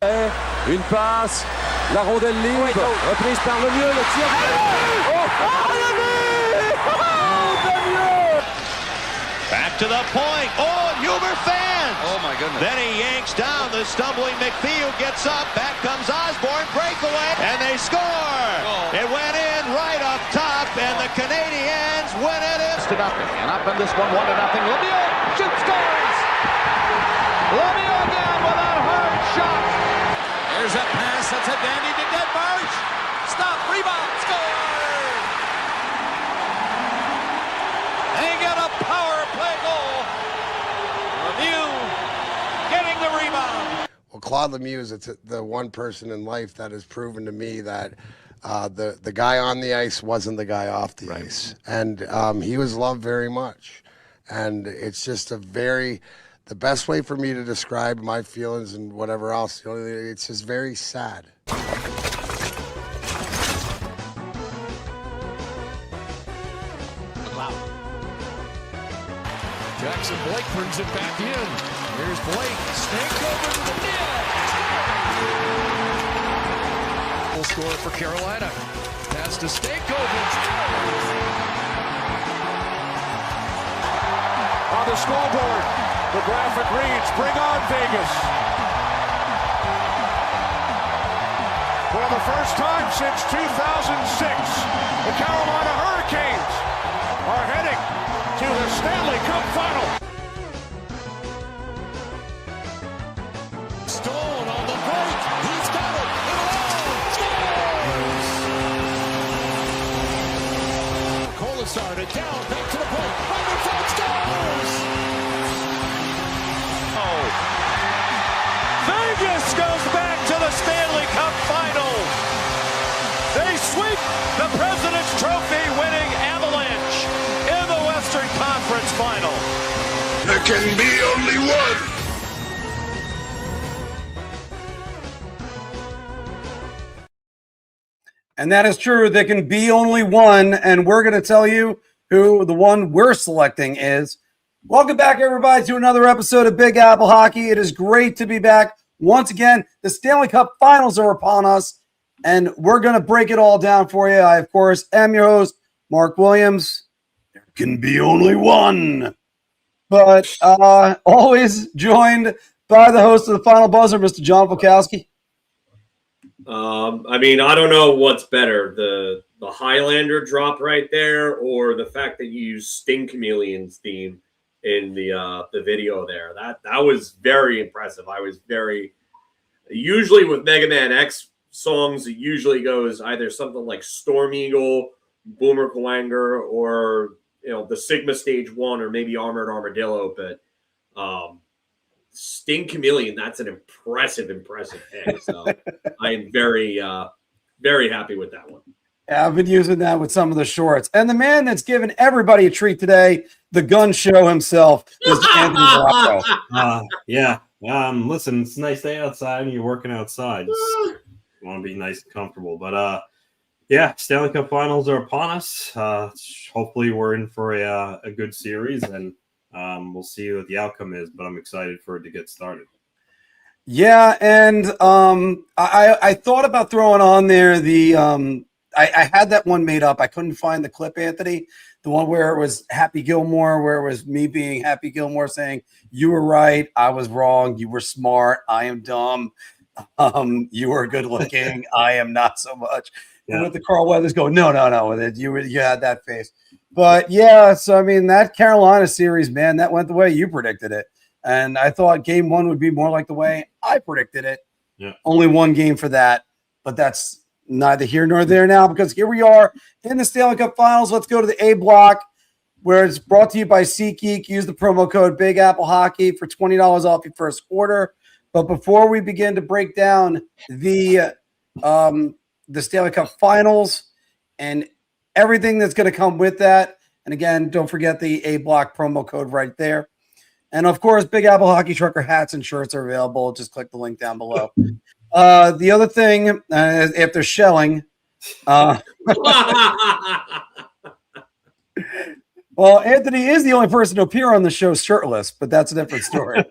Une passe, la rondelle libre, reprise par Lemieux, le tir. Lemieux! Back to the point. Oh, Huber fans! Oh my goodness. Then he yanks down the stumbling McPhee, who gets up. Back comes Osborne, breakaway, and they score! Oh. It went in right up top, and the Canadiens win it. To nothing, and up in this one, 1-0. Lemieux shoots, scores! Lemieux again with a hard shot. There's a pass, that's a dandy to Denmark. Stop, rebound, score! They get a power play goal. Lemieux getting the rebound. Well, Claude Lemieux is the one person in life that has proven to me that the guy on the ice wasn't the guy off the ice. And he was loved very much. And it's just the best way for me to describe my feelings and whatever else, it's just very sad. Jackson Blake brings it back in. Here's Blake, snake over to the net. Full score for Carolina. Pass to Stankovic. On the scoreboard, the graphic reads, bring on Vegas. For the first time since 2006, the Carolina Hurricanes are heading to the Stanley Cup Final. Stone on the break. He's got it. Scores! Colasar it down. Back to the break. Right in front. Scores! Oh. Vegas goes back to the Stanley Cup Final. They sweep the President's Trophy winning Avalanche in the Western Conference Final. There can be only one. And that is true. There can be only one. And we're going to tell you who the one we're selecting is. Welcome back, everybody, to another episode of Big Apple Hockey. It is great to be back. Once again, the Stanley Cup Finals are upon us, and we're going to break it all down for you. I, of course, am your host, Mark Williams. There can be only one. But always joined by the host of the Final Buzzer, Mr. John Volkowski. I mean, I don't know what's better, the Highlander drop right there or the fact that you use Sting Chameleon's theme in the video there. That was very impressive. I was usually with Mega Man X songs, it usually goes either something like Storm Eagle, Boomer Kuwanger, or the Sigma Stage 1 or maybe Armored Armadillo, but Sting Chameleon, that's an impressive pick. So I am very happy with that one. Yeah, I've been using that with some of the shorts. And the man that's given everybody a treat today, the gun show himself, is Anthony Rocco. Yeah. Listen, it's a nice day outside and you're working outside. You want to be nice and comfortable. But yeah, Stanley Cup Finals are upon us. Hopefully we're in for a good series, and we'll see what the outcome is, but I'm excited for it to get started. Yeah, and I thought about throwing on there the I had that one made up. I couldn't find the clip, Anthony. The one where it was Happy Gilmore, where it was me being Happy Gilmore saying, you were right, I was wrong, you were smart, I am dumb, you were good looking, I am not so much. Yeah. And with the Carl Weathers go, no, with it, you had that face. But yeah, so I mean, that Carolina series, man, that went the way you predicted it. And I thought game one would be more like the way I predicted it. Yeah. Only one game for that, but that's neither here nor there now, because here we are in the Stanley Cup Finals. Let's go to the A block, where it's brought to you by SeatGeek. Use the promo code Big Apple Hockey for $20 off your first order. But before we begin to break down the Stanley Cup Finals and everything that's going to come with that, and again, don't forget the A block promo code right there. And of course, Big Apple Hockey Trucker hats and shirts are available. Just click the link down below. The other thing, after shelling, well, Anthony is the only person to appear on the show shirtless, but that's a different story.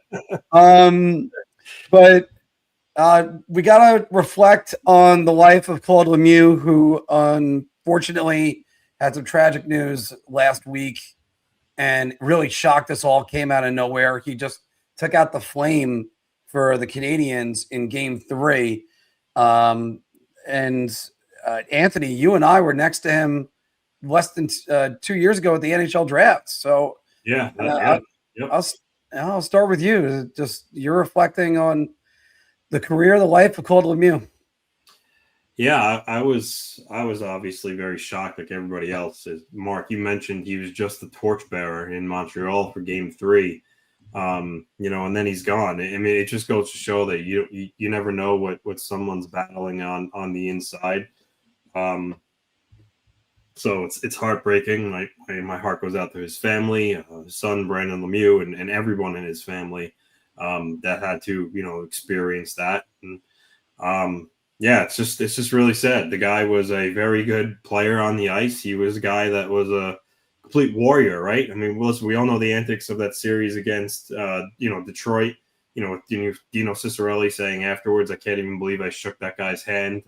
But We got to reflect on the life of Claude Lemieux, who unfortunately had some tragic news last week and really shocked us all, came out of nowhere. He just took out the flame for the Canadians in Game 3. And Anthony, you and I were next to him less than 2 years ago at the NHL draft. So yeah, I'll start with you. Just you're reflecting on the career, the life of Claude Lemieux. Yeah, I was obviously very shocked, like everybody else. As Mark, you mentioned he was just the torchbearer in Montreal for Game 3, and then he's gone. I mean, it just goes to show that you never know what someone's battling on the inside. So it's heartbreaking. My heart goes out to his family, his son Brandon Lemieux, and everyone in his family that had to experience that. And yeah, it's just really sad. The guy was a very good player on the ice. He was a guy that was a complete warrior, right? I mean, listen, we all know the antics of that series against, Detroit. With Dino Ciccarelli saying afterwards, "I can't even believe I shook that guy's hand."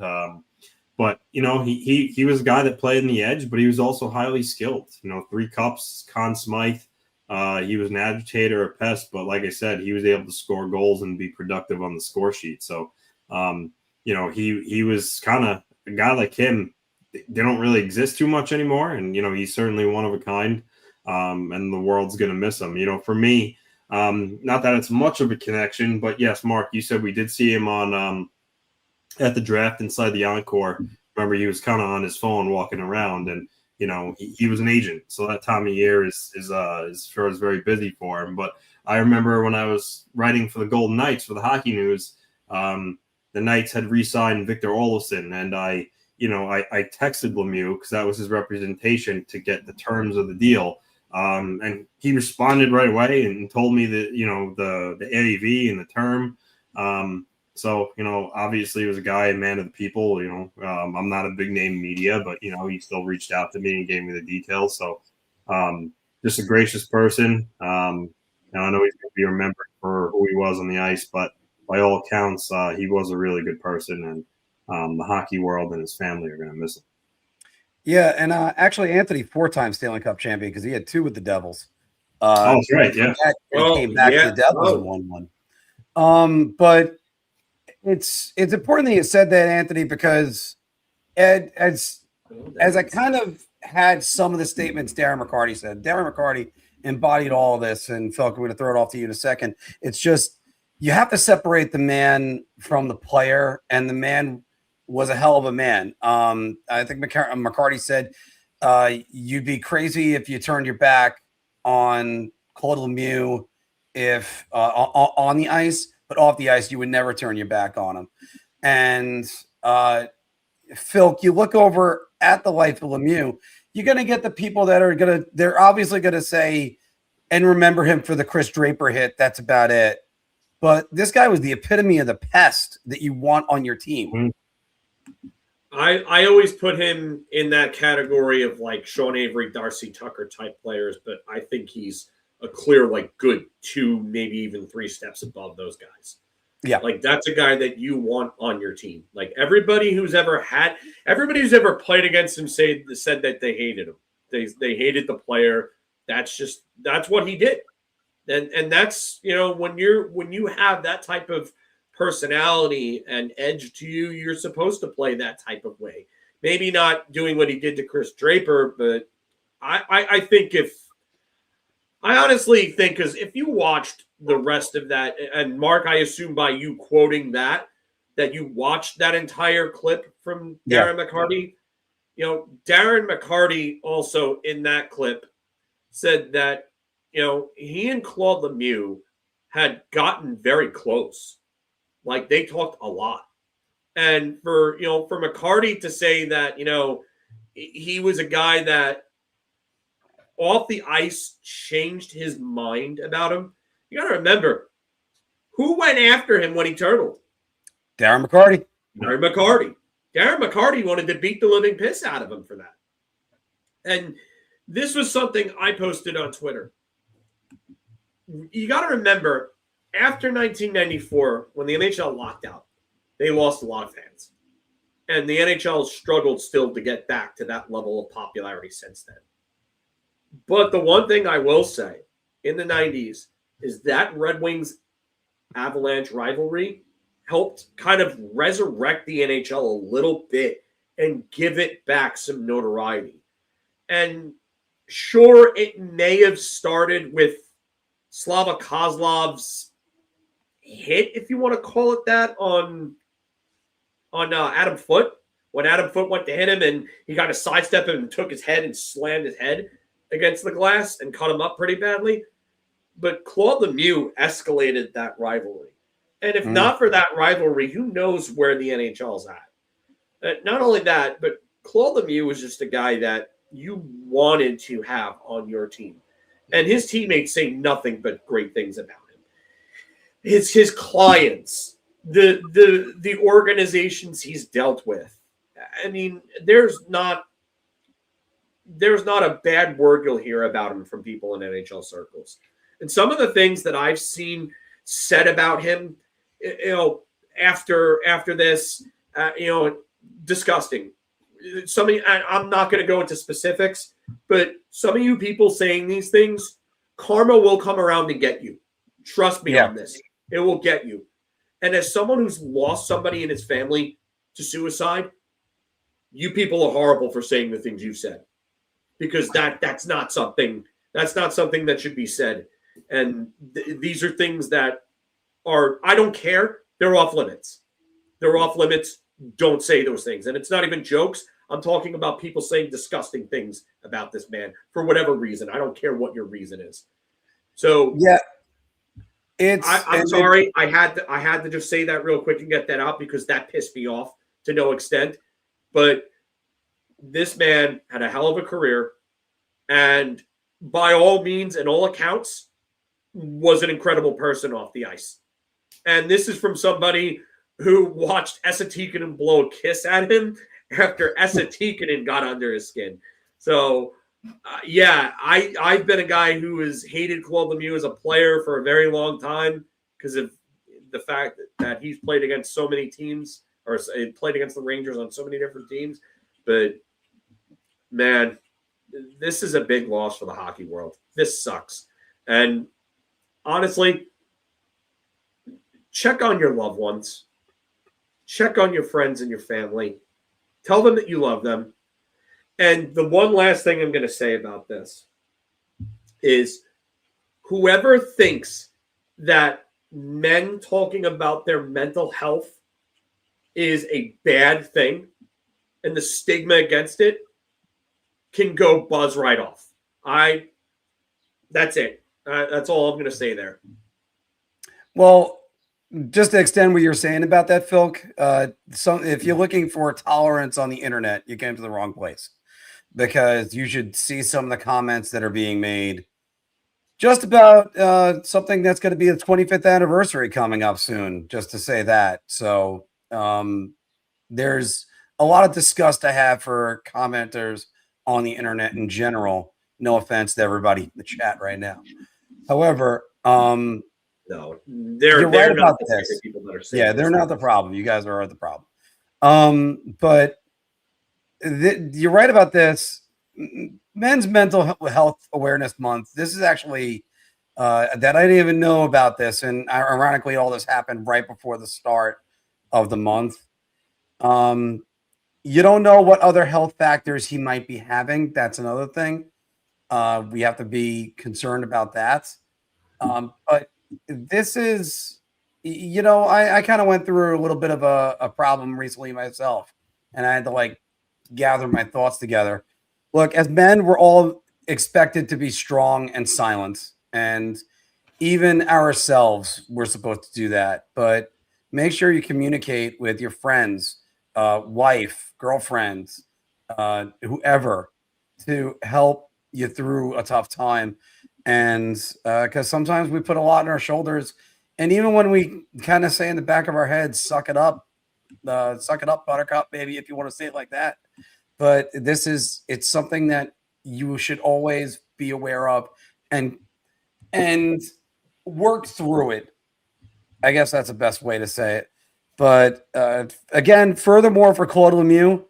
But he was a guy that played in the edge, but he was also highly skilled. 3 cups, Conn Smythe. He was an agitator, a pest, but like I said, he was able to score goals and be productive on the score sheet. So. He was kind of a guy like him. They don't really exist too much anymore. And, he's certainly one of a kind. And the world's going to miss him. For me, not that it's much of a connection, but yes, Mark, you said we did see him on at the draft inside the Encore. Remember, he was kind of on his phone walking around, and, he was an agent. So that time of year is sure is very busy for him. But I remember when I was writing for the Golden Knights for the Hockey News, the Knights had re-signed Victor Olofsson, and I texted Lemieux because that was his representation to get the terms of the deal. And he responded right away and told me that, the AAV and the term. So, obviously he was a guy, a man of the people, I'm not a big name media, but, he still reached out to me and gave me the details. So, just a gracious person. I know he's going to be remembered for who he was on the ice, but by all accounts, he was a really good person, and the hockey world and his family are going to miss him. Yeah, and actually, Anthony, 4-time Stanley Cup champion because he had 2 with the Devils. That's right, yeah. He came back to the Devils and won 1. But it's important that you said that, Anthony, because as I kind of had some of the statements Darren McCarty said, Darren McCarty embodied all of this, and Phil, I'm going to throw it off to you in a second. It's just, you have to separate the man from the player, and the man was a hell of a man. I think McCarty said you'd be crazy if you turned your back on Claude Lemieux if on the ice, but off the ice, you would never turn your back on him. And Phil, you look over at the life of Lemieux, you're going to get the people that they're obviously going to say and remember him for the Chris Draper hit. That's about it. But this guy was the epitome of the pest that you want on your team. I always put him in that category of like Sean Avery, Darcy Tucker type players, but I think he's a clear, good 2, maybe even 3 steps above those guys. Yeah. That's a guy that you want on your team. Everybody who's ever played against him said that they hated him. They hated the player. That's what he did. And that's, when you have that type of personality and edge to you, you're supposed to play that type of way. Maybe not doing what he did to Chris Draper, but I honestly think, because if you watched the rest of that, and Mark, I assume by you quoting that you watched that entire clip from Darren McCarty. Darren McCarty also in that clip said that, he and Claude Lemieux had gotten very close. They talked a lot. And for McCarty to say that, he was a guy that off the ice changed his mind about him. You got to remember, who went after him when he turtled? Darren McCarty. Darren McCarty wanted to beat the living piss out of him for that. And this was something I posted on Twitter. You got to remember, after 1994, when the NHL locked out, they lost a lot of fans. And the NHL has struggled still to get back to that level of popularity since then. But the one thing I will say in the 90s is that Red Wings Avalanche rivalry helped kind of resurrect the NHL a little bit and give it back some notoriety. And sure, it may have started with Slava Kozlov's hit, if you want to call it that, on Adam Foote, when Adam Foote went to hit him and he got a sidestep and took his head and slammed his head against the glass and cut him up pretty badly. But Claude Lemieux escalated that rivalry. And if not for that rivalry, who knows where the NHL's at? Not only that, but Claude Lemieux was just a guy that you wanted to have on your team. And his teammates say nothing but great things about him. His clients, the organizations he's dealt with. I mean, there's not a bad word you'll hear about him from people in NHL circles. And some of the things that I've seen said about him, after this, disgusting. I'm not going to go into specifics, but some of you people saying these things, karma will come around and get you. Trust me on this. It will get you. And as someone who's lost somebody in his family to suicide, you people are horrible for saying the things you've said, because that's not something that should be said. And these are things that are, I don't care. They're off limits. They're off limits. Don't say those things. And it's not even jokes. I'm talking about people saying disgusting things about this man for whatever reason. I don't care what your reason is. So yeah, I'm sorry. I had to just say that real quick and get that out because that pissed me off to no extent. But this man had a hell of a career, and by all means and all accounts, was an incredible person off the ice. And this is from somebody who watched Esa Tikkanen blow a kiss at him after Esa Tikkanen got under his skin. So, I've been a guy who has hated Claude Lemieux as a player for a very long time because of the fact that he's played against so many teams, or played against the Rangers on so many different teams. But, man, this is a big loss for the hockey world. This sucks. And honestly, check on your loved ones. Check on your friends and your family. Tell them that you love them. And the one last thing I'm going to say about this is whoever thinks that men talking about their mental health is a bad thing and the stigma against it can go buzz right off. That's it. That's all I'm going to say there. Well, just to extend what you're saying about that, Phil, if you're looking for tolerance on the internet, you came to the wrong place, because you should see some of the comments that are being made just about something that's going to be the 25th anniversary coming up soon, just to say that. So there's a lot of disgust I have for commenters on the internet in general. No offense to everybody in the chat right now. However, no, you're right about this. Yeah, they're not the problem. You guys are the problem. But you're right about this. Men's Mental Health Awareness Month. This is actually that I didn't even know about this, and ironically, all this happened right before the start of the month. You don't know what other health factors he might be having. That's another thing. We have to be concerned about that. But this is, I kind of went through a little bit of a problem recently myself, and I had to gather my thoughts together. Look, as men, we're all expected to be strong and silent, and even ourselves, we're supposed to do that. But make sure you communicate with your friends, wife, girlfriend, whoever, to help you through a tough time. And because sometimes we put a lot on our shoulders, and even when we kind of say in the back of our heads, suck it up, buttercup, maybe, if you want to say it like that. But it's something that you should always be aware of and work through it. I guess that's the best way to say it. But again, furthermore, for Claude Lemieux,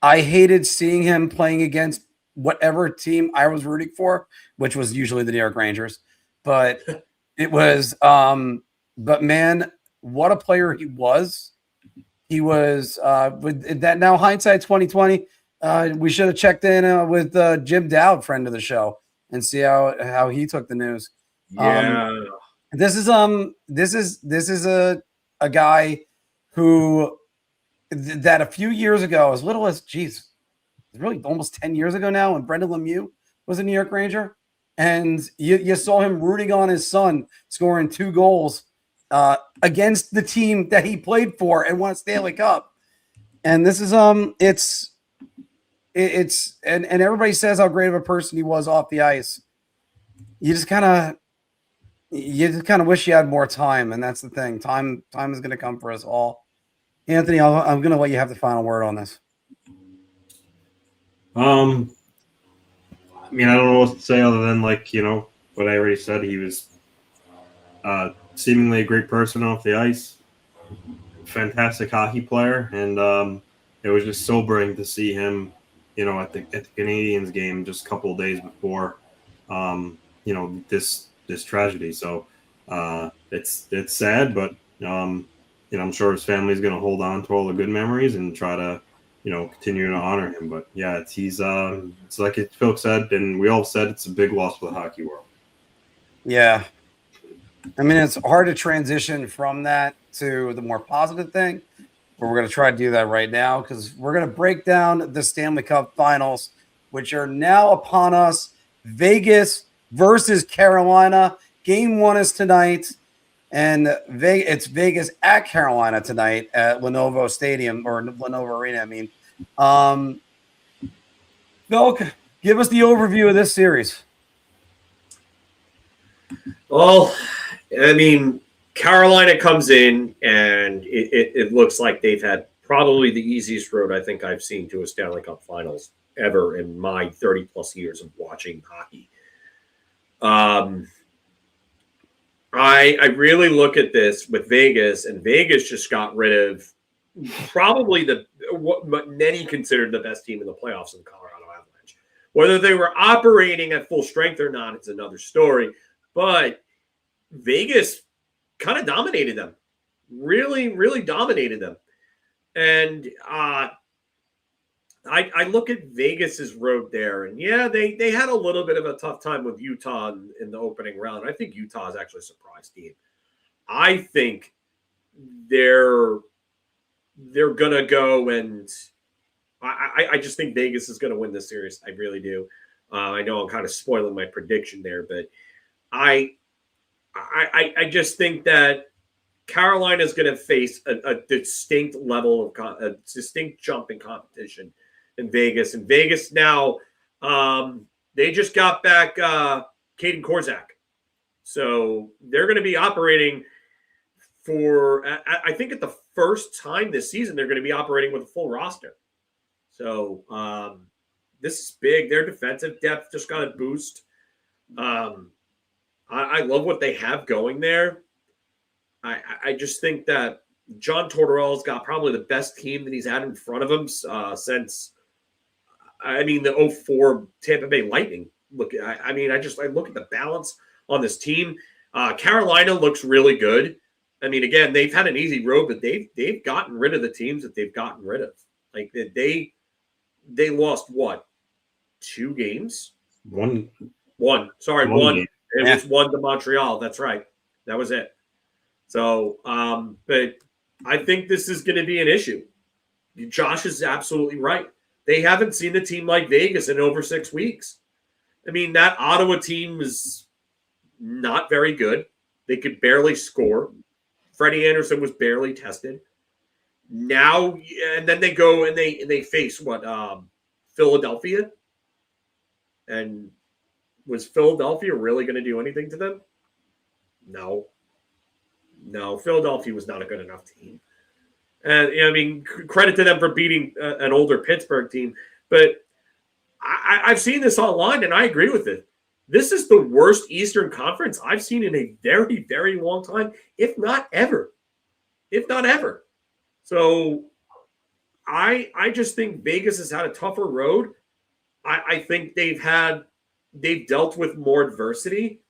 I hated seeing him playing against whatever team I was rooting for, which was usually the New York Rangers. But it was, but man, what a player he was. He was, with that now hindsight 2020, we should have checked in with Jim Dowd, friend of the show, and see how he took the news. Yeah. This is a guy who that a few years ago, as little as really almost 10 years ago now, when Brendan Lemieux was a New York Ranger, and you saw him rooting on his son scoring 2 goals against the team that he played for and won a Stanley Cup. And this is it's everybody says how great of a person he was off the ice. You just kind of wish you had more time, and that's the thing. Time is going to come for us all. Anthony, I'm going to let you have the final word on this. I mean, I don't know what to say other than, like, you know, what I already said. He was seemingly a great person off the ice, fantastic hockey player, and it was just sobering to see him, you know, at the Canadiens game just a couple of days before, you know, this tragedy. So it's sad, but you know, I'm sure his family's going to hold on to all the good memories and try to, you know, continue to honor him. But yeah, it's like Phil said, and we all said, it's a big loss for the hockey world. Yeah. I mean, it's hard to transition from that to the more positive thing, but we're going to try to do that right now, because we're going to break down the Stanley Cup Finals, which are now upon us. Vegas versus Carolina. Game 1 is tonight, and it's Vegas at Carolina tonight at Lenovo Stadium, or Lenovo Arena, I mean. Phil, give us the overview of this series. Well, I mean, Carolina comes in, and it looks like they've had probably the easiest road I think I've seen to a Stanley Cup Finals ever in my 30-plus years of watching hockey. I really look at this with Vegas, and Vegas just got rid of probably what many considered the best team in the playoffs in the Colorado Avalanche. Whether they were operating at full strength or not, it's another story. But Vegas kind of dominated them, really, really dominated them. And I look at Vegas's road there, and yeah, they had a little bit of a tough time with Utah in the opening round. I think Utah is actually a surprise team. I think they're gonna go, and I just think Vegas is gonna win this series. I really do. I know I'm kind of spoiling my prediction there, but I just think that Carolina is going to face a distinct level of a distinct jump in competition in Vegas. And Vegas now, they just got back Caden Korzak. So they're going to be operating for, I think at the first time this season, they're going to be operating with a full roster. So this is big. Their defensive depth just got a boost. I love what they have going there. I just think that John Tortorella's got probably the best team that he's had in front of him since, I mean, the 2004 Tampa Bay Lightning. I look at the balance on this team. Carolina looks really good. I mean, again, they've had an easy road, but they've gotten rid of the teams that they've gotten rid of. Like they lost what? 2 games? One. Sorry, one. Game. It was 1 to Montreal. That's right. That was it. So, but I think this is going to be an issue. Josh is absolutely right. They haven't seen a team like Vegas in over 6 weeks. I mean, that Ottawa team is not very good. They could barely score. Freddie Anderson was barely tested. Now, and then they go and they face what? Philadelphia. And was Philadelphia really going to do anything to them? No, Philadelphia was not a good enough team. And I mean, credit to them for beating an older Pittsburgh team. But I've seen this online, and I agree with it. This is the worst Eastern Conference I've seen in a very, very long time, if not ever. So I just think Vegas has had a tougher road. I think they've dealt with more adversity,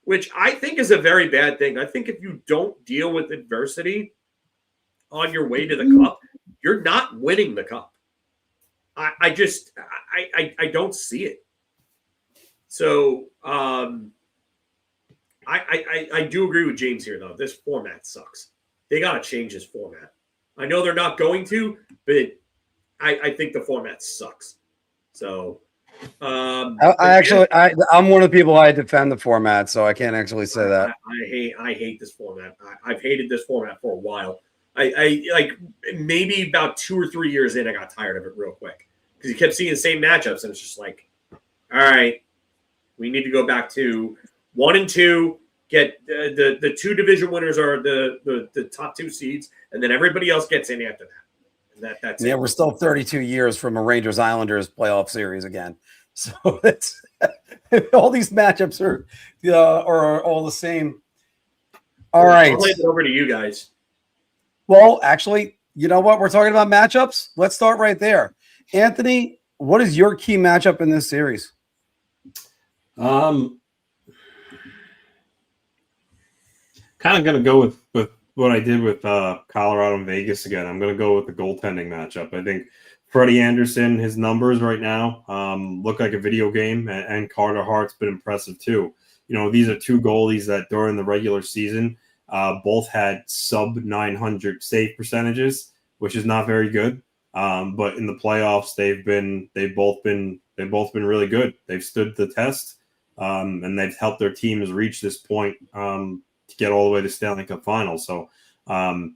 which I think is a very bad thing. I think if you don't deal with adversity on your way to the cup, you're not winning the cup. I don't see it. So I do agree with James here, though. This format sucks. They got to change this format. I know they're not going to, but I think the format sucks. So I'm one of the people I defend the format, so I can't actually say that. I hate this format. I've hated this format for a while. I like maybe about 2 or 3 years in, I got tired of it real quick because you kept seeing the same matchups, and it's just like, all right, we need to go back to 1 and 2. Get the 2 division winners are the top 2 seeds, and then everybody else gets in after that. And that's yeah, it. we're still 32 years from a Rangers Islanders playoff series again. So it's all these matchups are all the same. All right, I'll hand it over to you guys. Well, actually, you know what? We're talking about matchups. Let's start right there. Anthony, what is your key matchup in this series? Kind of going to go with what I did with Colorado and Vegas again. I'm going to go with the goaltending matchup. I think Freddie Anderson, his numbers right now look like a video game, and Carter Hart's been impressive too. You know, these are 2 goalies that during the regular season both had sub 900 save percentages, which is not very good. But in the playoffs, they've both been really good. They've stood the test, and they've helped their teams reach this point to get all the way to Stanley Cup Final. So, you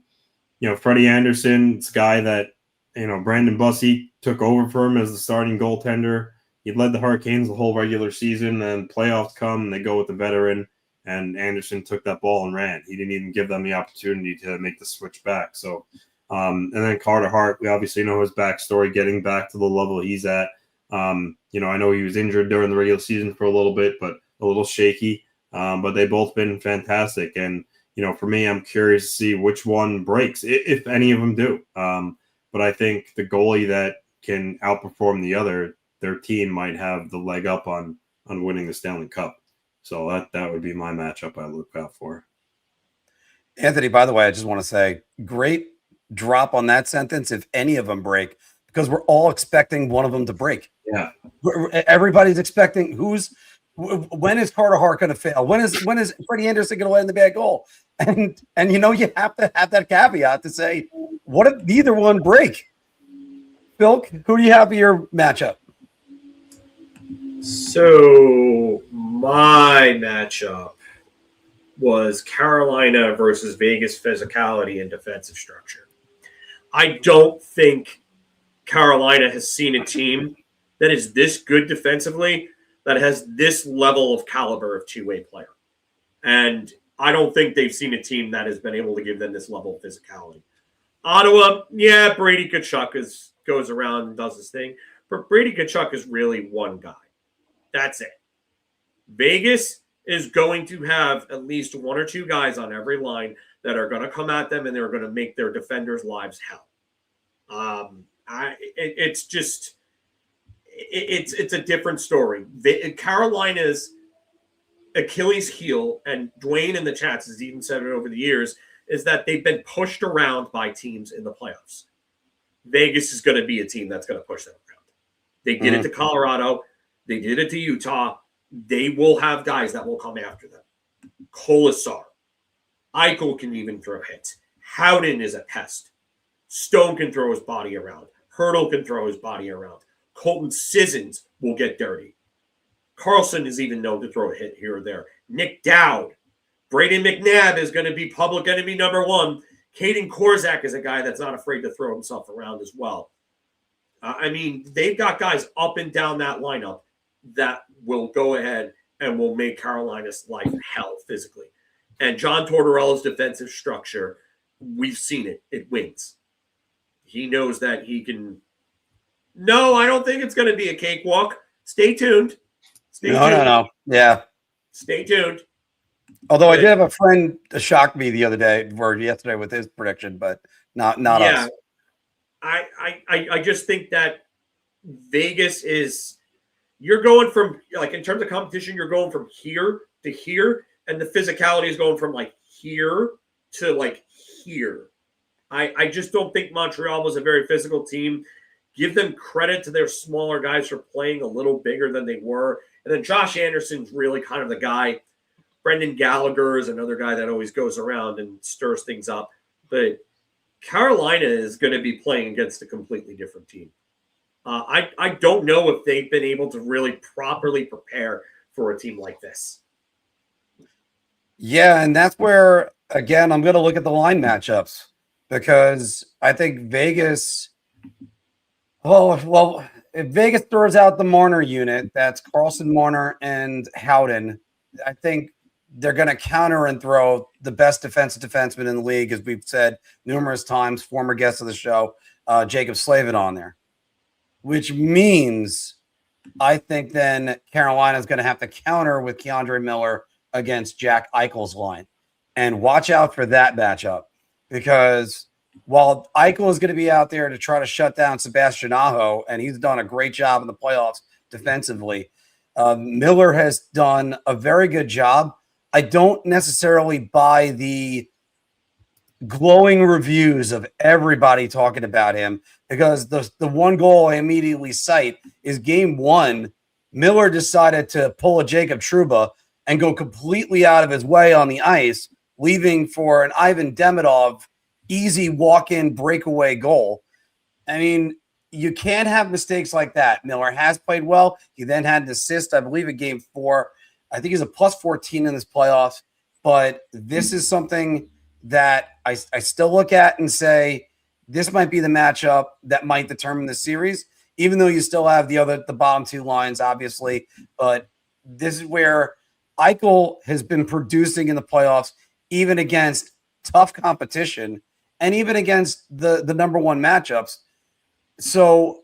know, Freddie Anderson, it's a guy that, you know, Brandon Bussey took over for him as the starting goaltender. He led the Hurricanes the whole regular season, and playoffs come, and they go with the veteran, and Anderson took that ball and ran. He didn't even give them the opportunity to make the switch back. So, and then Carter Hart, we obviously know his backstory, getting back to the level he's at. You know, I know he was injured during the regular season for a little bit, but a little shaky. But they both been fantastic. And, you know, for me, I'm curious to see which one breaks, if any of them do. But I think the goalie that can outperform the other, their team might have the leg up on winning the Stanley Cup. So that would be my matchup I look out for. Anthony, by the way, I just want to say, great drop on that sentence if any of them break, because we're all expecting one of them to break. Yeah. Everybody's expecting when is Carter Hart going to fail? When is Freddie Anderson going to let in the bad goal? And you know, you have to have that caveat to say, what if neither one break? Phil, who do you have for your matchup? So my matchup was Carolina versus Vegas physicality and defensive structure. I don't think Carolina has seen a team that is this good defensively, that has this level of caliber of two-way player. And I don't think they've seen a team that has been able to give them this level of physicality. Ottawa, yeah, Brady Tkachuk goes around and does his thing. But Brady Tkachuk is really one guy. That's it. Vegas is going to have at least one or two guys on every line that are going to come at them and they're going to make their defenders' lives hell. It's a different story. Carolina's Achilles heel, and Dwayne in the chats has even said it over the years, is that they've been pushed around by teams in the playoffs. Vegas is going to be a team that's going to push them around. They did it to Colorado. They did it to Utah. They will have guys that will come after them. Colasar. Eichel can even throw hits. Howden is a pest. Stone can throw his body around. Hurdle can throw his body around. Colton Sissons will get dirty. Carlson is even known to throw a hit here or there. Nick Dowd. Braden McNabb is going to be public enemy number one. Caden Korzak is a guy that's not afraid to throw himself around as well. I mean, they've got guys up and down that lineup that will go ahead and will make Carolina's life hell physically. And John Tortorella's defensive structure, we've seen it. It wins. He knows that he can. No, I don't think it's going to be a cakewalk. Stay tuned. No. Yeah. Stay tuned. Although I did have a friend that shocked me the other day or yesterday with his prediction, but not yeah, us. I just think that Vegas is, you're going from, like, in terms of competition, you're going from here to here, and the physicality is going from like here to like here. I just don't think Montreal was a very physical team. Give them credit to their smaller guys for playing a little bigger than they were. And then Josh Anderson's really kind of the guy. Brendan Gallagher is another guy that always goes around and stirs things up. But Carolina is going to be playing against a completely different team. I don't know if they've been able to really properly prepare for a team like this. Yeah, and that's where, again, I'm going to look at the line matchups because I think Vegas – if Vegas throws out the Marner unit, that's Carlson, Marner, and Howden, I think they're going to counter and throw the best defensive defenseman in the league, as we've said numerous times, former guest of the show, Jacob Slavin on there, which means I think then Carolina is going to have to counter with Keandre Miller against Jack Eichel's line. And watch out for that matchup because while Eichel is going to be out there to try to shut down Sebastian Aho, and he's done a great job in the playoffs defensively, Miller has done a very good job. I don't necessarily buy the glowing reviews of everybody talking about him because the one goal I immediately cite is game one. Miller decided to pull a Jacob Trouba and go completely out of his way on the ice, leaving for an Ivan Demidov easy walk-in breakaway goal. I mean, you can't have mistakes like that. Miller has played well. He then had an assist, I believe, in game 4. I think he's a plus 14 in this playoffs. But this is something that I still look at and say this might be the matchup that might determine the series, even though you still have the bottom two lines, obviously. But this is where Eichel has been producing in the playoffs, even against tough competition and even against the number one matchups. So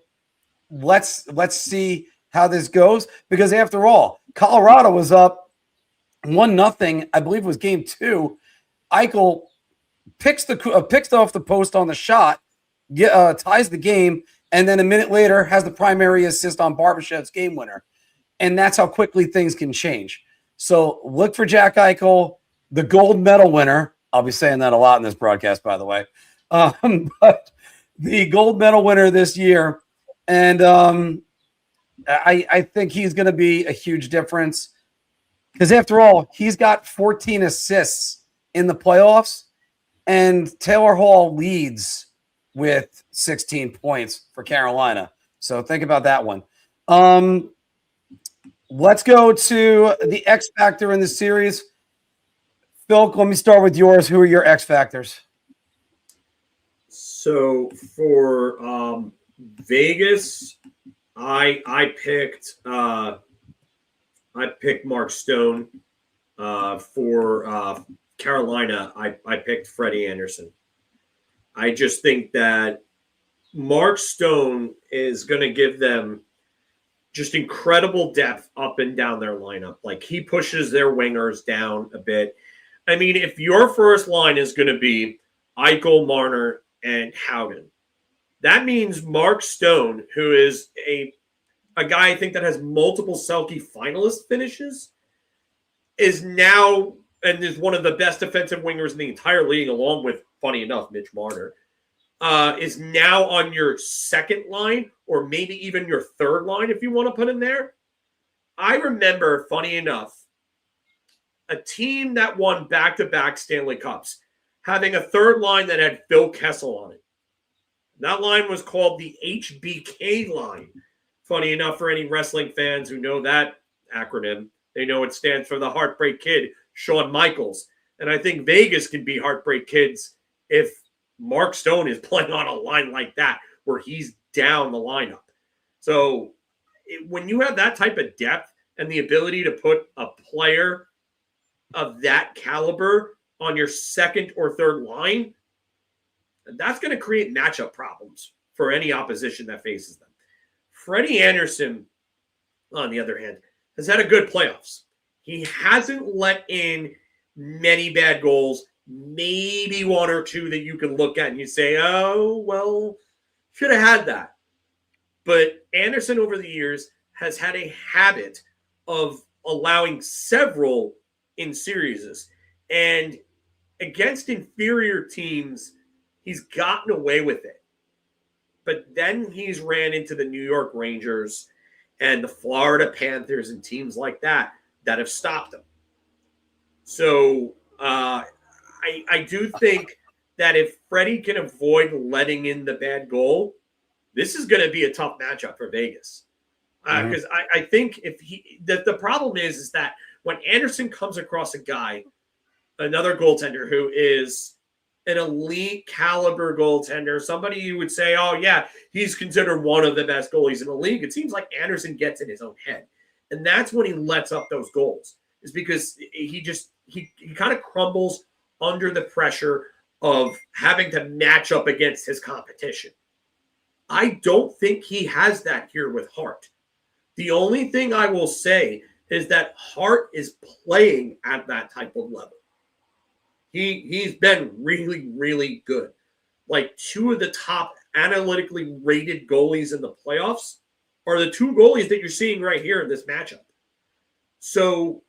let's see how this goes, because after all, Colorado was up 1-0. I believe it was game 2. Eichel picks off the post on the shot, ties the game, and then a minute later has the primary assist on Barbashev's game winner. And that's how quickly things can change. So look for Jack Eichel, the gold medal winner. I'll be saying that a lot in this broadcast, by the way. But the gold medal winner this year. And I think he's going to be a huge difference because, after all, he's got 14 assists in the playoffs, and Taylor Hall leads with 16 points for Carolina. So think about that one. Let's go to the X Factor in the series. Phil, let me start with yours. Who are your X Factors? So for Vegas, I picked Mark Stone. For Carolina, I picked Freddie Anderson. I just think that Mark Stone is going to give them just incredible depth up and down their lineup. Like, he pushes their wingers down a bit. I mean, if your first line is going to be Eichel, Marner, and Howden, that means Mark Stone, who is a guy I think that has multiple Selke finalist finishes, is now and is one of the best defensive wingers in the entire league, along with, funny enough, Mitch Marner, is now on your second line, or maybe even your third line if you want to put him there. I remember, funny enough, a team that won back-to-back Stanley Cups having a third line that had Phil Kessel on it. That line was called the HBK line. Funny enough, for any wrestling fans who know that acronym, they know it stands for the Heartbreak Kid, Shawn Michaels. And I think Vegas can be Heartbreak Kids if Mark Stone is playing on a line like that, where he's down the lineup. So when you have that type of depth and the ability to put a player of that caliber on your second or third line, that's going to create matchup problems for any opposition that faces them. Freddie Anderson, on the other hand, has had a good playoffs. He hasn't let in many bad goals, maybe one or two that you can look at and you say, oh, well, should have had that. But Anderson over the years has had a habit of allowing several in series. And against inferior teams, he's gotten away with it. But then he's ran into the New York Rangers and the Florida Panthers and teams like that have stopped him. So I do think that if Freddie can avoid letting in the bad goal, this is going to be a tough matchup for Vegas. Because I think if the problem is that when Anderson comes across a guy, another goaltender who is an elite caliber goaltender, somebody you would say, oh, yeah, he's considered one of the best goalies in the league. It seems like Anderson gets in his own head. And that's when he lets up those goals, is because he kind of crumbles under the pressure of having to match up against his competition. I don't think he has that here with Hart. The only thing I will say is that Hart is playing at that type of level. He's been really, really good. Like, two of the top analytically rated goalies in the playoffs are the two goalies that you're seeing right here in this matchup. So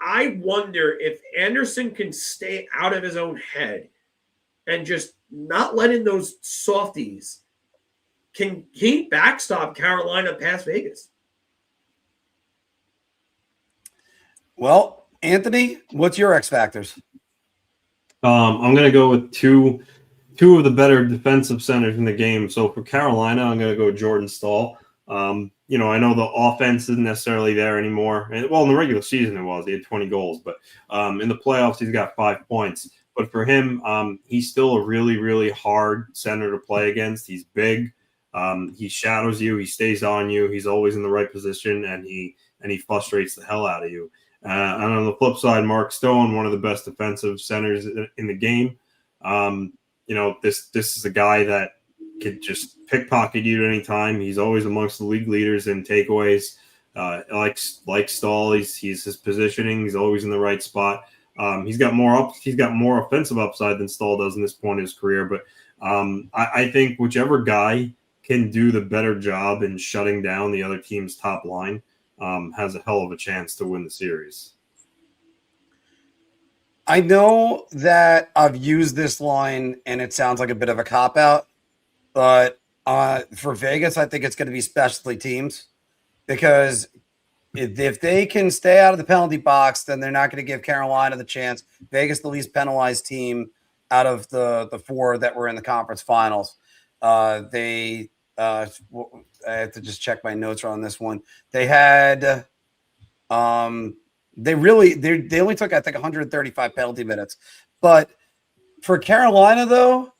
I wonder if Anderson can stay out of his own head and just not let in those softies. Can he backstop Carolina past Vegas? Well, Anthony, what's your X factors? I'm going to go with two of the better defensive centers in the game. So for Carolina, I'm going to go Jordan Staal. I know the offense isn't necessarily there anymore. Well, in the regular season it was. He had 20 goals. But in the playoffs, he's got 5 points. But for him, he's still a really, really hard center to play against. He's big. He shadows you. He stays on you. He's always in the right position, and he frustrates the hell out of you. And on the flip side, Mark Stone, one of the best defensive centers in the game. This is a guy that could just pickpocket you at any time. He's always amongst the league leaders in takeaways. Like Staal, he's his positioning. He's always in the right spot. He's got more offensive upside than Staal does in this point in his career. But I think whichever guy can do the better job in shutting down the other team's top line has a hell of a chance to win the series. I know that I've used this line and it sounds like a bit of a cop-out, but for Vegas, I think it's going to be specialty teams, because if they can stay out of the penalty box, then they're not going to give Carolina the chance. Vegas, the least penalized team out of the four that were in the conference finals. I have to just check my notes on this one. They had, they only took, I think, 135 penalty minutes. But for Carolina, though,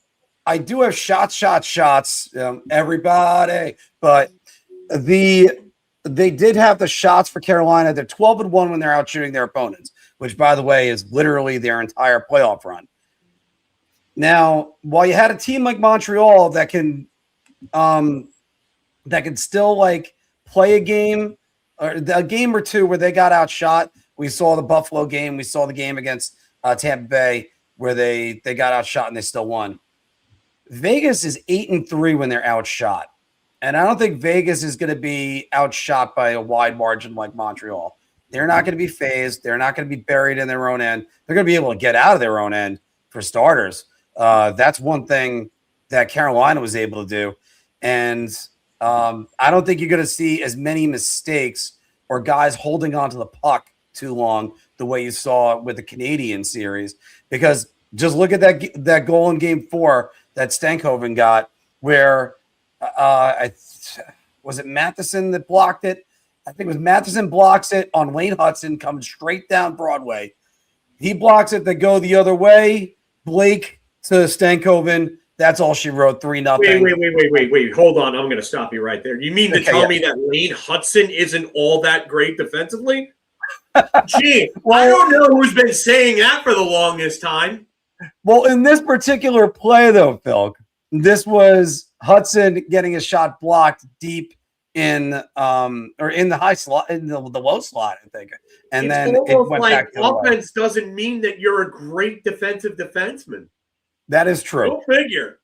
I do have shots, everybody. But they did have the shots for Carolina. They're 12-1 when they're out shooting their opponents, which, by the way, is literally their entire playoff run. Now, while you had a team like Montreal that can still like play a game or two where they got outshot. We saw the Buffalo game. We saw the game against Tampa Bay where they got outshot and they still won. Vegas is 8-3 when they're outshot. And I don't think Vegas is going to be outshot by a wide margin like Montreal. They're not going to be phased. They're not going to be buried in their own end. They're going to be able to get out of their own end for starters. That's one thing that Carolina was able to do. And I don't think you're going to see as many mistakes or guys holding onto the puck too long the way you saw with the Canadian series. Because just look at that goal in Game 4 that Stankoven got, where was it Matheson that blocked it? I think it was Matheson blocks it on Wayne Hudson coming straight down Broadway. He blocks it. They go the other way. Blake to Stankoven. That's all she wrote. 3-0. Wait. Hold on. I'm going to stop you right there. You mean to tell me that Wayne Hudson isn't all that great defensively? Gee, I don't know who's been saying that for the longest time. Well, in this particular play, though, Phil, this was Hudson getting a shot blocked deep in or in the high slot, in the low slot, I think. And it's then it almost went like back to offense doesn't mean that you're a great defensive defenseman. That is true. Go figure.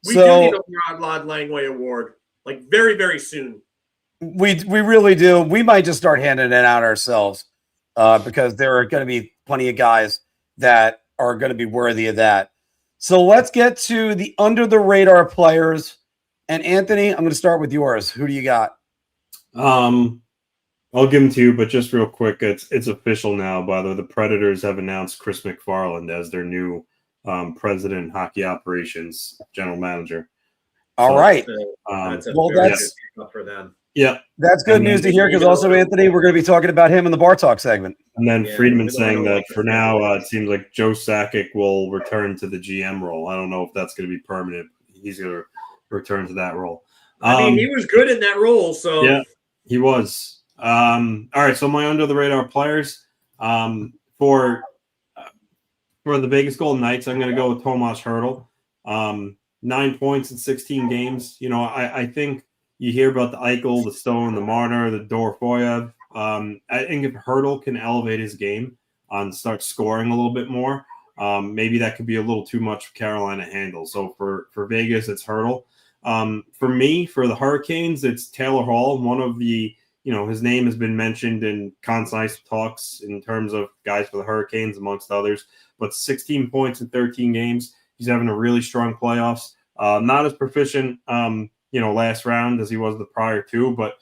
We So, do need a Rod Langway Award, like very, very soon. We really do. We might just start handing it out ourselves because there are going to be plenty of guys that are going to be worthy of that. So let's get to the under the radar players. And Anthony, I'm going to start with yours. Who do you got? I'll give them to you, but just real quick, it's official now. By the way, the Predators have announced Chris McFarland as their new president, hockey operations general manager. All right. That's for them. Yeah, that's good news to hear because also, Anthony, we're going to be talking about him in the Bar Talk segment. And then Friedman saying that for now, it seems like Joe Sakic will return to the GM role. I don't know if that's going to be permanent. He's going to return to that role. I mean, he was good in that role, so yeah, he was. All right, so my under the radar players for the Vegas Golden Knights, I'm going to go with Tomas Hertl. 9 points in 16 games. You know, I think you hear about the Eichel, the Stone, the Marner, the Dorofoyev. I think if Hertl can elevate his game and start scoring a little bit more, maybe that could be a little too much for Carolina to handle. So for Vegas, it's Hertl. For me, for the Hurricanes, it's Taylor Hall. One of the, his name has been mentioned in Conn Smythe talks in terms of guys for the Hurricanes, amongst others. But 16 points in 13 games. He's having a really strong playoffs. Not as proficient, last round as he was the prior two, but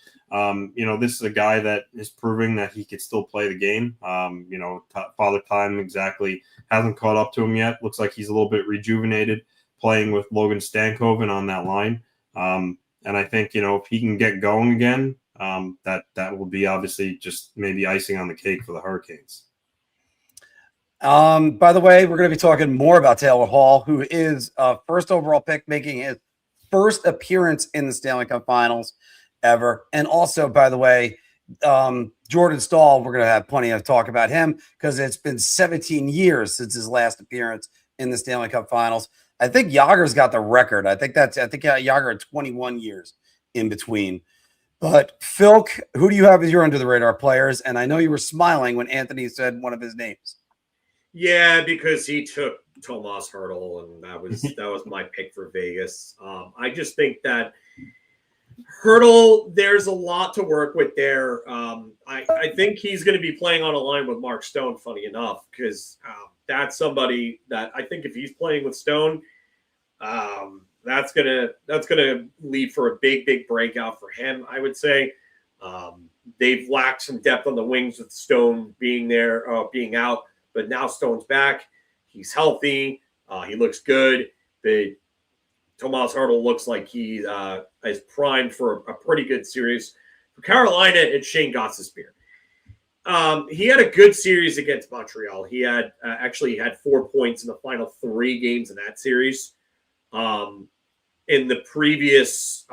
this is a guy that is proving that he could still play the game. Father Time exactly hasn't caught up to him yet. Looks like he's a little bit rejuvenated playing with Logan Stankoven on that line. And I think, if he can get going again, that will be obviously just maybe icing on the cake for the Hurricanes. By the way, we're going to be talking more about Taylor Hall, who is first overall pick, making his first appearance in the Stanley Cup Finals ever. And also, by the way, Jordan Staal, we're going to have plenty of talk about him because it's been 17 years since his last appearance in the Stanley Cup Finals. I think Jágr's got the record. I think Jágr had 21 years in between. But Phil, who do you have as your under the radar players? And I know you were smiling when Anthony said one of his names. Yeah, because he took Tomas Hertl, and that was my pick for Vegas. I just think that Hertl, there's a lot to work with there. I think he's going to be playing on a line with Mark Stone, funny enough, because that's somebody that I think if he's playing with Stone, that's gonna lead for a big breakout for him, I would say. They've lacked some depth on the wings with Stone being there, being out. But now Stone's back. He's healthy. He looks good. But Tomas Hertl looks like he is primed for a pretty good series. For Carolina, it's Shane Gostisbehere. He had a good series against Montreal. He had actually had 4 points in the final 3 games in that series. In the previous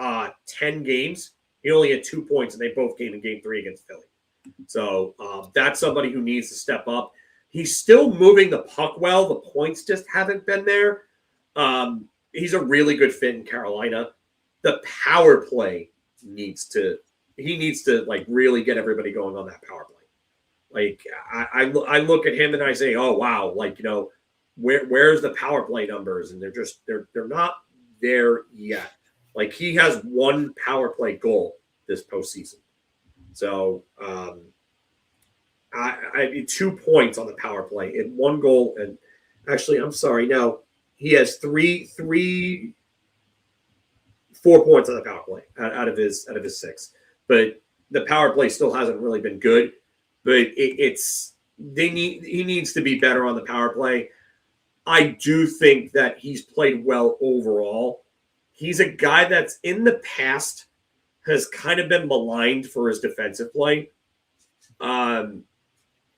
10 games, he only had 2 points, and they both came in Game 3 against Philly. So that's somebody who needs to step up. He's still moving the puck well. The points just haven't been there. He's a really good fit in Carolina. The power play needs to like really get everybody going on that power play. Like I look at him and I say, oh wow, like where's the power play numbers? And they're not there yet. Like he has 1 power play goal this postseason. So I 2 points on the power play and 1 goal. And actually, I'm sorry. No, he has 4 points on the power play out of his 6. But the power play still hasn't really been good. But he needs to be better on the power play. I do think that he's played well overall. He's a guy that's in the past has kind of been maligned for his defensive play.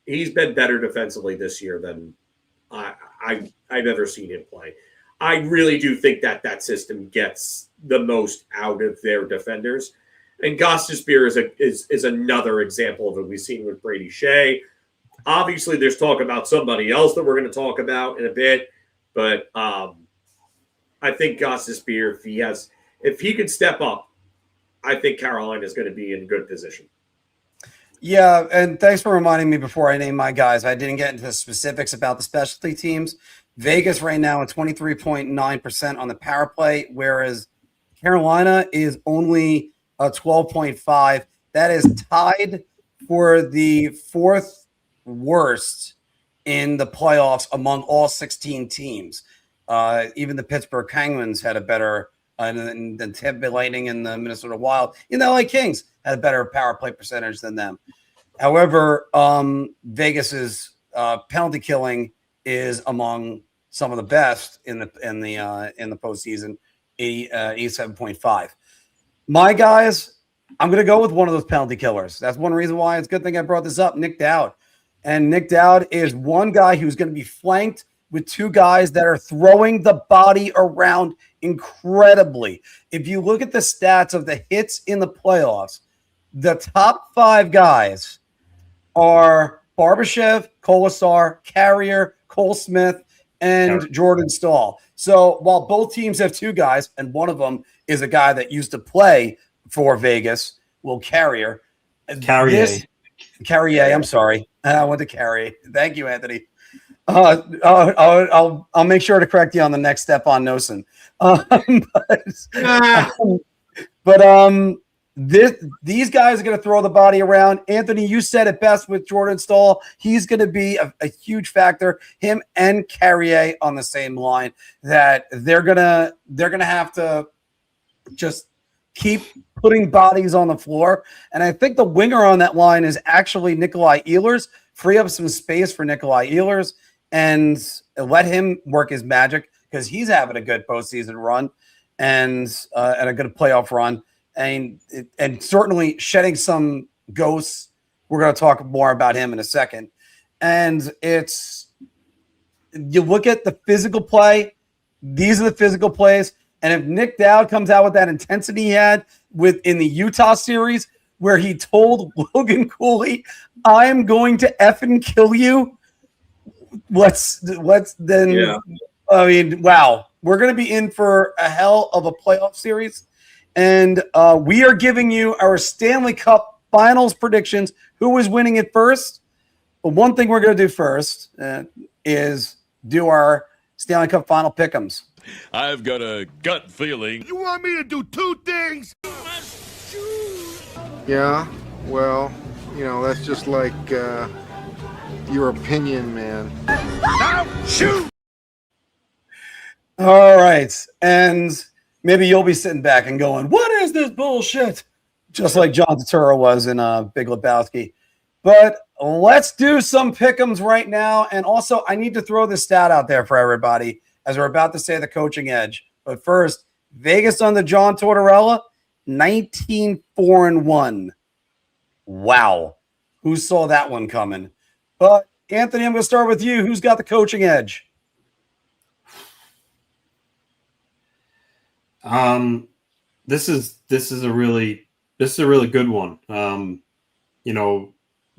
He's been better defensively this year than I've ever seen him play. I really do think that system gets the most out of their defenders. And Gostisbehere is another example of it we've seen with Brady Shea. Obviously, there's talk about somebody else that we're going to talk about in a bit. But I think Gostisbehere, if he could step up I think Carolina is going to be in good position. Yeah, and thanks for reminding me before I name my guys. I didn't get into the specifics about the specialty teams. Vegas right now at 23.9% on the power play, whereas Carolina is only a 12.5. That is tied for the fourth worst in the playoffs among all 16 teams. Even the Pittsburgh Penguins had a better than the Tampa Bay Lightning and the Minnesota Wild. And the LA Kings had a better power play percentage than them. However, Vegas's penalty killing is among some of the best in the postseason, 87.5. My guys, I'm going to go with one of those penalty killers. That's one reason why it's a good thing I brought this up, Nick Dowd. And Nick Dowd is one guy who's going to be flanked with two guys that are throwing the body around incredibly. If you look at the stats of the hits in the playoffs, the top 5 guys are Barbashev, Kolasar, Carrier, Cole Smith, and Jordan Staal. So while both teams have 2 guys, and one of them is a guy that used to play for Vegas, Carrier. Carrier, I'm sorry. I went to Carrier. Thank you, Anthony. I'll make sure to correct you on the next step on Nosen. These guys are going to throw the body around. Anthony, you said it best with Jordan Staal. He's going to be a huge factor. Him and Carrier on the same line. That they're gonna have to just keep putting bodies on the floor. And I think the winger on that line is actually Nikolai Ehlers. Free up some space for Nikolai Ehlers and let him work his magic because he's having a good postseason run and a good playoff run. And certainly shedding some ghosts. We're going to talk more about him in a second. And you look at the physical play. These are the physical plays. And if Nick Dowd comes out with that intensity he had in the Utah series, where he told Logan Cooley, "I'm going to effing kill you." Let's then. Yeah. I mean, wow, we're going to be in for a hell of a playoff series. And we are giving you our Stanley Cup Finals predictions. Who is winning it first? But one thing we're going to do first is do our Stanley Cup Final Pick Ems. I've got a gut feeling. You want me to do 2 things? Yeah, well, that's just like your opinion, man. Now shoot! All right. And maybe you'll be sitting back and going, "What is this bullshit?" Just like John Turturro was in Big Lebowski. But let's do some pick'ems right now. And also, I need to throw this stat out there for everybody as we're about to say the coaching edge. But first, Vegas under John Tortorella, 19-4-1. Wow. Who saw that one coming? But Anthony, I'm going to start with you. Who's got the coaching edge? This is a really good one.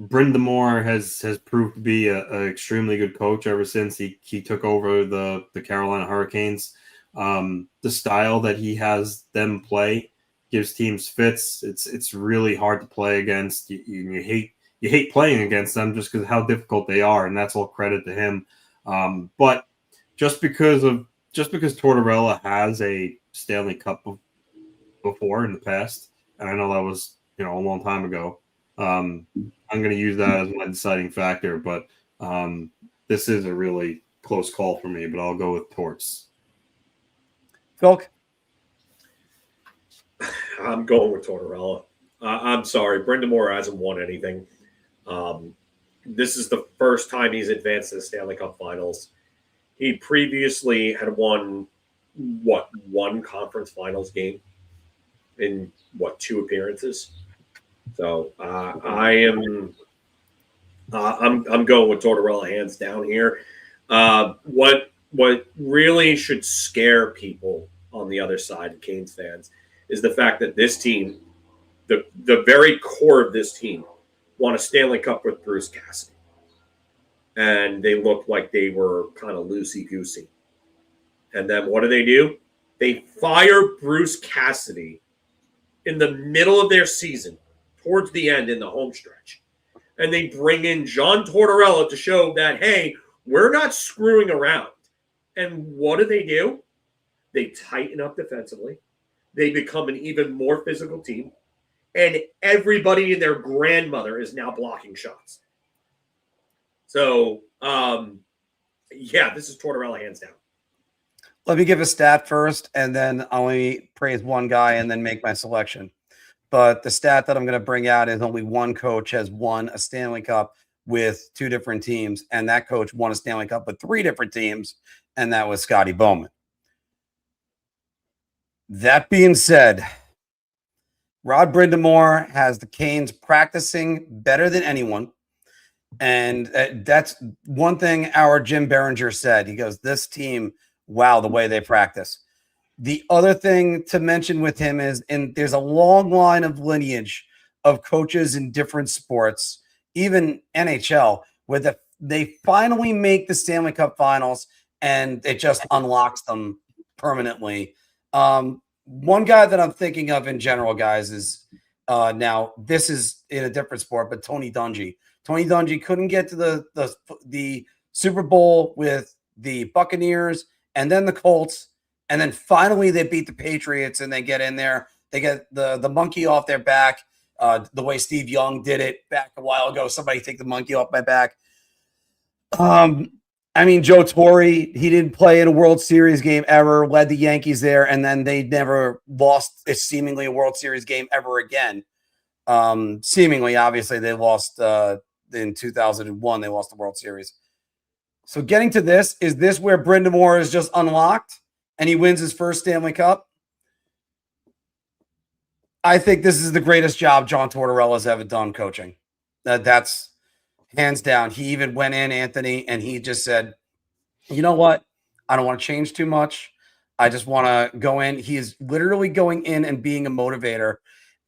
Brind'Amour has proved to be an extremely good coach ever since he took over the Carolina Hurricanes. The style that he has them play gives teams fits. It's really hard to play against. You hate playing against them just because of how difficult they are, and that's all credit to him. But just because Tortorella has a Stanley Cup before in the past, and I know that was a long time ago. I'm going to use that as my deciding factor, but this is a really close call for me. But I'll go with Torts. Phil? I'm going with Tortorella. I'm sorry, Brind'Amour hasn't won anything. This is the first time he's advanced to the Stanley Cup Finals. He previously had won one conference finals game in 2 appearances. So I'm going with Tortorella hands down here. What really should scare people on the other side, Canes fans, is the fact that this team, the very core of this team, won a Stanley Cup with Bruce Cassidy. And they looked like they were kind of loosey-goosey. And then what do? They fire Bruce Cassidy in the middle of their season, towards the end in the home stretch, and they bring in John Tortorella to show that, hey, we're not screwing around. And what do? They tighten up defensively. They become an even more physical team. And everybody and their grandmother is now blocking shots. So, this is Tortorella hands down. Let me give a stat first, and then I'll only praise one guy and then make my selection. But the stat that I'm going to bring out is only one coach has won a Stanley Cup with 2 different teams, and that coach won a Stanley Cup with 3 different teams, and that was Scotty Bowman. That being said, Rod Brind'Amour has the Canes practicing better than anyone. And that's one thing our Jim Behringer said. He goes, this team, wow, the way they practice. The other thing to mention with him is, and there's a long line of lineage of coaches in different sports, even NHL, where they finally make the Stanley Cup Finals and it just unlocks them permanently. One guy that I'm thinking of in general, guys, is now this is in a different sport, but Tony Dungy. Tony Dungy couldn't get to the Super Bowl with the Buccaneers and then the Colts. And then finally they beat the Patriots and they get in there. They get the monkey off their back the way Steve Young did it back a while ago. Somebody take the monkey off my back. Joe Torre, he didn't play in a World Series game ever, led the Yankees there, and then they never lost seemingly a World Series game ever again. Seemingly, obviously, they lost in 2001. They lost the World Series. So getting to this, is this where Brind'Amour is just unlocked and he wins his first Stanley Cup? I think this is the greatest job John Tortorella has ever done coaching. That's hands down. He even went in, Anthony, and he just said, you know what? I don't want to change too much. I just want to go in. He is literally going in and being a motivator.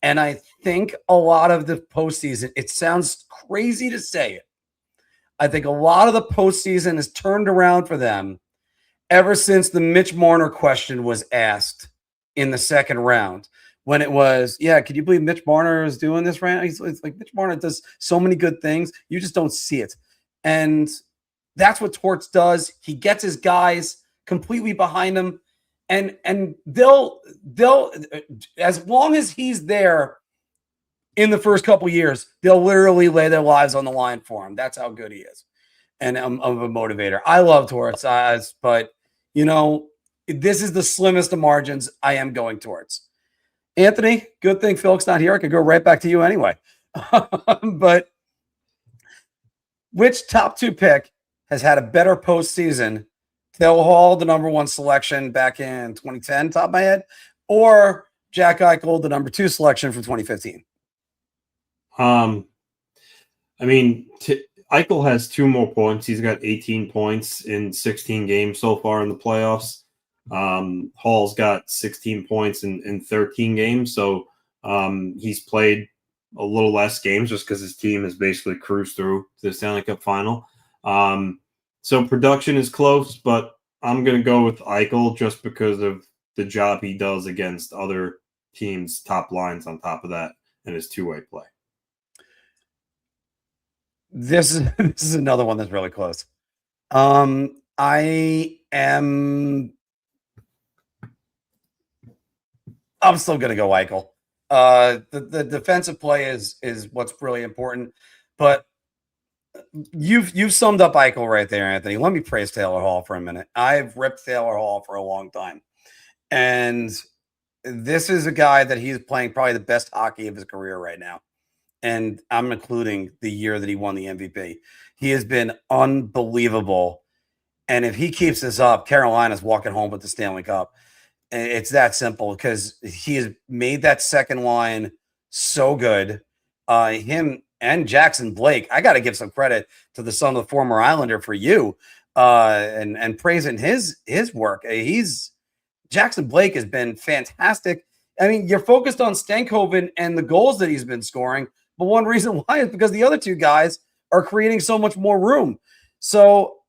And I think a lot of the postseason, it sounds crazy to say it, I think a lot of the postseason has turned around for them ever since the Mitch Marner question was asked in the second round. When it was, could you believe Mitch Marner is doing this right now? It's like Mitch Marner does so many good things. You just don't see it. And that's what Torts does. He gets his guys completely behind him. And they'll as long as he's there in the first couple years, they'll literally lay their lives on the line for him. That's how good he is. And I'm a motivator. I love Torts, but this is the slimmest of margins I am going towards. Anthony, good thing Phil's not here. I could go right back to you anyway. But which top 2 pick has had a better postseason? Taylor Hall, the number 1 selection back in 2010, top of my head, or Jack Eichel, the number 2 selection from 2015? Eichel has 2 more points. He's got 18 points in 16 games so far in the playoffs. Hall's got 16 points in 13 games, so he's played a little less games just because his team has basically cruised through to the Stanley Cup Final. So production is close, but I'm going to go with Eichel just because of the job he does against other teams' top lines on top of that and his two-way play. This is another one that's really close. I'm still going to go Eichel. The defensive play is what's really important, but you've summed up Eichel right there, Anthony. Let me praise Taylor Hall for a minute. I've ripped Taylor Hall for a long time, and this is a guy that he's playing probably the best hockey of his career right now. And I'm including the year that he won the MVP. He has been unbelievable. And if he keeps this up, Carolina's walking home with the Stanley Cup. It's that simple because he has made that second line so good. Him and Jackson Blake, I got to give some credit to the son of the former Islander for you and praising his work. Jackson Blake has been fantastic. I mean, you're focused on Stankoven and the goals that he's been scoring, but one reason why is because the other two guys are creating so much more room. So,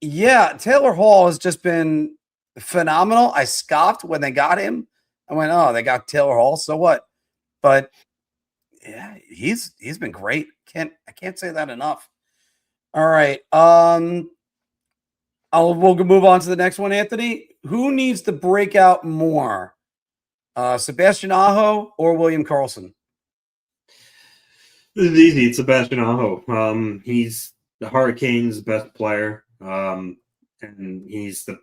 yeah, Taylor Hall has just been phenomenal. I scoffed when they got him. I went, oh, they got Taylor Hall, so what? But yeah, he's been great. I can't say that enough. All right. We'll move on to the next one, Anthony. Who needs to break out more? Sebastian Aho or William Karlsson? This is easy. It's Sebastian Aho. He's the Hurricanes' best player, and he's the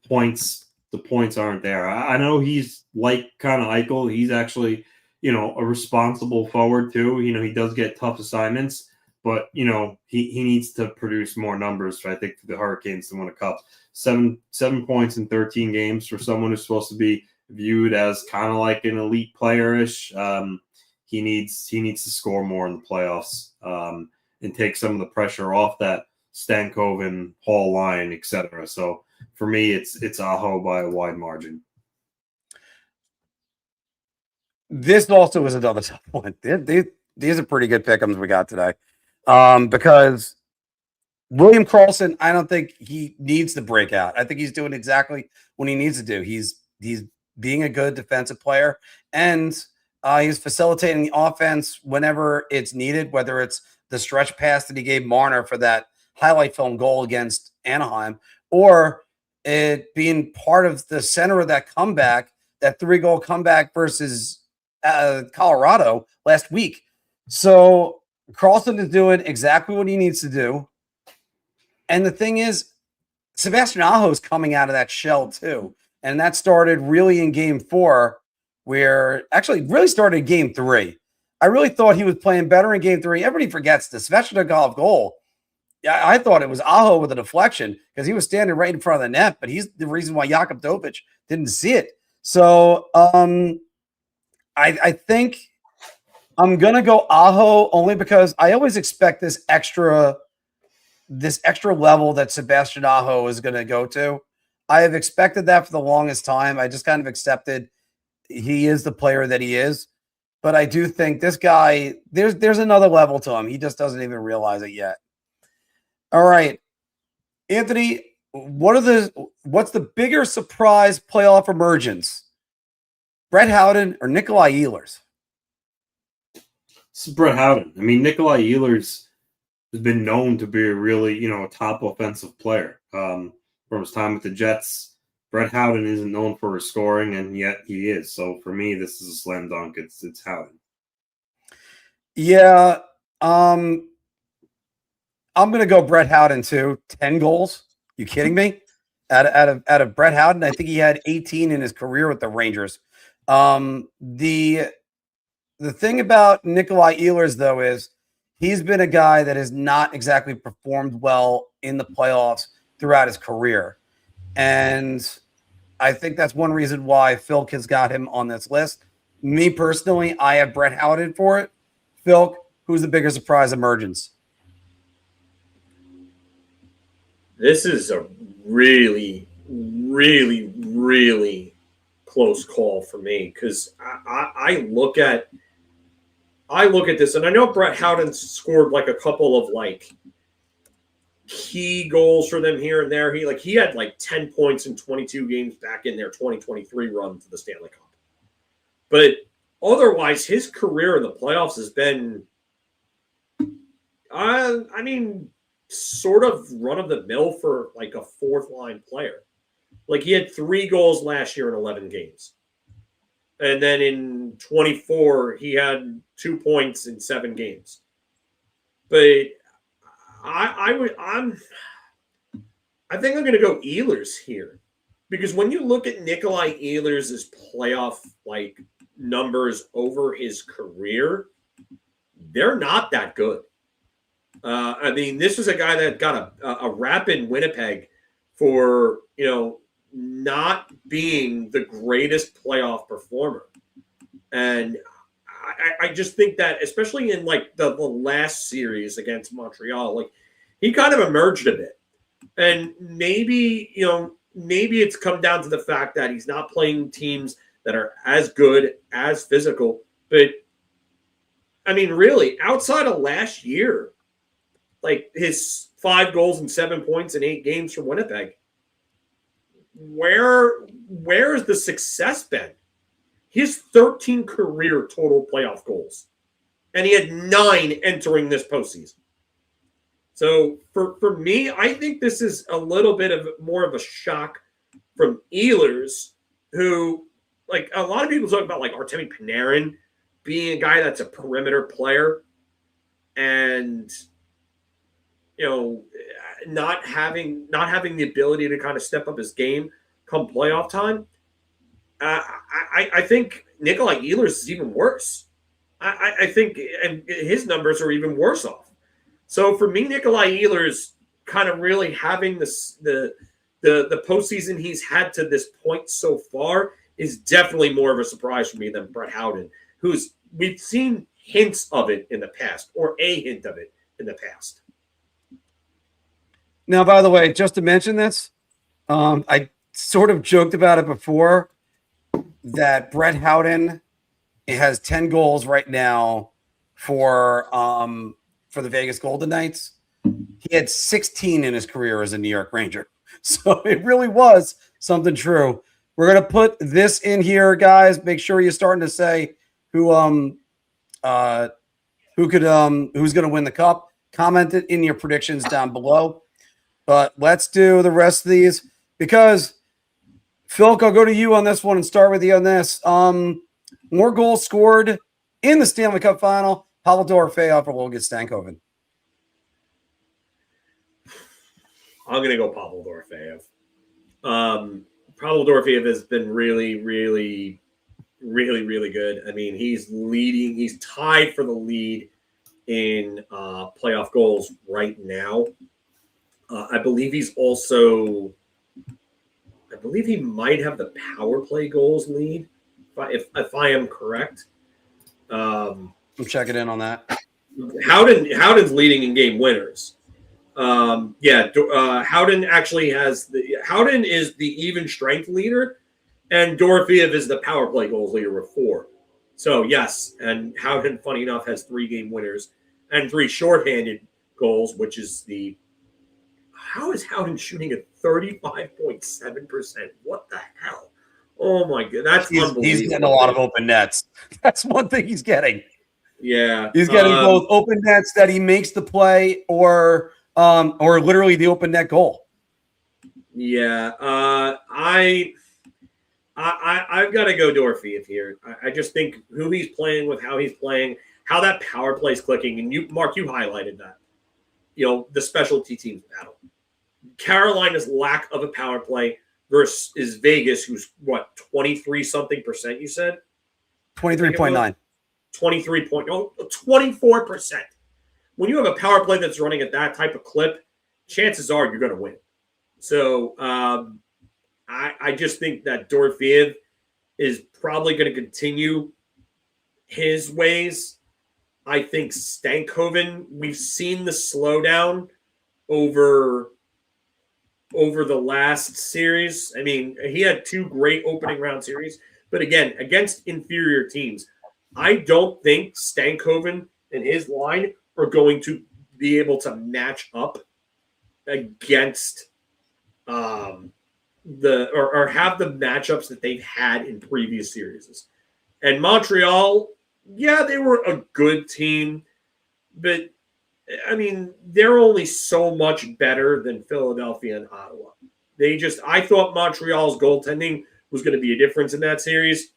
points. The points aren't there. I know he's like kind of Eichel. He's actually, a responsible forward too. He does get tough assignments, but he needs to produce more numbers. I think for the Hurricanes to win a cup, 7 points in 13 games for someone who's supposed to be viewed as kind of like an elite player-ish. He needs to score more in the playoffs and take some of the pressure off that Stankoven, Hall line, etc. So for me, it's Aho by a wide margin. This also is another tough one. These are pretty good pick'ems we got today, because William Karlsson, I don't think he needs to break out. I think he's doing exactly what he needs to do. He's being a good defensive player, and he's facilitating the offense whenever it's needed, whether it's the stretch pass that he gave Marner for that highlight film goal against Anaheim, or it being part of the center of that comeback, that 3-goal comeback versus Colorado last week. So Karlsson is doing exactly what he needs to do. And the thing is, Sebastian Aho is coming out of that shell too. And that started really in game 4, where actually really started in game 3. I really thought he was playing better in game 3. Everybody forgets this. Svechnikov goal. Yeah, I thought it was Aho with a deflection because he was standing right in front of the net, but he's the reason why Jakub Topic didn't see it. So I think I'm gonna go Aho only because I always expect this extra level that Sebastian Aho is gonna go to. I have expected that for the longest time. I just kind of accepted he is the player that he is. But I do think this guy, there's another level to him. He just doesn't even realize it yet. All right, Anthony, what's the bigger surprise playoff emergence? Brett Howden or Nikolai Ehlers? This is Brett Howden. I mean, Nikolai Ehlers has been known to be a really, a top offensive player. From his time with the Jets, Brett Howden isn't known for his scoring, and yet he is. So for me, this is a slam dunk. It's Howden. Yeah, I'm going to go Brett Howden too. 10 goals. You kidding me? Out of Brett Howden, I think he had 18 in his career with the Rangers. The thing about Nikolai Ehlers, though, is he's been a guy that has not exactly performed well in the playoffs throughout his career. And I think that's one reason why Phil has got him on this list. Me personally, I have Brett Howden for it. Phil, who's the bigger surprise emergence? This is a really, really, really close call for me because I look at this, and I know Brett Howden scored like a couple of like key goals for them here and there. He had like 10 points in 22 games back in their 2023 run to the Stanley Cup. But otherwise, his career in the playoffs has been, I mean, sort of run of the mill for like a fourth line player. Like he had 3 goals last year in 11 games. And then in 24, he had 2 points in 7 games. But I think I'm going to go Ehlers here, because when you look at Nikolai Ehlers' playoff like numbers over his career, they're not that good. I mean, this was a guy that got a rap in Winnipeg for, not being the greatest playoff performer. And I just think that, especially in like the last series against Montreal, like he kind of emerged a bit. And maybe it's come down to the fact that he's not playing teams that are as good, as physical. But I mean, really, outside of last year, like his 5 goals and 7 points in 8 games for Winnipeg, where's the success been? He has 13 career total playoff goals, and he had 9 entering this postseason. So for me, I think this is a little bit of more of a shock from Ehlers, who, like, a lot of people talk about like Artemi Panarin being a guy that's a perimeter player, and not having the ability to kind of step up his game come playoff time. I think Nikolai Ehlers is even worse. I think, and his numbers are even worse off. So for me, Nikolai Ehlers kind of really having the postseason he's had to this point so far is definitely more of a surprise for me than Brett Howden, who's we've seen hints of it in the past, or a hint of it in the past. Now, by the way, just to mention this, I sort of joked about it before that Brett Howden has 10 goals right now for the Vegas Golden Knights. He had 16 in his career as a New York Ranger. So it really was something true. We're going to put this in here, guys. Make sure you're starting to say who's going to win the cup. Comment it in your predictions down below. But let's do the rest of these because Phil, I'll go to you on this one and start with you on this. More goals scored in the Stanley Cup Final. Pavel Dorofeyev or Logan Stankoven? I'm going to go Pavel Dorofeyev. Pavel Dorofeyev has been really, really, really, really good. I mean, he's leading. He's tied for the lead in playoff goals right now. I believe he's also – I believe he might have the power play goals lead, if I am correct. I'm checking in on that. Howden's leading in game winners. Howden actually has Howden is the even strength leader, and Dorofeyev is the power play goals leader with 4. So yes, and Howden, funny enough, has 3 game winners and 3 shorthanded goals, which is the. How is Howden shooting at 35.7%? What the hell? Oh my god, that's unbelievable. He's getting a lot of open nets. That's one thing he's getting. Yeah, he's getting both open nets that he makes the play, or literally the open net goal. Yeah, I've got to go Dorofeyev here. I just think who he's playing with, how he's playing, how that power play is clicking, and you, Mark, you highlighted that. The specialty teams battle. Carolina's lack of a power play versus Vegas, who's what, 23-something%, you said? 23.9. 24%. When you have a power play that's running at that type of clip, chances are you're going to win. So I just think that Dorofeyev is probably going to continue his ways. I think Stankoven, we've seen the slowdown over the last series. I mean, he had 2 great opening round series, but again, against inferior teams, I don't think Stankoven and his line are going to be able to match up against or have the matchups that they've had in previous series. And Montreal, yeah, they were a good team, but I mean, they're only so much better than Philadelphia and Ottawa. I thought Montreal's goaltending was going to be a difference in that series,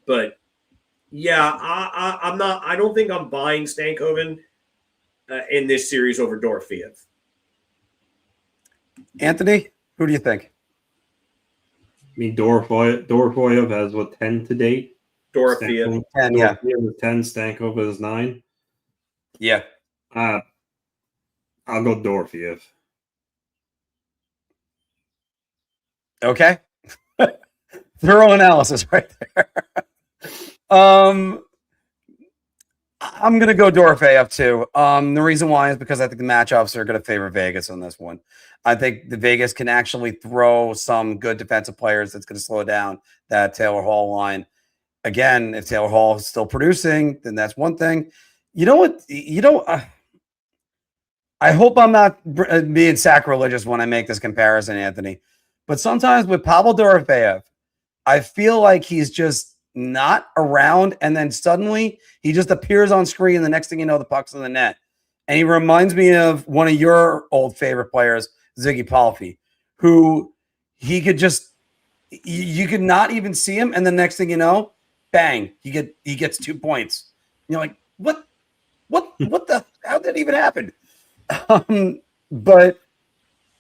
but yeah, I don't think I'm buying Stankoven in this series over Dorofeyev. Anthony, who do you think? I mean, Dorofeyev has 10 to date. Dorofeyev 10, yeah. 10. Stankoven is 9. Yeah. I'll go Dorofeyev. Okay. Thorough analysis right there. I'm going to go Dorofeyev too. The reason why is because I think the matchups are going to favor Vegas on this one. I think the Vegas can actually throw some good defensive players that's going to slow down that Taylor Hall line. Again, if Taylor Hall is still producing, then that's one thing. You know what? I hope I'm not being sacrilegious when I make this comparison, Anthony. But sometimes with Pavel Dorofeyev, I feel like he's just not around, and then suddenly he just appears on screen. The next thing you know, the puck's in the net. And he reminds me of one of your old favorite players, Ziggy Palffy, who he could just you could not even see him, and the next thing you know, bang, he gets 2 points. And you're like, what the how did that even happen? But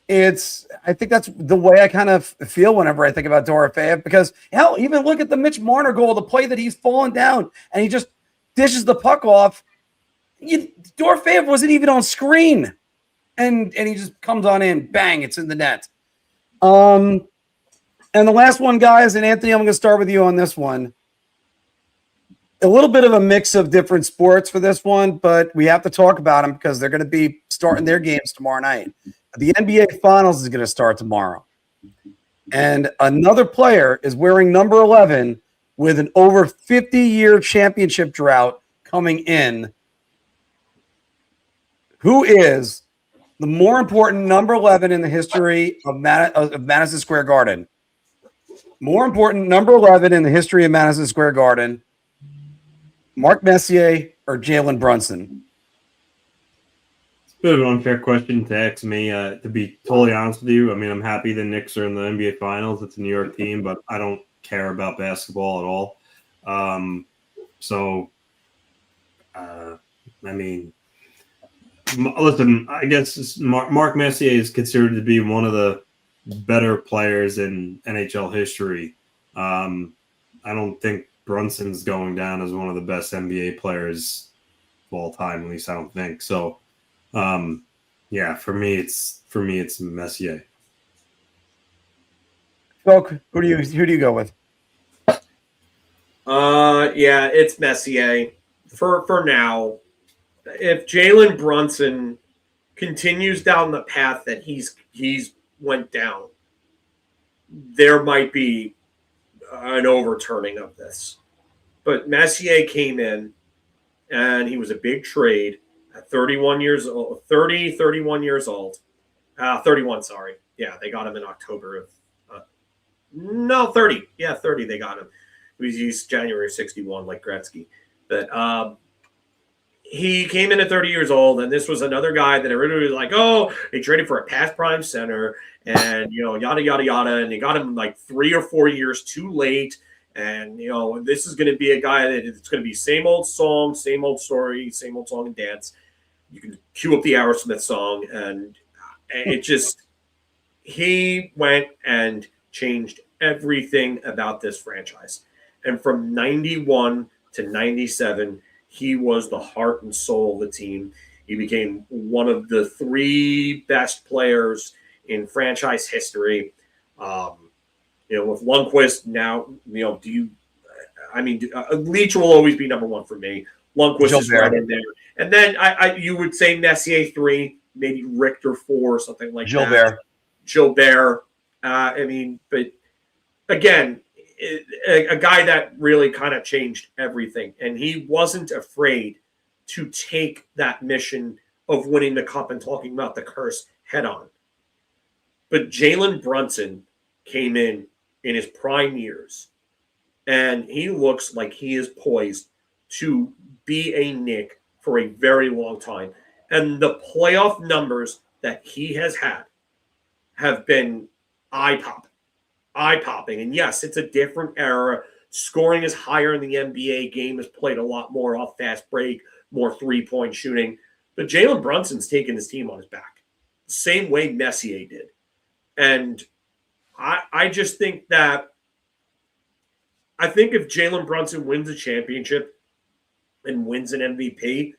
I think that's the way I kind of feel whenever I think about Dorofeyev, because hell, even look at the Mitch Marner goal, the play that he's fallen down and he just dishes the puck off. Dorofeyev wasn't even on screen, and he just comes on in, bang, it's in the net. And the last one, guys, and Anthony, I'm going to start with you on this one. A little bit of a mix of different sports for this one, but we have to talk about them because they're going to be starting their games tomorrow night. The NBA Finals is going to start tomorrow. And another player is wearing number 11 with an over 50-year championship drought coming in. Who is the more important number 11 in the history of Madison Square Garden? More important number 11 in the history of Madison Square Garden, Mark Messier or Jalen Brunson? A bit of an unfair question to ask me, to be totally honest with you. I mean, I'm happy the Knicks are in the NBA Finals. It's a New York team, but I don't care about basketball at all. I mean, listen, I guess Mark Messier is considered to be one of the better players in NHL history. I don't think Brunson's going down as one of the best NBA players of all time, at least I don't think so. Yeah, for me it's Messier. Folk, who do you go with? Yeah, it's Messier for now. If Jalen Brunson continues down the path that he's went down, there might be an overturning of this. But Messier came in, and he was a big trade at 31 years old. 31 years old. 31, sorry. Yeah, they got him in October of 30. Yeah, 30 they got him. He's January 61, like Gretzky. But he came in at 30 years old, and this was another guy that everybody was like, oh, they traded for a past prime center, and, yada, yada, yada, and they got him like 3 or 4 years too late. And, this is going to be a guy that it's going to be same old song, same old story, same old song and dance. You can cue up the Aerosmith song, and it just – he went and changed everything about this franchise. And from 91 to 97, he was the heart and soul of the team. He became one of the 3 best players in franchise history. With Lundqvist now, Leach will always be number 1 for me. Lundqvist is right in there. And then you would say Messier 3, maybe Richter 4, something like that. Gilbert. But again, a guy that really kind of changed everything. And he wasn't afraid to take that mission of winning the cup and talking about the curse head on. But Jalen Brunson came in his prime years, and he looks like he is poised to be a Knick for a very long time. And the playoff numbers that he has had have been eye-popping. And yes, it's a different era. Scoring is higher in the NBA. Game is played a lot more off fast break, more three-point shooting. But Jalen Brunson's taken his team on his back, the same way Messier did. And I just think that if Jalen Brunson wins a championship and wins an MVP,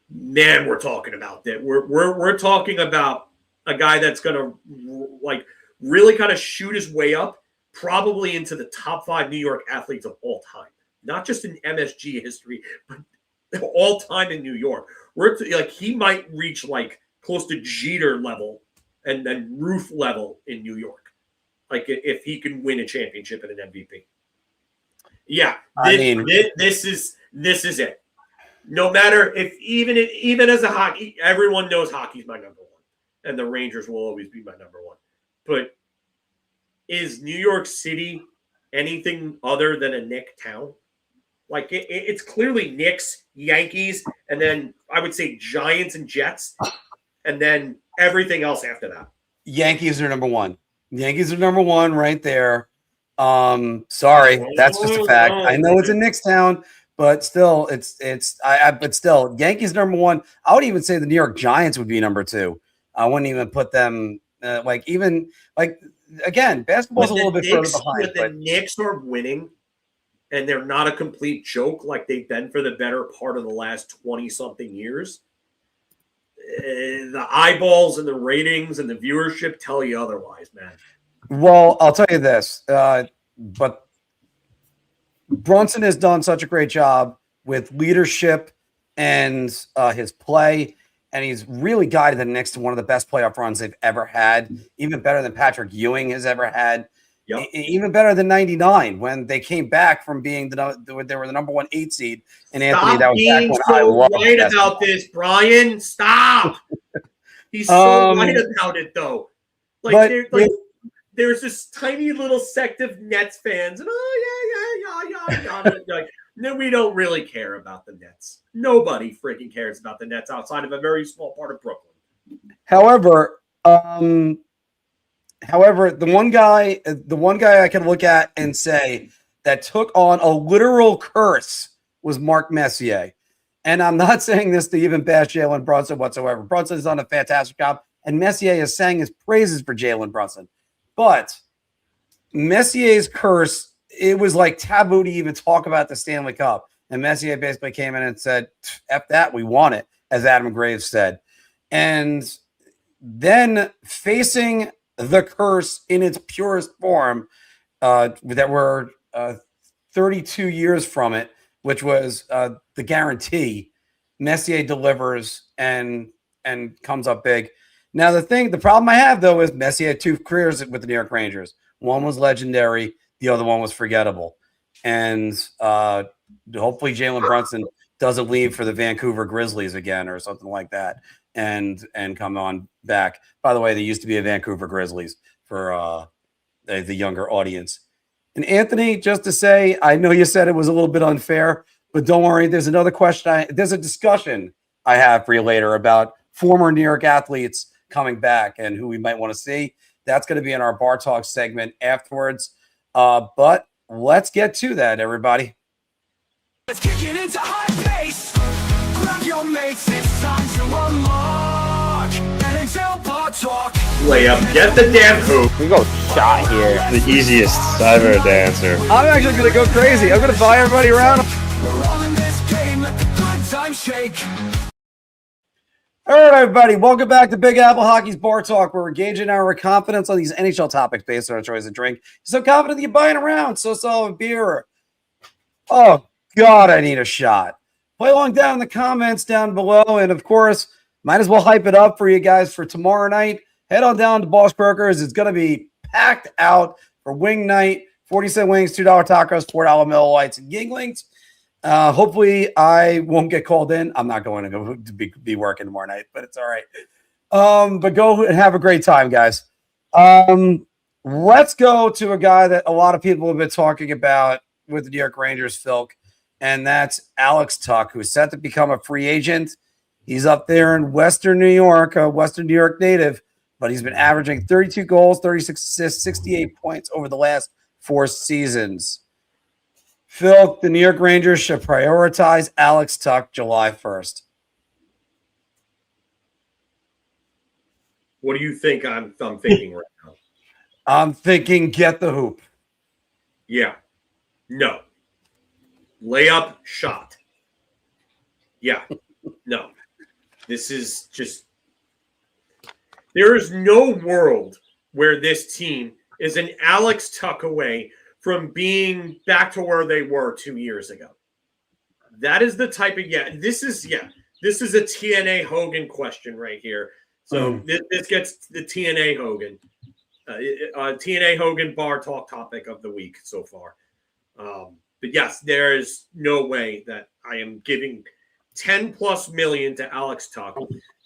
man, we're talking about that. We're talking about a guy that's going to really kind of shoot his way up, probably into the top 5 New York athletes of all time, not just in MSG history, but all time in New York. He might reach close to Jeter level and then Ruth level in New York, if he can win a championship and an MVP. Yeah, this is it. No matter if even as a hockey, everyone knows hockey's my number 1, and the Rangers will always be my number 1. But is New York City anything other than a Knick town. Like it's clearly Knicks, Yankees, and then I would say Giants and Jets, and then everything else after that. Yankees are number one. Yankees are number one right there. Sorry, that's just a fact. I know it's a Knicks town, but still, but still, Yankees number one. I would even say the New York Giants would be number two. I wouldn't even put them again. Basketball's a little bit further behind. But the Knicks are winning, and they're not a complete joke like they've been for the better part of the last 20-something years. The eyeballs and the ratings and the viewership tell you otherwise, man. Well, I'll tell you this, but Brunson has done such a great job with leadership and his play, and he's really guided the Knicks to one of the best playoff runs they've ever had, even better than Patrick Ewing has ever had. Yep. Even better than 99 when they came back from being they were the number 1 8 seed. And Anthony, that was back when I loved right about this, Brian. Stop. He's so right about it, though. There's this tiny little sect of Nets fans, and like, no, we don't really care about the Nets. Nobody freaking cares about the Nets outside of a very small part of Brooklyn. However, the one guy I can look at and say that took on a literal curse was Mark Messier. And I'm not saying this to even bash Jalen Brunson whatsoever. Brunson has done a fantastic job, and Messier has sang his praises for Jalen Brunson. But Messier's curse, it was like taboo to even talk about the Stanley Cup. And Messier basically came in and said, F that, we want it, as Adam Graves said. And then facing the curse in its purest form, that were 32 years from it, which was the guarantee, Messier delivers and comes up big. Now, the problem I have, though, is Messier had 2 careers with the New York Rangers. One was legendary. The other one was forgettable. And hopefully Jalen Brunson doesn't leave for the Vancouver Grizzlies again or something like that and come on back. By the way, they used to be a Vancouver Grizzlies for the younger audience. And Anthony, just to say, I know you said it was a little bit unfair, but don't worry. There's another question. There's a discussion I have for you later about former New York athletes coming back and who we might want to see. That's going to be in our Bar Talk segment afterwards. But let's get to that, everybody. Let's kick it into high pace. Grab your mates, it's time to unlock NHL Bar Talk. Layup, get the damn hoop. We go shot here. The easiest I've ever had to answer. I'm actually going to go crazy. I'm going to buy everybody around. We're all in this game, let the good times shake. All right, everybody. Welcome back to Big Apple Hockey's Bar Talk, where we're gauging our confidence on these NHL topics based on our choice of drink. You're so confident that you're buying around. So a beer. Oh, God, I need a shot. Play along down in the comments down below. And, of course, might as well hype it up for you guys for tomorrow night. Head on down to Boss Burgers. It's going to be packed out for wing night. 40-cent wings, $2 tacos, $4 Miller Lights, and Yinglings. Hopefully I won't get called in. I'm not going to go to be working tomorrow night, but it's all right. But go and have a great time, guys. Let's go to a guy that a lot of people have been talking about with the New York Rangers, Phil, and that's Alex Tuch, who's set to become a free agent. He's up there in Western New York, a Western New York native, but he's been averaging 32 goals, 36 assists, 68 points over the last 4 seasons. Phil, the New York Rangers should prioritize Alex Tuch July 1st. What do you think I'm thinking right now? I'm thinking get the hoop. Yeah. No. Layup, shot. Yeah. No. This is just – there is no world where this team is an Alex Tuch away from being back to where they were 2 years ago. That is the type of this is a TNA Hogan question right here. So this gets the TNA Hogan. TNA Hogan Bar Talk topic of the week so far. But yes, there is no way that I am giving $10+ million to Alex Tuch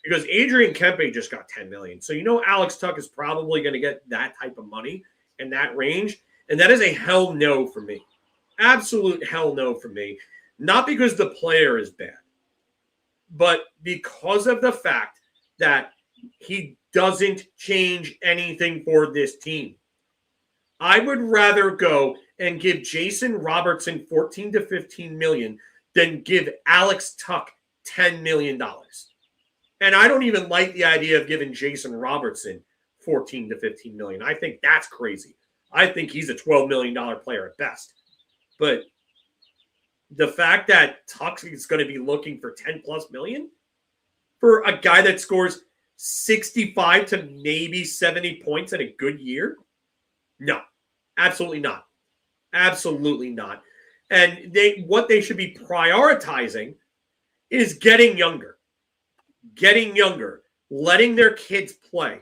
because Adrian Kempe just got $10 million. So Alex Tuch is probably going to get that type of money in that range. And that is a hell no for me. Absolute hell no for me. Not because the player is bad, but because of the fact that he doesn't change anything for this team. I would rather go and give Jason Robertson 14 to 15 million than give Alex Tuch $10 million. And I don't even like the idea of giving Jason Robertson 14 to 15 million. I think that's crazy. I think he's a $12 million player at best. But the fact that Tuch is going to be looking for 10 plus million for a guy that scores 65 to maybe 70 points in a good year? No, absolutely not. Absolutely not. And what they should be prioritizing is getting younger, letting their kids play.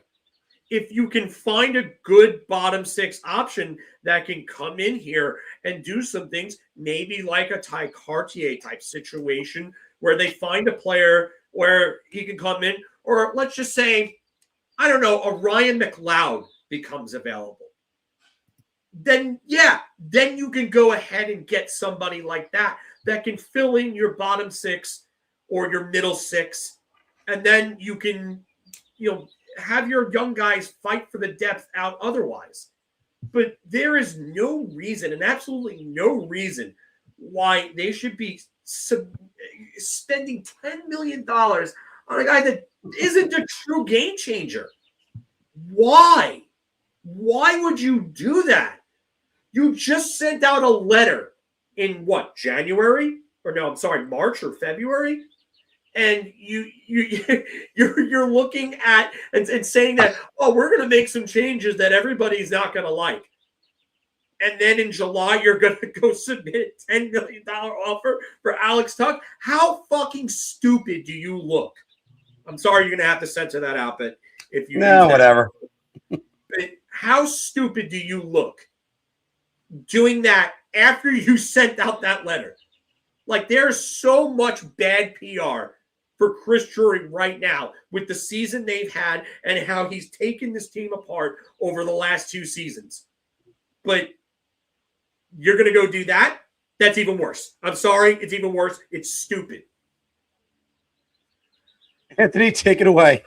If you can find a good bottom six option that can come in here and do some things, maybe like a Ty Cartier type situation where they find a player where he can come in, or let's just say, I don't know, a Ryan McLeod becomes available. Then you can go ahead and get somebody like that can fill in your bottom six or your middle six. And then you can, have your young guys fight for the depth out otherwise. But there is no reason, and absolutely no reason, why they should be spending $10 million on a guy that isn't a true game changer. Why? Why would you do that? You just sent out a letter in January? Or no, I'm sorry, March or February? And you're looking at and saying that, we're going to make some changes that everybody's not going to like. And then in July, you're going to go submit a $10 million offer for Alex Tuch. How fucking stupid do you look? I'm sorry, you're going to have to censor that out, but if you whatever. But how stupid do you look doing that after you sent out that letter? Like, there's so much bad PR for Chris Drury right now with the season they've had and how he's taken this team apart over the last 2 seasons. But you're going to go do that? That's even worse. I'm sorry. It's even worse. It's stupid. Anthony, take it away.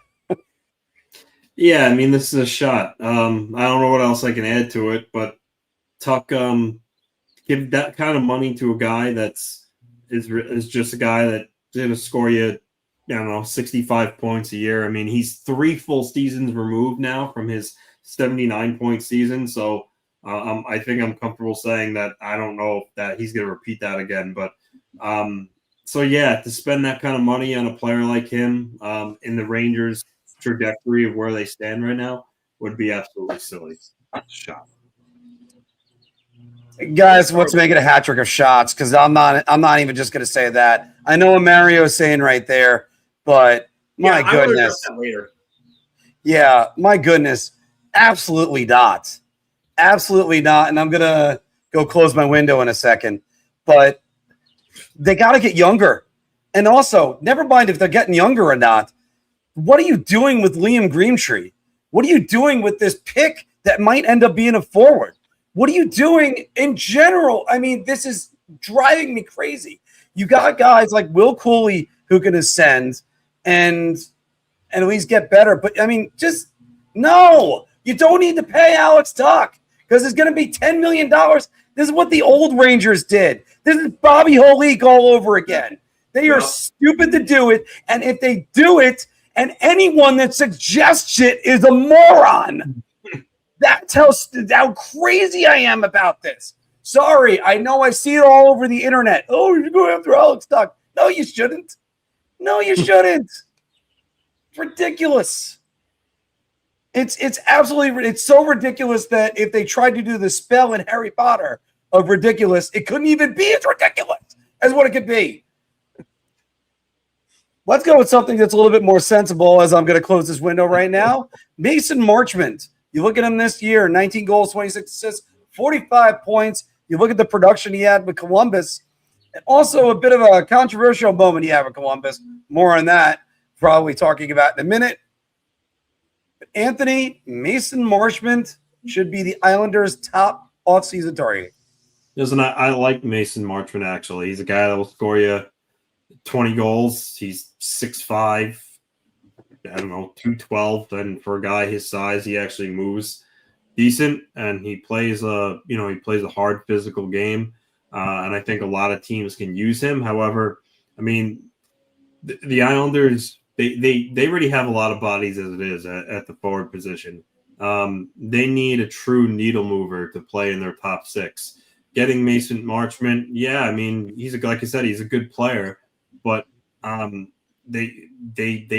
Yeah, I mean, this is a shot. I don't know what else I can add to it, but Tuch, give that kind of money to a guy is just a guy that's going to score you, 65 points a year. I mean, he's 3 full seasons removed now from his 79-point season. So I think I'm comfortable saying that I don't know that he's going to repeat that again. But to spend that kind of money on a player like him in the Rangers' trajectory of where they stand right now would be absolutely silly. Shot. Guys, let's make it a hat trick of shots, because I'm not even just going to say that. I know what Mario's saying right there, but my goodness. Yeah, my goodness. Absolutely not. Absolutely not. And I'm going to go close my window in a second. But they got to get younger. And also, never mind if they're getting younger or not, what are you doing with Liam Greentree? What are you doing with this pick that might end up being a forward? What are you doing in general? I mean, this is driving me crazy. You got guys like Will Cooley who can ascend and at least get better. But, I mean, just no. You don't need to pay Alex Tuch because it's going to be $10 million. This is what the old Rangers did. This is Bobby Holik all over again. They are stupid to do it. And if they do it, and anyone that suggests it is a moron. That tells how crazy I am about this. Sorry, I know I see it all over the internet. Oh, you're going after Alex Tuch. No, you shouldn't. No, you shouldn't. It's ridiculous. It's absolutely, it's so ridiculous that if they tried to do the spell in Harry Potter of ridiculous, it couldn't even be as ridiculous as what it could be. Let's go with something that's a little bit more sensible as I'm going to close this window right now. Mason Marchment. You look at him this year, 19 goals, 26 assists, 45 points. You look at the production he had with Columbus. And also a bit of a controversial moment he had with Columbus. More on that, probably talking about in a minute. But Anthony, Mason Marchment should be the Islanders' top postseason target? Listen, I like Mason Marchment, actually. He's a guy that will score you 20 goals. He's 6'5", I don't know, 212. And for a guy his size, he actually moves decent, and he plays a hard physical game. And I think a lot of teams can use him. However, I mean, the Islanders, they already have a lot of bodies as it is at the forward position. They need a true needle mover to play in their top six. Getting Mason Marchment, yeah, I mean, like I said, he's a good player, but they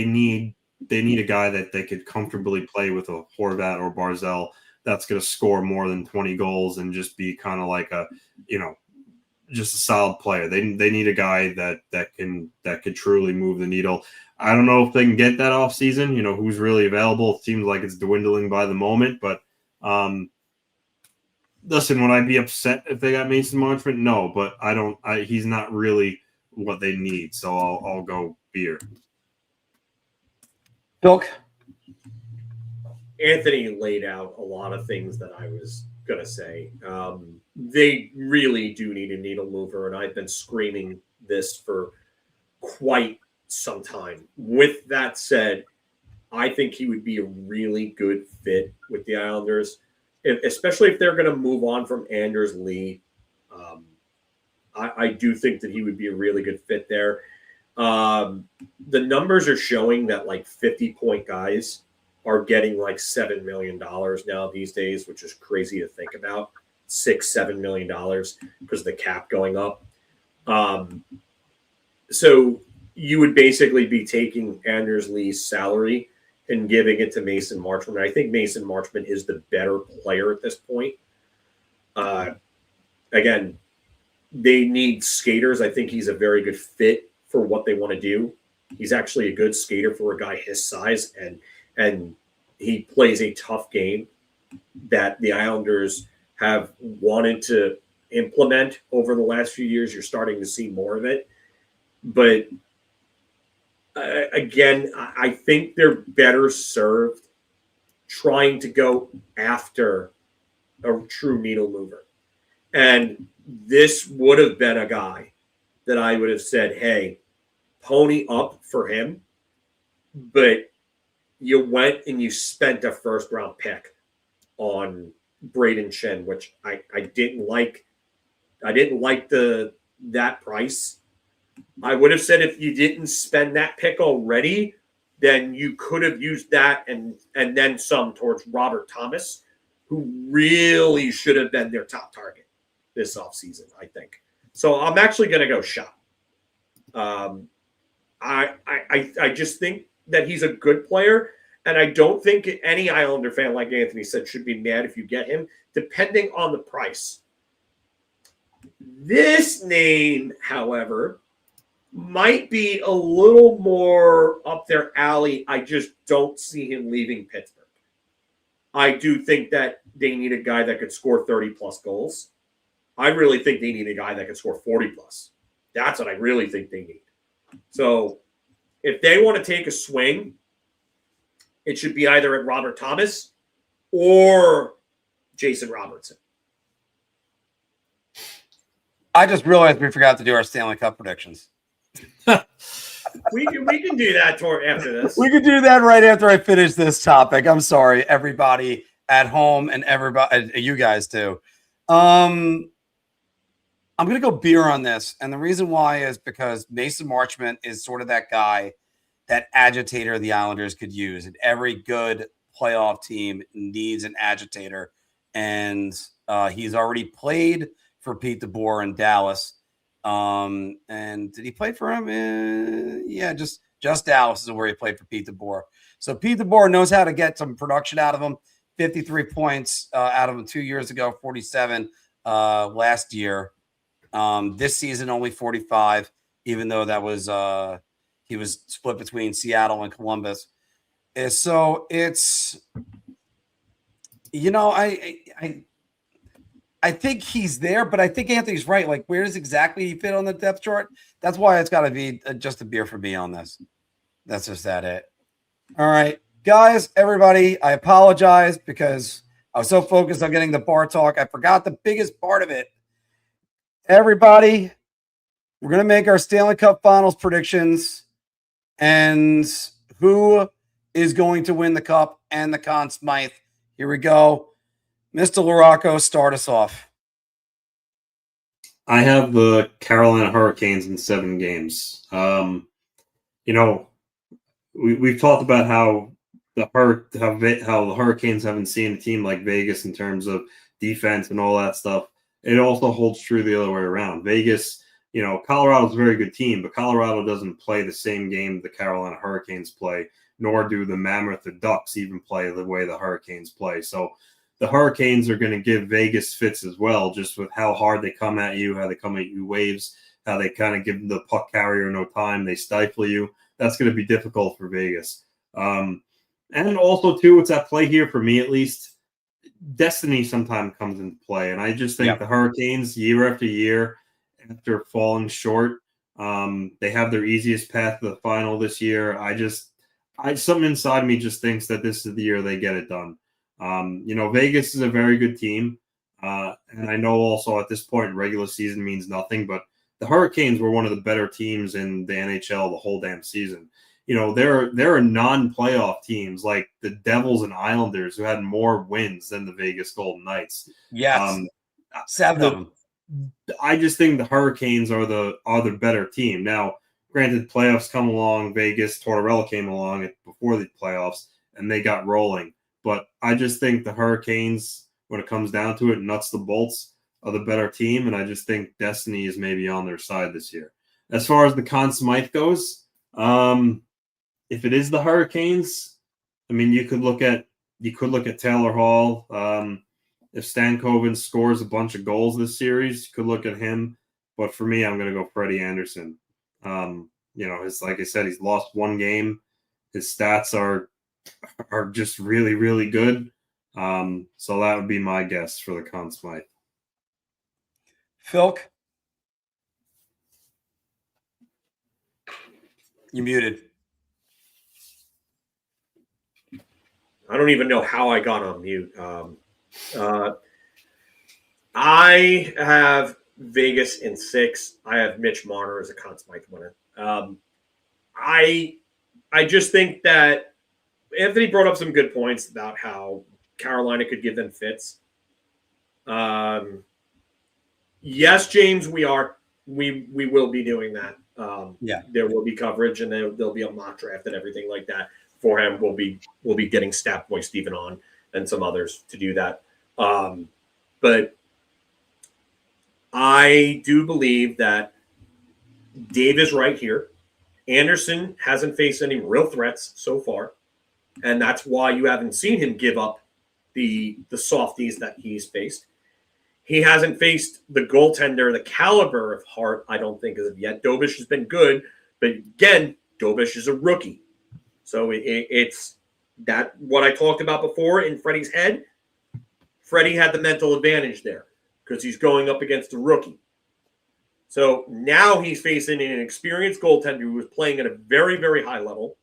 need a guy that they could comfortably play with a Horvat or Barzal that's going to score more than 20 goals and just be kind of like just a solid player. They need a guy that could truly move the needle. I don't know if they can get that off season. Who's really available? It seems like it's dwindling by the moment, but listen, would I be upset if they got Mason Marchment? No, but he's not really what they need. So I'll go beer. Bilk? Anthony laid out a lot of things that I was going to say. They really do need a needle mover, and I've been screaming this for quite some time. With that said, I think he would be a really good fit with the Islanders, especially if they're going to move on from Anders Lee. I do think that he would be a really good fit there. The numbers are showing that like 50-point guys are getting like $7 million now these days, which is crazy to think about. $6-7 million because of the cap going up. So you would basically be taking Anders Lee's salary and giving it to Mason Marchment. I think Mason Marchment is the better player at this point. Again, they need skaters. I think he's a very good fit for what they want to do. He's actually a good skater for a guy his size, and he plays a tough game that the Islanders have wanted to implement over the last few years. You're starting to see more of it. But again, I think they're better served trying to go after a true needle mover. And this would have been a guy that I would have said, hey, pony up for him. But you went and you spent a first-round pick on Braden Shen, which I didn't like. I didn't like that price. I would have said if you didn't spend that pick already, then you could have used that and then some towards Robert Thomas, who really should have been their top target this offseason, I think. So I'm actually going to go shot. I just think that he's a good player, and I don't think any Islander fan, like Anthony said, should be mad if you get him, depending on the price. This name, however, might be a little more up their alley. I just don't see him leaving Pittsburgh. I do think that they need a guy that could score 30-plus goals. I really think they need a guy that could score 40-plus. That's what I really think they need. So if they want to take a swing, it should be either at Robert Thomas or Jason Robertson. I just realized we forgot to do our Stanley Cup predictions. we can do that after this. We could do that right after I finish this topic. I'm sorry, everybody at home and everybody, you guys too. I'm going to go beer on this. And the reason why is because Mason Marchment is sort of that guy, that agitator the Islanders could use. And every good playoff team needs an agitator. And he's already played for Pete DeBoer in Dallas. And did he play for him? Yeah, just Dallas is where he played for Pete DeBoer. So Pete DeBoer knows how to get some production out of him. 53 points out of him 2 years ago, 47 last year. This season only 45, even though that was he was split between Seattle and Columbus. So it's, I think he's there, but I think Anthony's right. Like, where does exactly he fit on the depth chart? That's why it's got to be just a beer for me on this. That's just it. All right, guys, everybody, I apologize because I was so focused on getting the bar talk, I forgot the biggest part of it. Everybody, we're going to make our Stanley Cup Finals predictions and who is going to win the Cup and the Conn Smythe. Here we go. Mr. LaRocco, start us off. I have the Carolina Hurricanes in 7 games. We've talked about how the Hurricanes haven't seen a team like Vegas in terms of defense and all that stuff. It also holds true the other way around. Vegas, Colorado's a very good team, but Colorado doesn't play the same game the Carolina Hurricanes play, nor do the Mammoth or Ducks even play the way the Hurricanes play. So the Hurricanes are going to give Vegas fits as well, just with how hard they come at you, how they come at you waves, how they kind of give the puck carrier no time, they stifle you. That's going to be difficult for Vegas. And also, too, what's at play here for me, at least, destiny sometimes comes into play. And I just think the Hurricanes, year after year, after falling short, they have their easiest path to the final this year. Something inside me just thinks that this is the year they get it done. Vegas is a very good team. And I know also at this point, regular season means nothing, but the Hurricanes were one of the better teams in the NHL the whole damn season. There are non-playoff teams like the Devils and Islanders who had more wins than the Vegas Golden Knights. Yes, 7 of them. I just think the Hurricanes are the better team. Now, granted, playoffs come along. Vegas, Tortorella came along before the playoffs, and they got rolling. But I just think the Hurricanes, when it comes down to it, nuts to bolts, are the better team, and I just think destiny is maybe on their side this year. As far as the Conn Smythe goes, if it is the Hurricanes, I mean, you could look at Taylor Hall. If Stankoven scores a bunch of goals this series, you could look at him. But for me, I'm going to go Freddie Anderson. Like I said, he's lost 1 game. His stats are just really, really good. So that would be my guess for the Conn Smythe. Philk? You muted. I don't even know how I got on mute. I have Vegas in 6. I have Mitch Marner as a Conn Smythe winner. I just think that Anthony brought up some good points about how Carolina could give them fits. Yes, James, we will be doing that. There will be coverage, and there'll be a mock draft and everything like that for him. We'll be getting Stat Boy Steven on and some others to do that. But I do believe that Dave is right here. Anderson hasn't faced any real threats so far, and that's why you haven't seen him give up the softies that he's faced. He hasn't faced the goaltender, the caliber of Hart, I don't think, as of yet. Dobish has been good, but again, Dobish is a rookie. So it's that what I talked about before in Freddie's head. Freddie had the mental advantage there because he's going up against a rookie. So now he's facing an experienced goaltender who was playing at a very, very high level,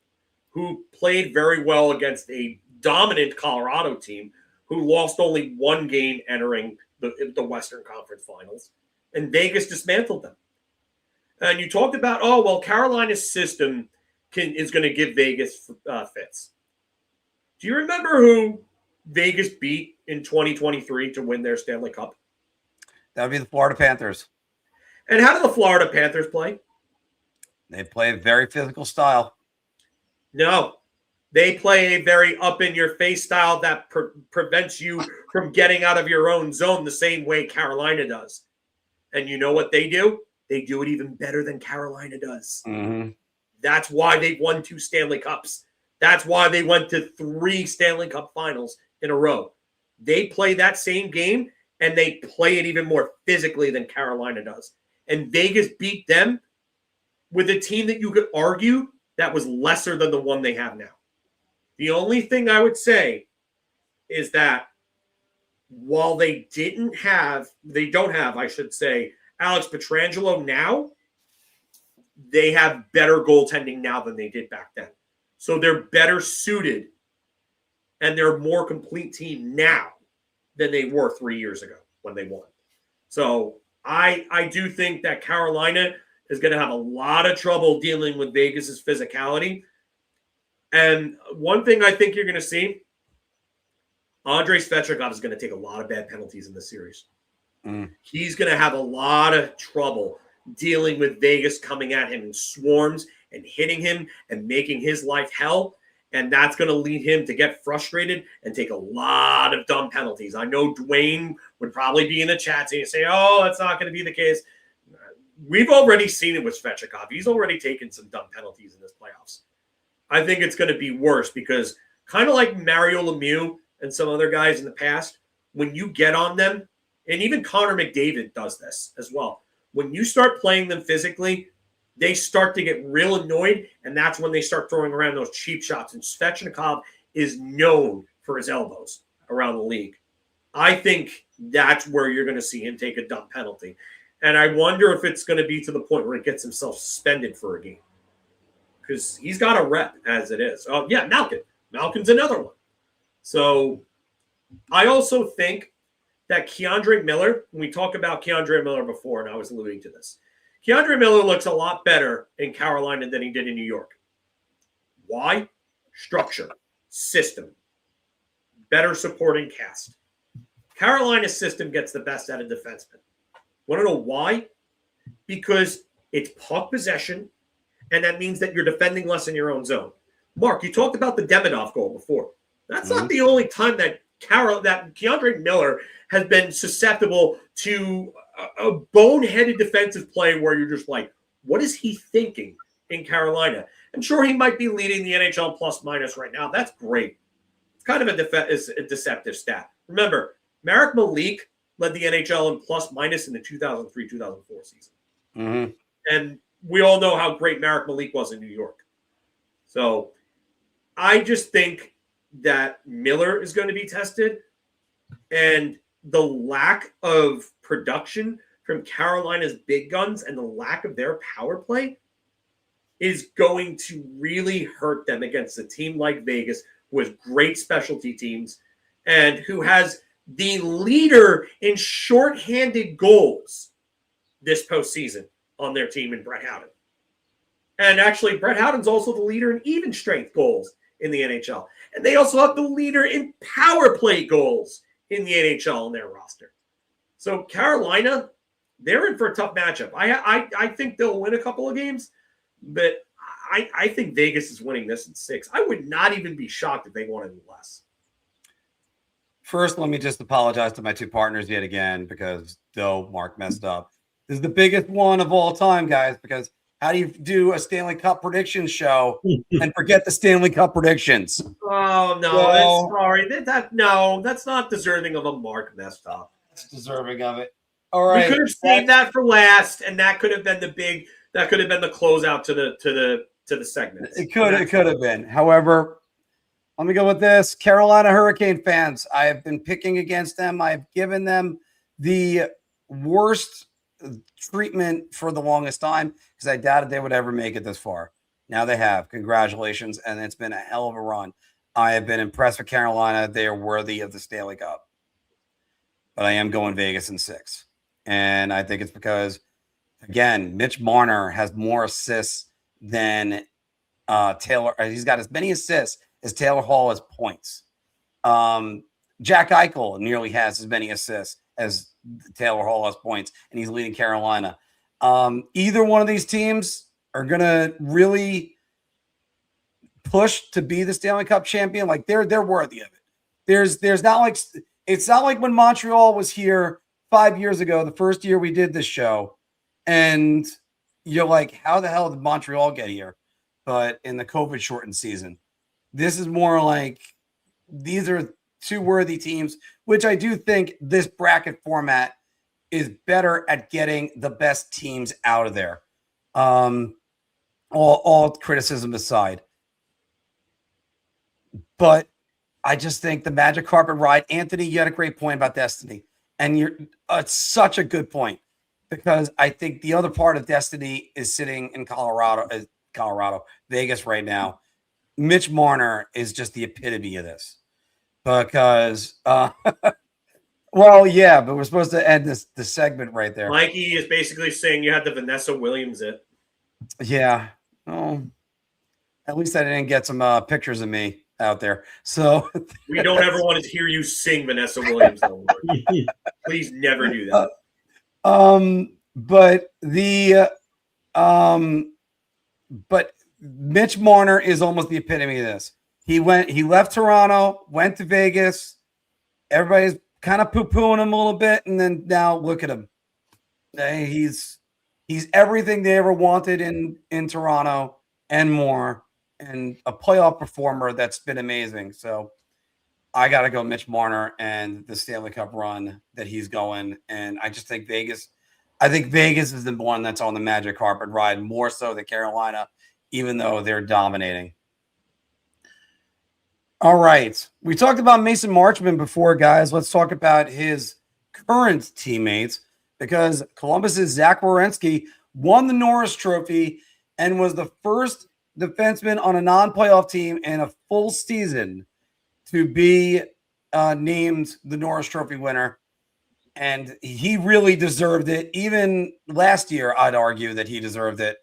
who played very well against a dominant Colorado team who lost only 1 game entering the Western Conference Finals, and Vegas dismantled them. And you talked about, Carolina's system is going to give Vegas fits. Do you remember who Vegas beat in 2023 to win their Stanley Cup? That would be the Florida Panthers. And how do the Florida Panthers play? They play a very physical style. No. They play a very up-in-your-face style that prevents you from getting out of your own zone the same way Carolina does. And you know what they do? They do it even better than Carolina does. Mm-hmm. That's why they've won 2 Stanley Cups. That's why they went to 3 Stanley Cup Finals in a row. They play that same game, and they play it even more physically than Carolina does. And Vegas beat them with a team that you could argue that was lesser than the one they have now. The only thing I would say is that while they don't have, Alex Pietrangelo now, they have better goaltending now than they did back then. So they're better suited, and they're a more complete team now than they were 3 years ago when they won. So I do think that Carolina is going to have a lot of trouble dealing with Vegas's physicality. And one thing I think you're going to see, Andrei Svechnikov is going to take a lot of bad penalties in this series. He's going to have a lot of trouble dealing with Vegas coming at him in swarms and hitting him and making his life hell. And that's going to lead him to get frustrated and take a lot of dumb penalties. I know Dwayne would probably be in the chat and say, oh, that's not going to be the case. We've already seen it with Svechnikov. He's already taken some dumb penalties in this playoffs. I think it's going to be worse because kind of like Mario Lemieux and some other guys in the past, when you get on them, and even Connor McDavid does this as well, when you start playing them physically, they start to get real annoyed, and that's when they start throwing around those cheap shots. And Svechnikov is known for his elbows around the league. I think that's where you're going to see him take a dumb penalty. And I wonder if it's going to be to the point where he gets himself suspended for a game. Because he's got a rep as it is. Oh, yeah, Malkin. Malkin's another one. So I also think that Keandre Miller, when we talked about Keandre Miller before, and I was alluding to this, Keandre Miller looks a lot better in Carolina than he did in New York. Why? Structure, system, better supporting cast. Carolina's system gets the best out of defensemen. Want to know why? Because it's puck possession, and that means that you're defending less in your own zone. Mark, you talked about the Demidov goal before. That's not the only time that Keandre Miller has been susceptible to a boneheaded defensive play where you're just like, what is he thinking in Carolina? I'm sure he might be leading the NHL plus minus right now. That's great. It's kind of a deceptive stat. Remember, Marek Malik led the NHL in plus minus in the 2003-2004 season. And we all know how great Marek Malik was in New York. So I just think that Miller is going to be tested, and the lack of production from Carolina's big guns and the lack of their power play is going to really hurt them against a team like Vegas who has great specialty teams and who has the leader in shorthanded goals this postseason on their team in Brett Howden. And actually, Brett Howden's also the leader in even strength goals in the NHL. And they also have the leader in power play goals in the NHL on their roster. So Carolina, they're in for a tough matchup. I think they'll win a couple of games, but I think Vegas is winning this in 6. I would not even be shocked if they won any less. First, let me just apologize to my two partners yet again, because though Mark messed up. This is the biggest one of all time, guys, because how do you do a Stanley Cup predictions show and forget the Stanley Cup predictions? Oh, no. Sorry. No, that's not deserving of a Mark messed up. It's deserving of it. All right. We could have saved that for last, and that could have been the closeout to the segment. It could have been. However, let me go with this. Carolina Hurricane fans, I have been picking against them. I've given them the worst treatment for the longest time because I doubted they would ever make it this far. Now they have. Congratulations. And it's been a hell of a run. I have been impressed with Carolina. They are worthy of the Stanley Cup. But I am going Vegas in 6. And I think it's because, again, Mitch Marner has more assists than Taylor. He's got as many assists as Taylor Hall has points. Jack Eichel nearly has as many assists as Taylor Hall has points, and he's leading Carolina. Either one of these teams are going to really push to be the Stanley Cup champion. Like they're worthy of it. There's not like, it's not like when Montreal was here 5 years ago, the first year we did this show, and you're like, how the hell did Montreal get here? But in the COVID shortened season, this is more like these are two worthy teams, which I do think this bracket format is better at getting the best teams out of there. All criticism aside. But I just think the magic carpet ride, Anthony, you had a great point about Destiny. And it's such a good point, because I think the other part of Destiny is sitting in Vegas right now. Mitch Marner is just the epitome of this, because Well, yeah, but we're supposed to end the segment right there. Mikey is basically saying you had to Vanessa Williams it. Yeah. Oh, at least I didn't get some pictures of me out there. So we don't ever want to hear you sing Vanessa Williams. Please never do that. But Mitch Marner is almost the epitome of this. He left Toronto, went to Vegas. Everybody's kind of poo-pooing him a little bit, and then now look at him. He's everything they ever wanted in Toronto and more, and a playoff performer that's been amazing. So I got to go Mitch Marner and the Stanley Cup run that he's going. And I just think Vegas is the one that's on the magic carpet ride more so than Carolina, even though they're dominating. All right. We talked about Mason Marchment before, guys. Let's talk about his current teammates, because Columbus's Zach Werenski won the Norris Trophy and was the first defenseman on a non-playoff team in a full season to be named the Norris Trophy winner. And he really deserved it. Even last year, I'd argue that he deserved it.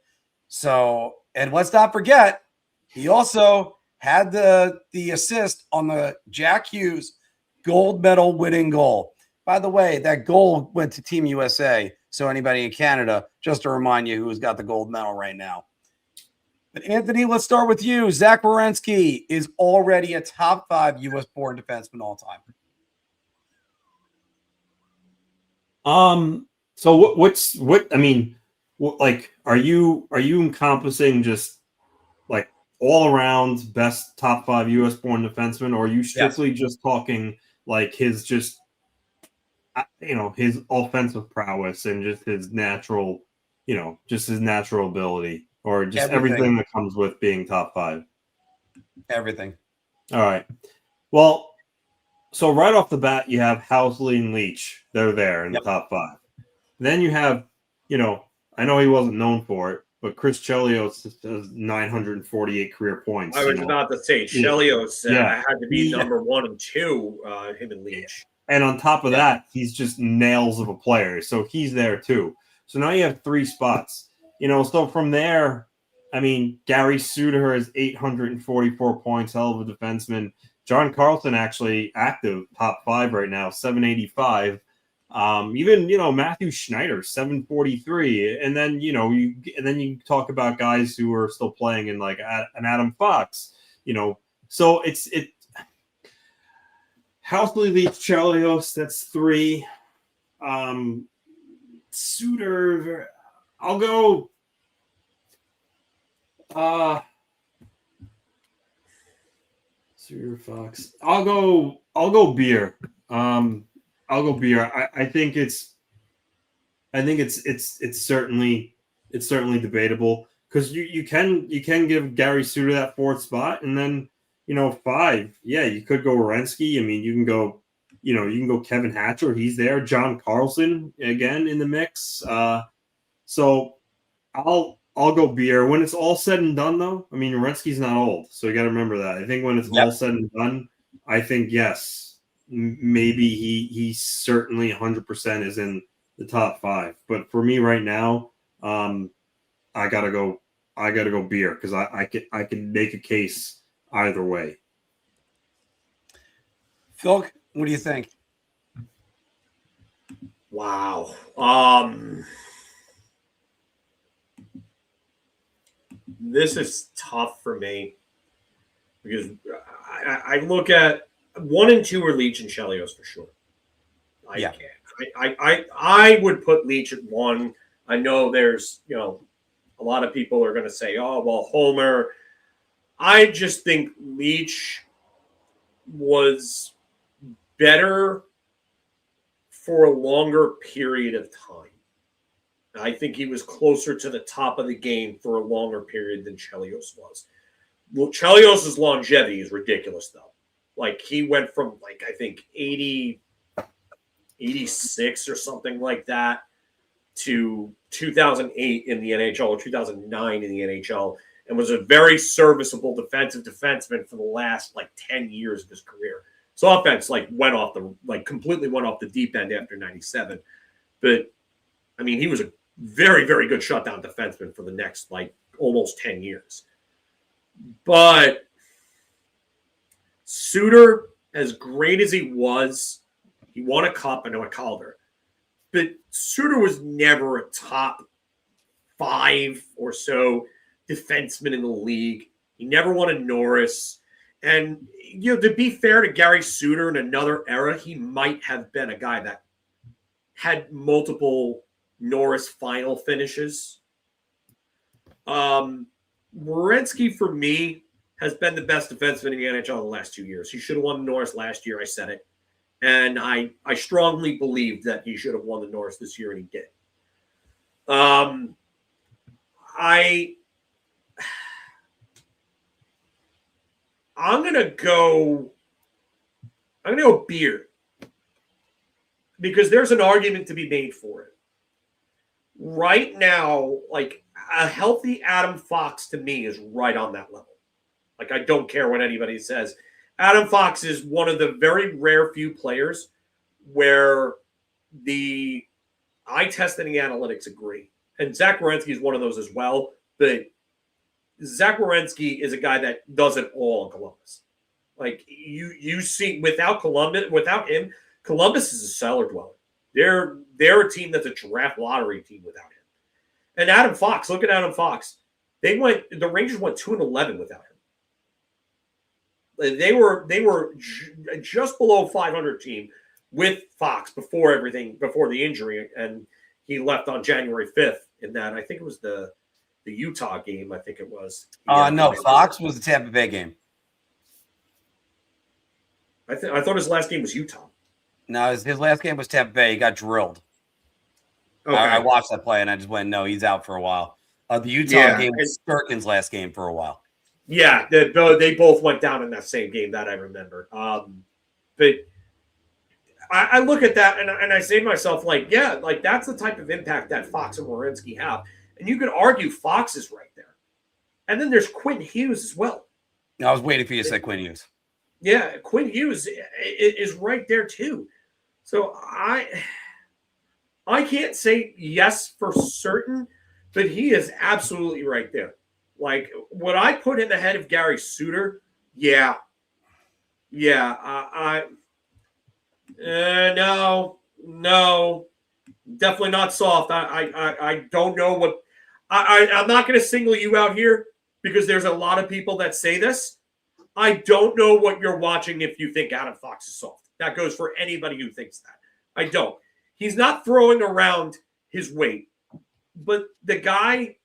So, and let's not forget, he also had the assist on the Jack Hughes gold medal winning goal. By the way, that goal went to Team USA. So anybody in Canada, just to remind you who's got the gold medal right now. But Anthony, let's start with you. Zach Werenski is already a top 5 U.S.-born defenseman all time. So are you encompassing just like all around best top 5 U.S.-born defenseman, or are you strictly just talking like his just his offensive prowess and just his natural, just his natural ability, or just everything that comes with being top 5? Everything. All right. Well, so right off the bat, you have Housley and Leach. They're there in the top 5. Then you have, I know he wasn't known for it, but Chris Chelios has 948 career points. I was about to say Chelios had to be number 1 and 2, him and Leach. And on top of that, he's just nails of a player. So he's there too. So now you have 3 spots. So from there, Gary Suter has 844 points, hell of a defenseman. John Carlson actually active, top 5 right now, 785. Even Matthew Schneider, 743. And then you talk about guys who are still playing in like an Adam Fox. So it's Housley, Leach, Chelios, that's 3. Suter, I'll go. Suter, Fox. I'll go Beer. I'll go Beer. I think it's certainly debatable, because you can give Gary Suter that 4th spot, and then 5. Yeah, you could go Werenski. You can go Kevin Hatcher. He's there. John Carlson again in the mix. So I'll go Beer. When it's all said and done, though, Werenski's not old, so you got to remember that. I think when it's all said and done, I think yes, maybe he certainly 100% is in the top 5. But for me right now, I gotta go Beer, because I can make a case either way. Phil, what do you think? Wow. This is tough for me, because I look at 1 and 2 are Leach and Chelios for sure. I would put Leach at 1. I know there's, a lot of people are going to say, oh, well, Homer. I just think Leach was better for a longer period of time. I think he was closer to the top of the game for a longer period than Chelios was. Well, Chelios' longevity is ridiculous, though. Like, he went from, I think 86 or something like that to 2008 in the NHL, or 2009 in the NHL, and was a very serviceable defensive defenseman for the last 10 years of his career. His offense completely went off the deep end after 97. But I mean, he was a very, very good shutdown defenseman for the next almost 10 years. But Suter, as great as he won a cup and a Calder. But Suter was never a top 5 or so defenseman in the league. He never won a Norris. And, to be fair to Gary Suter in another era, he might have been a guy that had multiple Norris final finishes. Werenski, for me, has been the best defenseman in the NHL the last 2 years. He should have won the Norris last year. I said it. And I strongly believe that he should have won the Norris this year, and he did. I'm gonna go Beard, because there's an argument to be made for it. Right now, a healthy Adam Fox to me is right on that level. I don't care what anybody says. Adam Fox is one of the very rare few players where the eye test and the analytics agree. And Zach Werenski is one of those as well. But Zach Werenski is a guy that does it all in Columbus. You see, without him, Columbus is a cellar dweller. They're a team that's a draft lottery team without him. And Adam Fox, look at Adam Fox. The Rangers went 2-11 without him. They were just below 500 team with Fox before the injury, and he left on January 5th in that. I think it was the Utah game. I think it was. No, Fox was the Tampa Bay game. I thought his last game was Utah. No, his last game was Tampa Bay. He got drilled. Okay. I watched that play, and I just went, no, he's out for a while. The Utah game was Sturkin's last game for a while. Yeah, they both went down in that same game, that I remember. But I look at that, and I say to myself, that's the type of impact that Fox and Werenski have. And you could argue Fox is right there. And then there's Quinn Hughes as well. I was waiting for you to say Quinn Hughes. Yeah, Quinn Hughes is right there too. So I can't say yes for certain, but he is absolutely right there. Would I put in the head of Gary Suter? Yeah. No, definitely not soft. I don't know what. I'm not going to single you out here because there's a lot of people that say this. I don't know what you're watching if you think Adam Fox is soft. That goes for anybody who thinks that. I don't. He's not throwing around his weight, but the guy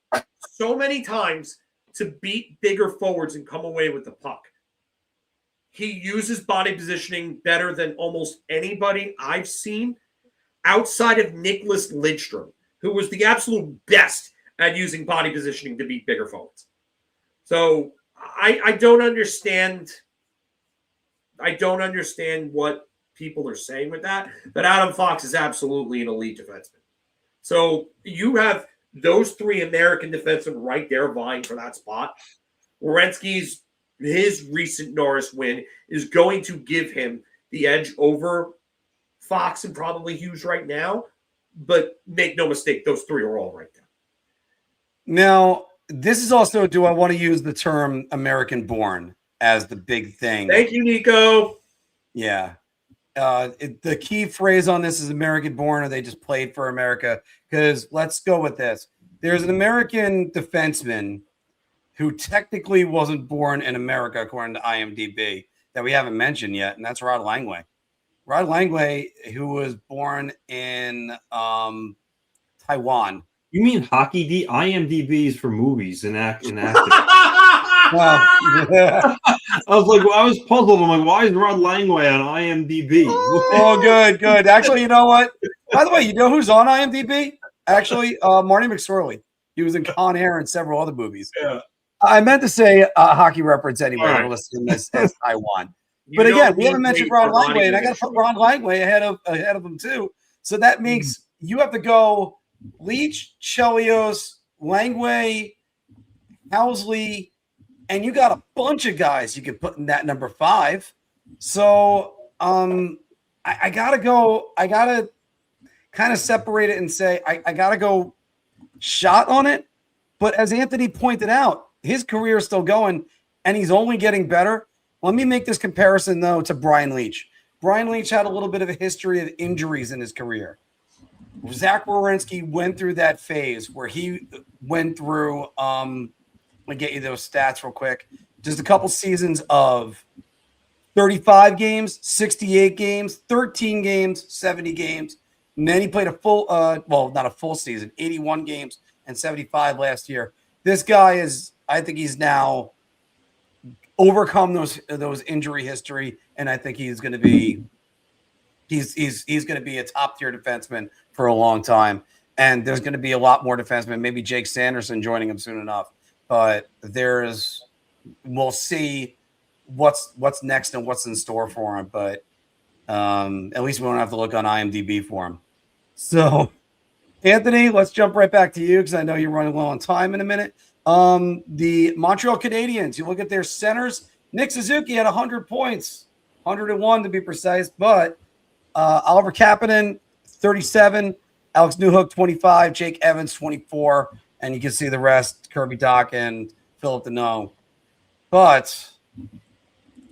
so many times to beat bigger forwards and come away with the puck. He uses body positioning better than almost anybody I've seen outside of Nicholas Lidstrom, who was the absolute best at using body positioning to beat bigger forwards. So I don't understand. I don't understand what people are saying with that. But Adam Fox is absolutely an elite defenseman. So you have those three American defensemen right there vying for that spot. Werenski's his recent Norris win is going to give him the edge over Fox and probably Hughes right now. But make no mistake, those three are all right there. Now, this is also, do I want to use the term American born as the big thing? Thank you, Nico. Yeah. The key phrase on this is American born, or they just played for America. Because let's go with this. There's an American defenseman who technically wasn't born in America, according to IMDb, that we haven't mentioned yet, and that's Rod Langway. Rod Langway, who was born in Taiwan. You mean hockey? IMDb is for movies and acting. Well, I was like, I was puzzled. I'm like, why is Rod Langway on IMDb? Oh, good. Actually, you know what? By the way, you know who's on IMDb? Actually, Marty McSorley. He was in Con Air and several other movies. Yeah. I meant to say hockey reference anyway. All right. I'm listening to this as Taiwan. But again, we haven't mentioned Rod Langway, and I got to put Rod Langway ahead of him too. So that means you have to go Leach, Chelios, Langway, Housley, and you got a bunch of guys you can put in that number 5. So I gotta go. I gotta kind of separate it and say I gotta go shot on it. But as Anthony pointed out, his career is still going, and he's only getting better. Let me make this comparison though to Brian Leetch. Brian Leetch had a little bit of a history of injuries in his career. Zach Werenski went through that phase where he went through. Let me get you those stats real quick. Just a couple seasons of 35 games, 68 games, 13 games, 70 games. And then he played a full, not a full season, 81 games and 75 last year. This guy is, I think he's now overcome those injury history, and I think he's going to be, he's going to be a top tier defenseman for a long time. And there's going to be a lot more defensemen, maybe Jake Sanderson joining him soon enough. But we'll see what's next and what's in store for him. But at least we don't have to look on IMDb for him. So, Anthony, let's jump right back to you because I know you're running low on time in a minute. The Montreal Canadiens, you look at their centers. Nick Suzuki had 100 points, 101 to be precise. But Oliver Kapanen, 37. Alex Newhook, 25. Jake Evans, 24. And you can see the rest, Kirby Dach and Philip Deneau. But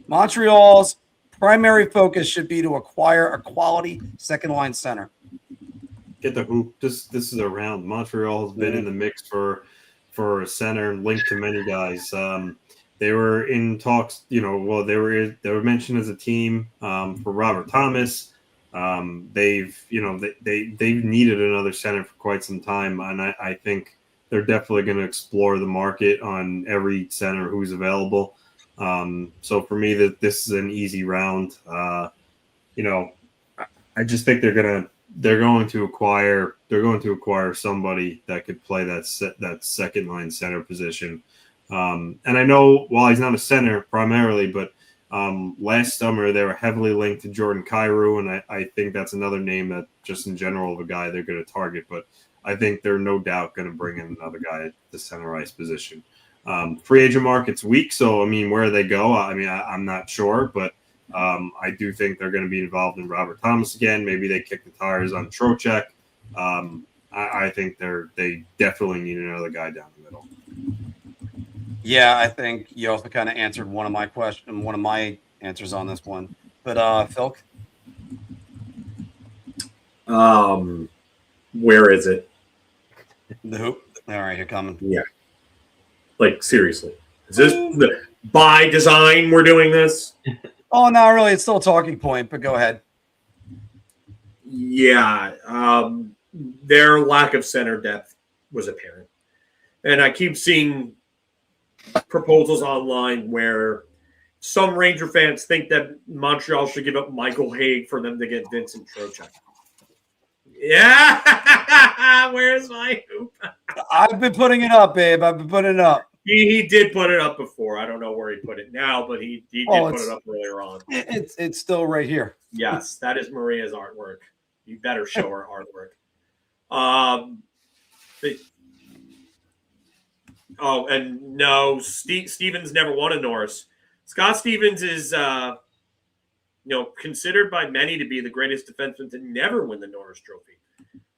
Montreal's primary focus should be to acquire a quality second-line center. Get the hoop. This is a round. Montreal has been in the mix for a center linked to many guys. They were in talks, they were mentioned as a team for Robert Thomas. They've needed another center for quite some time, and I think they're definitely going to explore the market on every center who's available. So for me, this is an easy round. I just think they're going to acquire somebody that could play that second line center position. And I know while he's not a center primarily, but last summer they were heavily linked to Jordan Kyrou, and I think that's another name that just in general of a guy they're going to target. But I think they're no doubt going to bring in another guy at the center ice position. Free agent market's weak, so where they go, I'm not sure, but I do think they're going to be involved in Robert Thomas again. Maybe they kick the tires on Trocheck. I think they definitely need another guy down the middle. Yeah, I think you also kind of answered one of my answers on this one. But Phil, where is it? The hoop. All right, you're coming. Yeah. Like, seriously. Is this by design we're doing this? Oh, not really. It's still a talking point, but go ahead. Yeah. Their lack of center depth was apparent. And I keep seeing proposals online where some Ranger fans think that Montreal should give up Michael Haig for them to get Vincent Trocheck. Yeah. Where's my hoop? I've been putting it up, babe. I've been putting it up. He did put it up before. I don't know where he put it now, but he did put it up earlier on. It's still right here. Yes, that is Maria's artwork. You better show her artwork. And no, Stevens never won a Norris. Scott Stevens is considered by many to be the greatest defenseman to never win the Norris Trophy.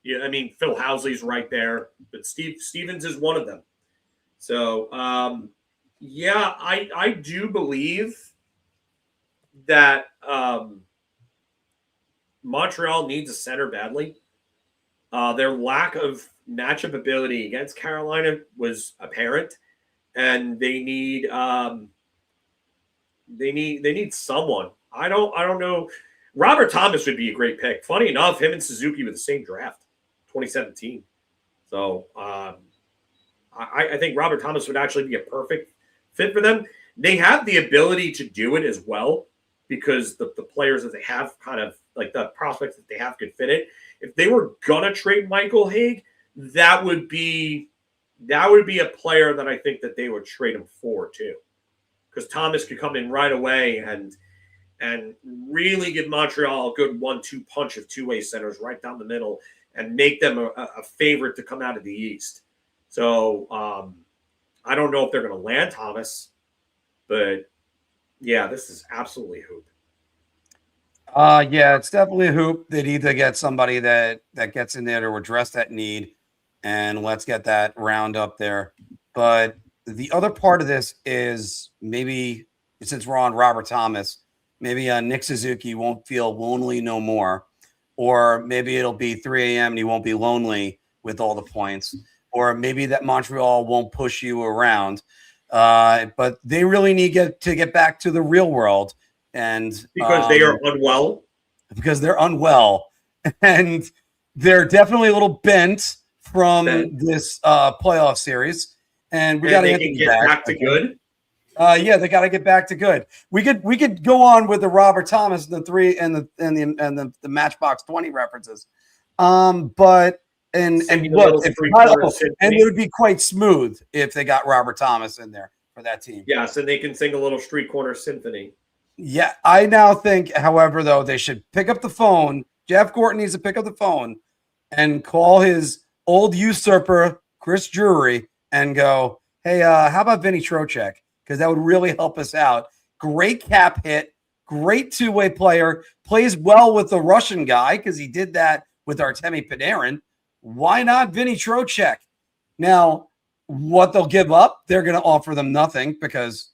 Yeah, Phil Housley's right there, but Stevens is one of them. So, I do believe that Montreal needs a center badly. Their lack of matchup ability against Carolina was apparent, and they need someone. I don't know. Robert Thomas would be a great pick. Funny enough, him and Suzuki were the same draft, 2017. So I think Robert Thomas would actually be a perfect fit for them. They have the ability to do it as well because the players that they have, kind of like the prospects that they have, could fit it. If they were gonna trade Michael Haig, that would be a player that I think that they would trade him for too, because Thomas could come in right away and really give Montreal a good 1-2 punch of two-way centers right down the middle and make them a favorite to come out of the East. So I don't know if they're going to land Thomas, but yeah, this is absolutely hoop. Yeah, it's definitely a hoop. They need to get somebody that gets in there to address that need, and let's get that round up there. But the other part of this is maybe since we're on Robert Thomas, maybe Nick Suzuki won't feel lonely no more, or maybe it'll be 3 a.m. and he won't be lonely with all the points, or maybe that Montreal won't push you around. But they really need to get back to the real world. And because they are unwell. Because they're unwell, and they're definitely a little bent from this playoff series. And we got to get back to good. Yeah, they got to get back to good. We could go on with the Robert Thomas, the 3 and the Matchbox 20 references. But and look, and it would be quite smooth if they got Robert Thomas in there for that team. Yeah, so they can sing a little street corner symphony. Yeah, I now think, however, though, they should pick up the phone. Jeff Gorton needs to pick up the phone and call his old usurper, Chris Drury, and go, hey, how about Vinny Trocheck? Because that would really help us out. Great cap hit, great two-way player, plays well with the Russian guy because he did that with Artemi Panarin. Why not Vinny Trocheck? Now, what they'll give up, they're going to offer them nothing because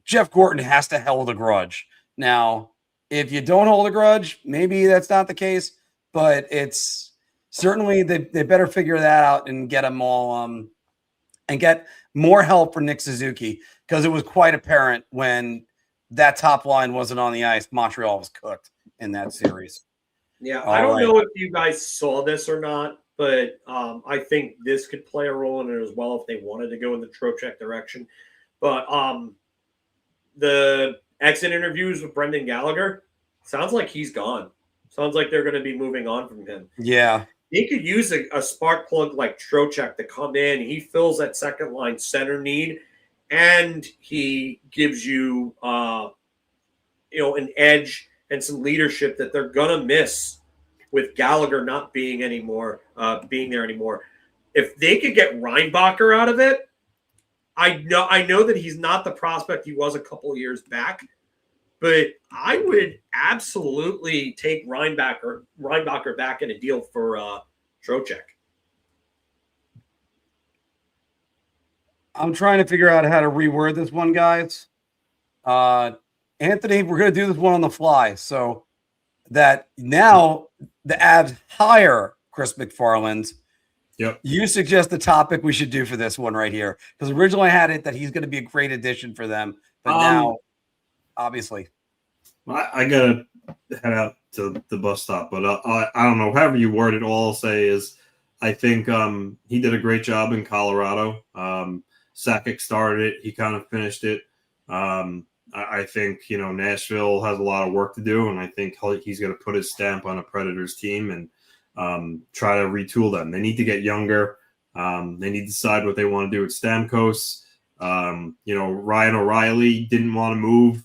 Jeff Gorton has to hold a grudge. Now, if you don't hold a grudge, maybe that's not the case, but it's certainly they better figure that out and get them all and get more help for Nick Suzuki, because it was quite apparent when that top line wasn't on the ice, Montreal was cooked in that series. Yeah, I don't know if you guys saw this or not, but I think this could play a role in it as well if they wanted to go in the Trocheck direction. But the exit interviews with Brendan Gallagher, sounds like he's gone. Sounds like they're going to be moving on from him. Yeah. He could use a spark plug like Trocheck to come in. He fills that second line center need, and he gives you, an edge and some leadership that they're going to miss with Gallagher not being there anymore. If they could get Reinbacher out of it, I know that he's not the prospect he was a couple of years back, but I would absolutely take Reinbacher back in a deal for Trocheck. I'm trying to figure out how to reword this one, guys. Anthony, we're going to do this one on the fly, so that now the Avs hire Chris McFarland. Yep. You suggest the topic we should do for this one right here, because originally I had it that he's going to be a great addition for them, but now, obviously, I gotta head out to the bus stop. But I don't know. However you word it, all I'll say is I think he did a great job in Colorado. Sakic started it. He kind of finished it. I think Nashville has a lot of work to do, and I think he's going to put his stamp on a Predators team and try to retool them. They need to get younger. They need to decide what they want to do with Stamkos. Ryan O'Reilly didn't want to move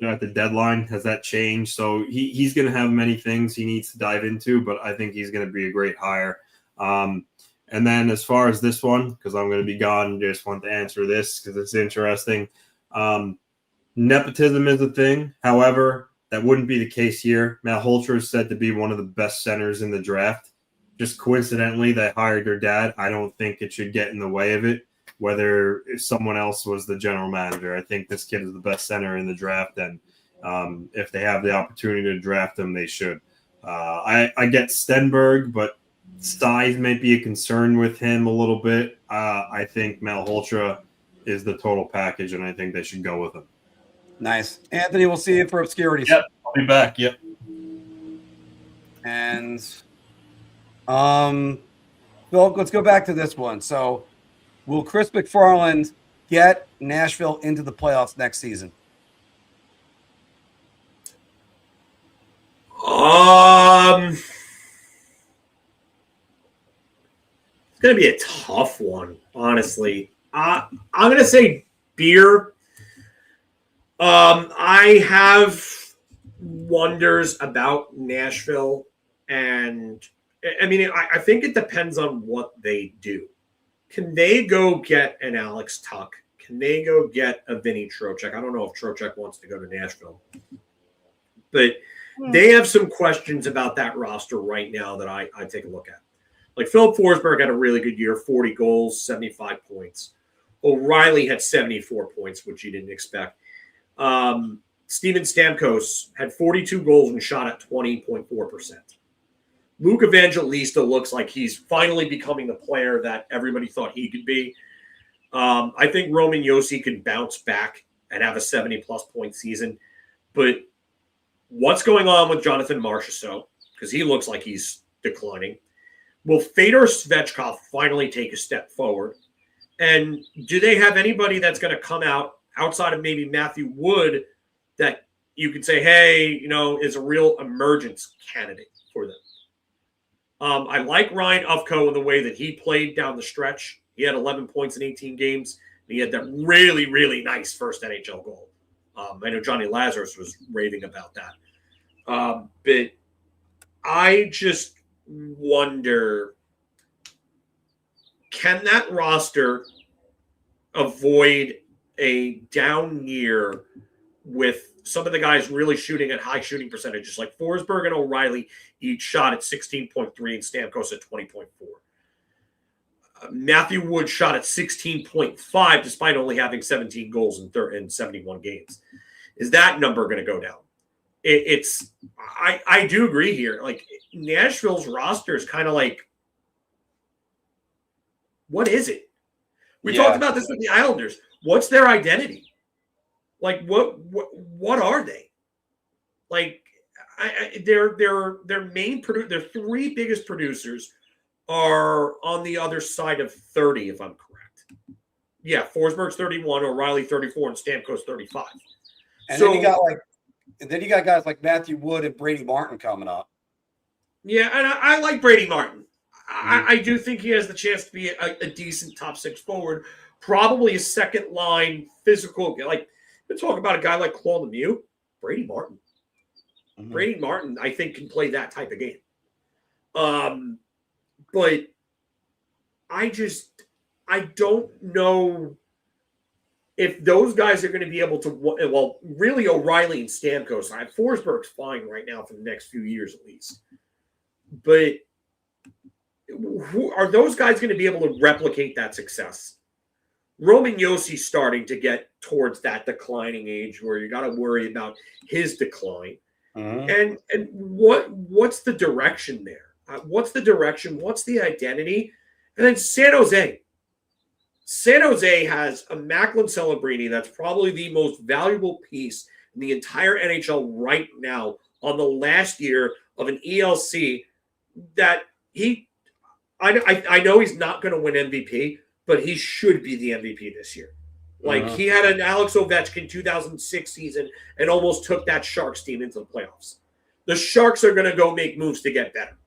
at the deadline. Has that changed? So he's going to have many things he needs to dive into, but I think he's going to be a great hire. And then as far as this one, because I'm going to be gone, just want to answer this because it's interesting. Nepotism is a thing. However, that wouldn't be the case here. Malhotra is said to be one of the best centers in the draft. Just coincidentally, they hired their dad. I don't think it should get in the way of it, whether if someone else was the general manager. I think this kid is the best center in the draft, and if they have the opportunity to draft him, they should. I get Stenberg, but size might be a concern with him a little bit. I think Malhotra is the total package, and I think they should go with him. Nice. Anthony, we'll see you for Obscurities. Yep, I'll be back. Yep. And Phil, let's go back to this one. So will Chris McFarland get Nashville into the playoffs next season? It's going to be a tough one, honestly. I'm going to say beer. I have wonders about Nashville, and I think it depends on what they do. Can they go get an Alex Tuch? Can they go get a Vinny Trocheck? I don't know if Trocheck wants to go to Nashville. But they have some questions about that roster right now that I take a look at. Like Philip Forsberg had a really good year, 40 goals, 75 points. O'Reilly had 74 points, which you didn't expect. Steven Stamkos had 42 goals and shot at 20.4%. Luke Evangelista looks like he's finally becoming the player that everybody thought he could be. I think Roman Josi can bounce back and have a 70-plus point season. But what's going on with Jonathan Marchessault? Because he looks like he's declining. Will Fedor Svechkov finally take a step forward? And do they have anybody that's going to come out outside of maybe Matthew Wood that you could say, hey, is a real emergence candidate for them? I like Ryan Ufko in the way that he played down the stretch. He had 11 points in 18 games. And he had that really, really nice first NHL goal. I know Johnny Lazarus was raving about that. But I just wonder, can that roster avoid a down year with some of the guys really shooting at high shooting percentages, like Forsberg and O'Reilly each shot at 16.3 and Stamkos at 20.4. Matthew Wood shot at 16.5 despite only having 17 goals in 71 games. Is that number going to go down? I do agree here. Like Nashville's roster is kind of like, what is it? We talked about this with the Islanders. What's their identity? Like what are they? Like their main their three biggest producers are on the other side of 30, if I'm correct. Yeah, Forsberg's 31, O'Reilly 34, and Stamkos 35. And then you got guys like Matthew Wood and Brady Martin coming up. Yeah, and I like Brady Martin. I do think he has the chance to be a decent top six forward, probably a second line physical. Like, we're talking about a guy like Claude Lemieux, Brady Martin. Mm-hmm. Brady Martin, I think, can play that type of game. But I don't know if those guys are going to be able to, well, really O'Reilly and Stamkos. Forsberg's fine right now for the next few years at least. But who are those guys going to be able to replicate that success? Roman Josi's starting to get towards that declining age where you got to worry about his decline. Mm-hmm. And what's the direction there? What's the direction? What's the identity? And then San Jose. San Jose has a Macklin Celebrini that's probably the most valuable piece in the entire NHL right now on the last year of an ELC that I know he's not going to win MVP, but he should be the MVP this year. Like, he had an Alex Ovechkin 2006 season and almost took that Sharks team into the playoffs. The Sharks are going to go make moves to get better.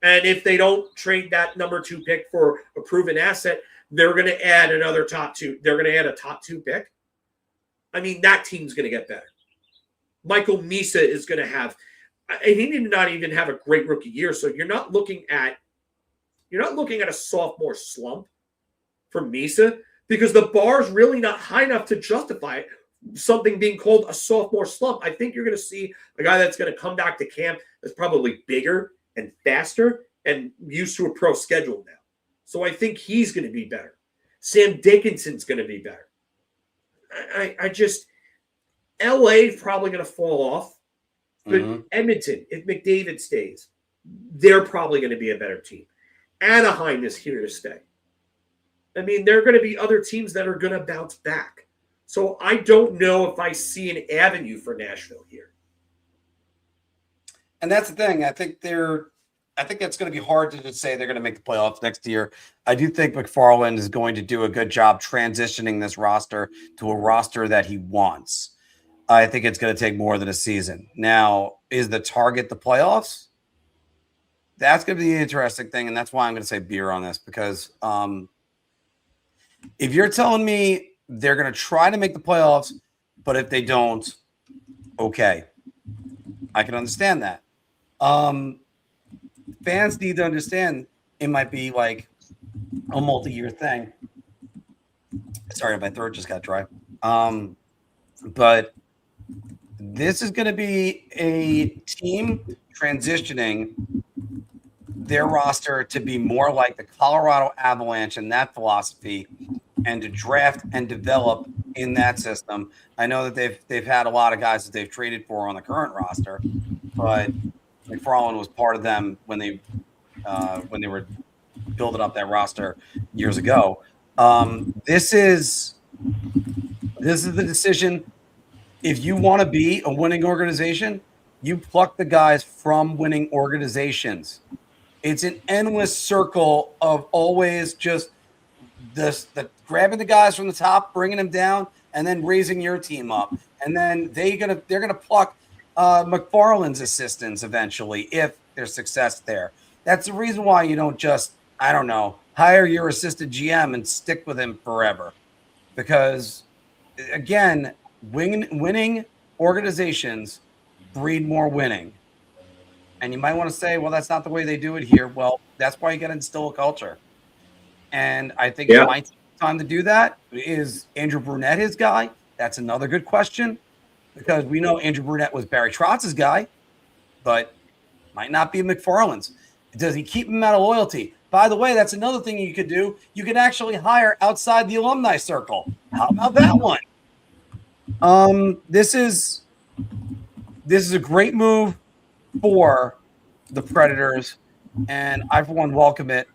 And if they don't trade that number 2 pick for a proven asset, they're going to add another top 2. They're going to add a top 2 pick. I mean, that team's going to get better. Michael Misa is going to have, and he did not even have a great rookie year. So you're not looking at a sophomore slump for Misa, because the bar is really not high enough to justify something being called a sophomore slump. I think you're going to see a guy that's going to come back to camp that's probably bigger and faster and used to a pro schedule now. So I think he's going to be better. Sam Dickinson's going to be better. I just, LA is probably going to fall off, but Edmonton, if McDavid stays, they're probably going to be a better team. Anaheim is here to stay. I mean, there are going to be other teams that are going to bounce back. So I don't know if I see an avenue for Nashville here. And that's the thing. I think that's going to be hard to just say they're going to make the playoffs next year. I do think McFarland is going to do a good job transitioning this roster to a roster that he wants. I think it's going to take more than a season. Now, is the target the playoffs? That's going to be the interesting thing, and that's why I'm going to say beer on this, because if you're telling me they're going to try to make the playoffs, but if they don't, okay, I can understand that. Fans need to understand it might be like a multi-year thing. Sorry, my throat just got dry. But This is going to be a team transitioning their roster to be more like the Colorado Avalanche and that philosophy, and to draft and develop in that system. I know that they've had a lot of guys that they've traded for on the current roster, but McFarland was part of them when they were building up that roster years ago. This is the decision. If you want to be a winning organization, you pluck the guys from winning organizations. It's an endless circle of always just the grabbing the guys from the top, bringing them down, and then raising your team up. And then they're gonna pluck McFarland's assistants eventually if there's success there. That's the reason why you don't just, I don't know, hire your assistant GM and stick with him forever. Because again, winning organizations breed more winning. And you might want to say, well, that's not the way they do it here. Well, that's why you got to instill a culture. And I think it might take time to do that. Is Andrew Brunette his guy? That's another good question, because we know Andrew Brunette was Barry Trotz's guy, but might not be McFarland's. Does he keep him out of loyalty? By the way, that's another thing you could do. You could actually hire outside the alumni circle. How about that one? This is a great move for the Predators, and I, for one, welcome it.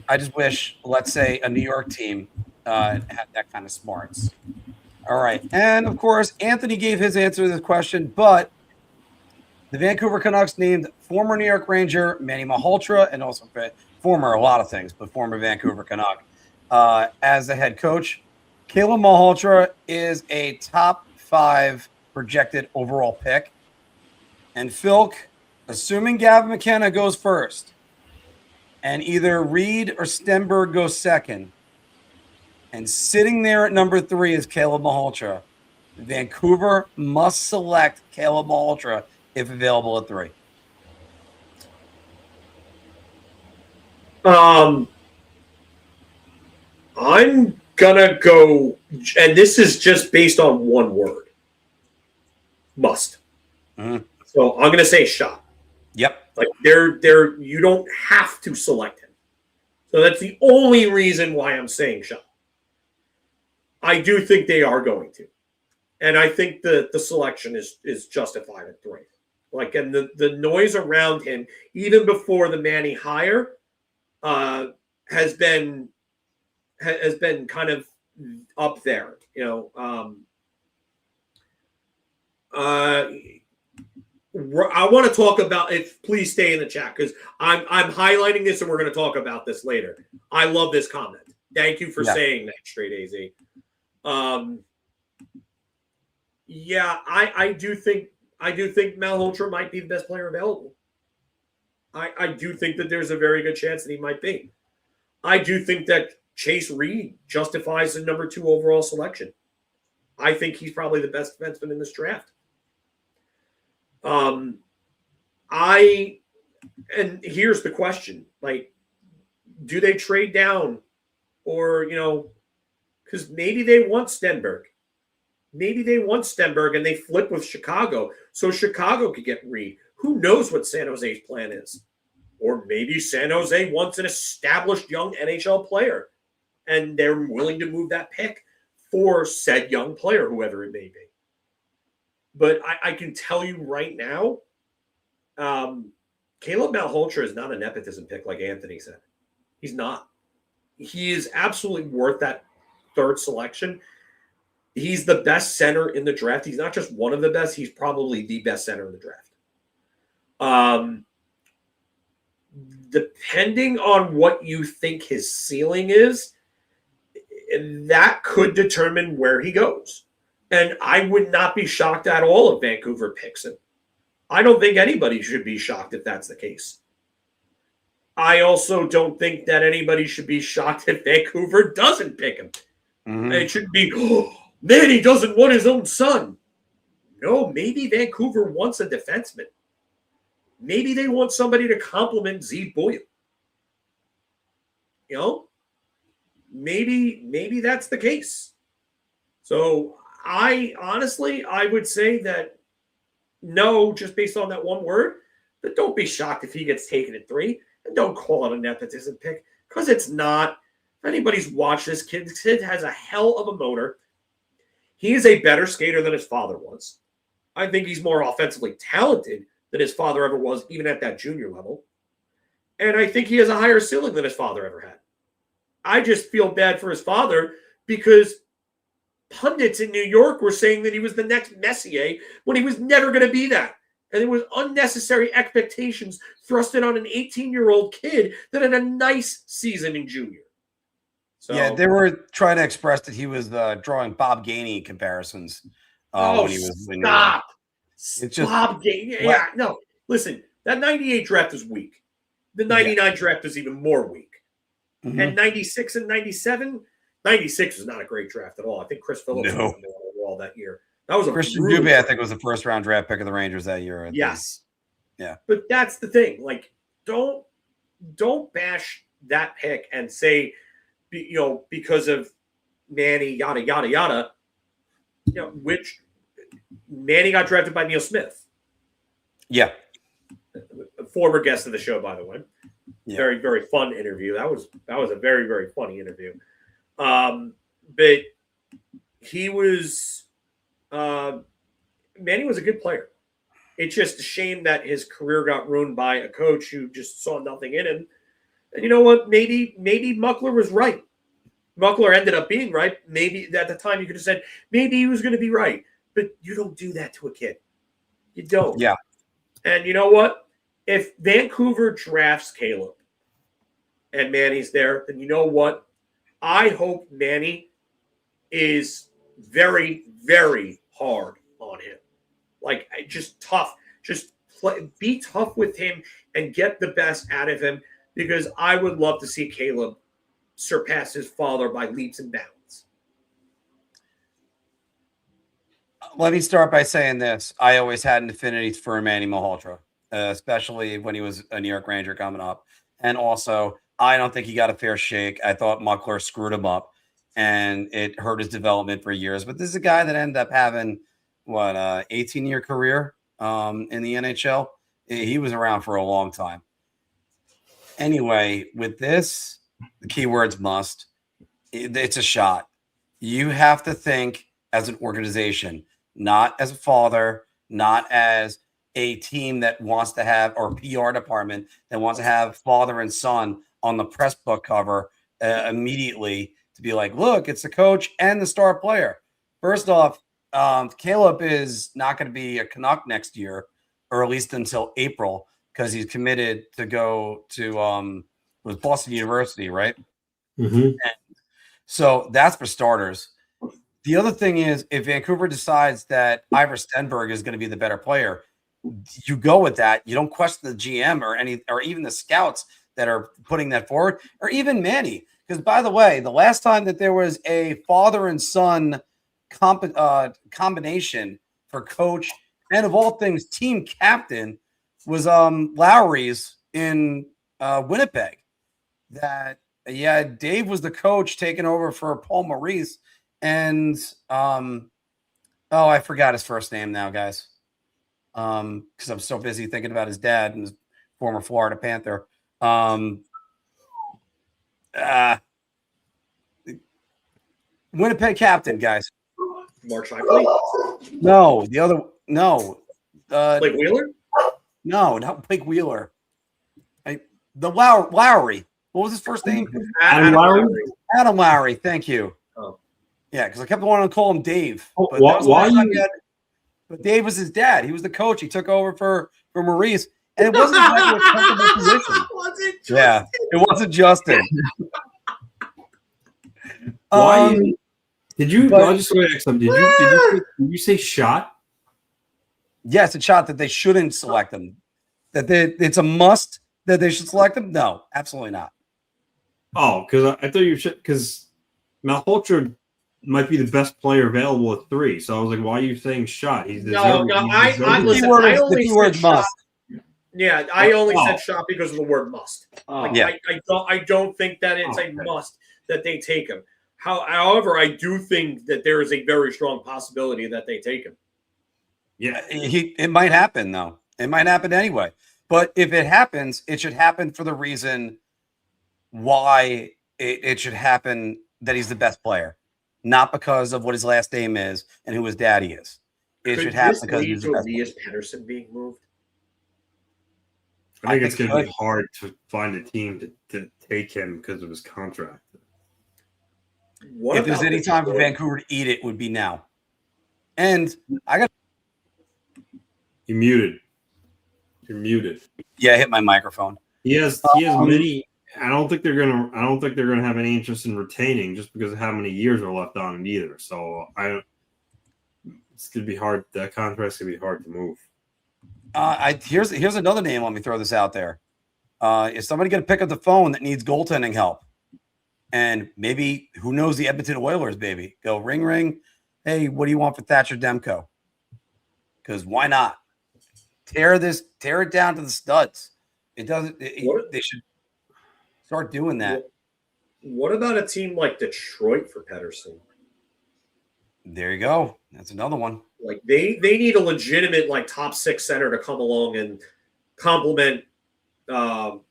I just wish, let's say, a New York team had that kind of smarts. All right. And, of course, Anthony gave his answer to this question, but the Vancouver Canucks named former New York Ranger Manny Malhotra, and also former a lot of things, but former Vancouver Canuck, as the head coach. Caleb Malhotra is a top 5 projected overall pick. And Philk, assuming Gavin McKenna goes first, and either Reed or Stenberg goes second, and sitting there at number 3 is Caleb Malhotra, Vancouver must select Caleb Malhotra if available at 3. I'm gonna go, and this is just based on one word: must. Mm-hmm. So I'm gonna say shot. Yep. Like you don't have to select him. So that's the only reason why I'm saying shot. I do think they are going to. And I think the selection is justified at 3. Like, and the noise around him, even before the Manny hire, has been kind of up there. You know, I want to talk about it. Please stay in the chat, because I'm highlighting this, and we're going to talk about this later. I love this comment. Thank you for saying that, Straight AZ. I do think Malhotra might be the best player available. I do think that there's a very good chance that he might be. I do think that Chase Reed justifies the number 2 overall selection. I think he's probably the best defenseman in this draft. And here's the question: like, do they trade down, or, you know, because maybe they want Stenberg. Maybe they want Stenberg and they flip with Chicago, so Chicago could get Reed. Who knows what San Jose's plan is? Or maybe San Jose wants an established young NHL player, and they're willing to move that pick for said young player, whoever it may be. But I can tell you right now, Caleb Malhotra is not a nepotism pick like Anthony said. He's not. He is absolutely worth that 3rd selection. He's the best center in the draft. He's not just one of the best. He's probably the best center in the draft. Depending on what you think his ceiling is, that could determine where he goes. And I would not be shocked at all if Vancouver picks him. I don't think anybody should be shocked if that's the case. I also don't think that anybody should be shocked if Vancouver doesn't pick him. Mm-hmm. It shouldn't be, oh, man, he doesn't want his own son. No, maybe Vancouver wants a defenseman. Maybe they want somebody to complement Zeev Boyle. You know? Maybe that's the case. So I would say that No, just based on that one word. But don't be shocked if he gets taken at 3. And don't call it a nepotism pick, because it's not. If anybody's watched this kid has a hell of a motor. He is a better skater than his father was. I think he's more offensively talented than his father ever was, even at that junior level. And I think he has a higher ceiling than his father ever had. I just feel bad for his father because pundits in New York were saying that he was the next Messier when he was never going to be that. And there was unnecessary expectations thrusted on an 18-year-old kid that had a nice season in junior. So, yeah, they were trying to express that he was drawing Bob Gainey comparisons. When he was stop. It's just Bob Gainey. Yeah, no. Listen, that 98 draft is weak. The 99 draft is even more weak. Mm-hmm. And 96 and 97, 96 was not a great draft at all. I think Chris Phillips was overall that year. That was a Christian Dubé, I think, was the first round draft pick of the Rangers that year. Yes. Yeah. But that's the thing. Like, don't bash that pick and say, because of Manny, yada, yada, yada. Which Manny got drafted by Neil Smith. Yeah. A former guest of the show, by the way. Yeah. Very, very fun interview. That was a very, very funny interview. But he was Manny was a good player. It's just a shame that his career got ruined by a coach who just saw nothing in him. And you know what? Maybe Muckler was right. Muckler ended up being right. Maybe at the time you could have said maybe he was going to be right. But you don't do that to a kid. You don't. Yeah. And you know what? If Vancouver drafts Caleb and Manny's there, then you know what? I hope Manny is very, very hard on him. Like, just tough. Just be tough with him and get the best out of him, because I would love to see Caleb surpass his father by leaps and bounds. Let me start by saying this. I always had an affinity for Manny Malhotra, especially when he was a New York Ranger coming up. And also, I don't think he got a fair shake. I thought Muckler screwed him up, and it hurt his development for years. But this is a guy that ended up having, 18-year career in the NHL. He was around for a long time. Anyway, with this, the keywords must. It's a shot. You have to think as an organization, not as a father, not as a team that wants to have, or PR department that wants to have father and son on the press book cover immediately to be like, look, it's the coach and the star player. First off, Caleb is not going to be a Canuck next year, or at least until April, because he's committed to go to was Boston University, right? Mm-hmm. So that's for starters. The other thing is, if Vancouver decides that Ivor Stenberg is going to be the better player, you go with that. You don't question the GM or even the scouts that are putting that forward, or even Manny. Because, by the way, the last time that there was a father and son combination for coach and, of all things, team captain was Lowry's in Winnipeg. Dave was the coach taking over for Paul Maurice, and I forgot his first name now, guys, because I'm so busy thinking about his dad and his former Florida Panther. Winnipeg captain, guys. Marchment? No, the other Blake Wheeler? No, not Blake Wheeler. The Lowry. What was his first name? Adam Lowry. Adam Lowry. Thank you. Oh. Yeah, because I kept wanting to call him Dave. Oh, but Dave was his dad. He was the coach. He took over for Maurice. And it wasn't exactly a comfortable position. Yeah, it wasn't Justin. Did you say shot? Yes, a shot that they shouldn't select them. It's a must that they should select them? No, absolutely not. Oh, because I thought you should, because Malhotra might be the best player available at 3. So I was like, why are you saying shot? He's deserving. The keyword must. Yeah, I only said shot because of the word must. Yeah. I don't think that it's a must that they take him. However, I do think that there is a very strong possibility that they take him. Yeah, it might happen though. It might happen anyway. But if it happens, it should happen for the reason why it should happen, that he's the best player, not because of what his last name is and who his daddy is. It should happen because he's the best player. Elias Pettersson being moved? I think it's going to be hard to find a team to take him because of his contract. If there's any time for Vancouver to eat it, would be now. And I got You're muted. You're muted. Yeah, I hit my microphone. He has many. I don't think they're gonna have any interest in retaining just because of how many years are left on it either. So it's gonna be hard. That contract's gonna be hard to move. Here's another name. Let me throw this out there. Is somebody going to pick up the phone that needs goaltending help? And maybe, who knows, the Edmonton Oilers, baby. Go ring, ring. Hey, what do you want for Thatcher Demko? Because why not? Tear it down to the studs. They should start doing that. What about a team like Detroit for Pettersson? There you go. That's another one. Like they need a legitimate top 6 center to come along and complement Dylan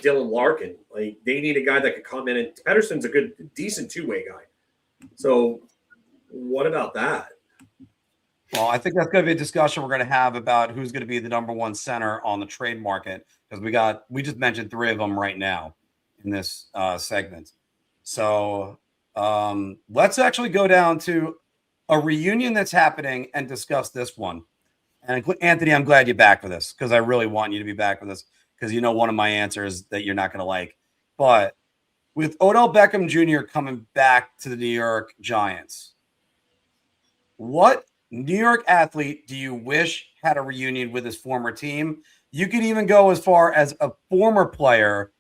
Larkin. Like they need a guy that could come in, and Pettersson's a decent two-way guy. So what about that? Well, I think that's going to be a discussion we're going to have about who's going to be the number 1 center on the trade market, because we just mentioned 3 of them right now in this segment. So let's actually go down to a reunion that's happening and discuss this one. And Anthony, I'm glad you're back for this, because I really want you to be back for this, because one of my answers that you're not going to like. But with Odell Beckham Jr. coming back to the New York Giants, what New York athlete do you wish had a reunion with his former team? You could even go as far as a former player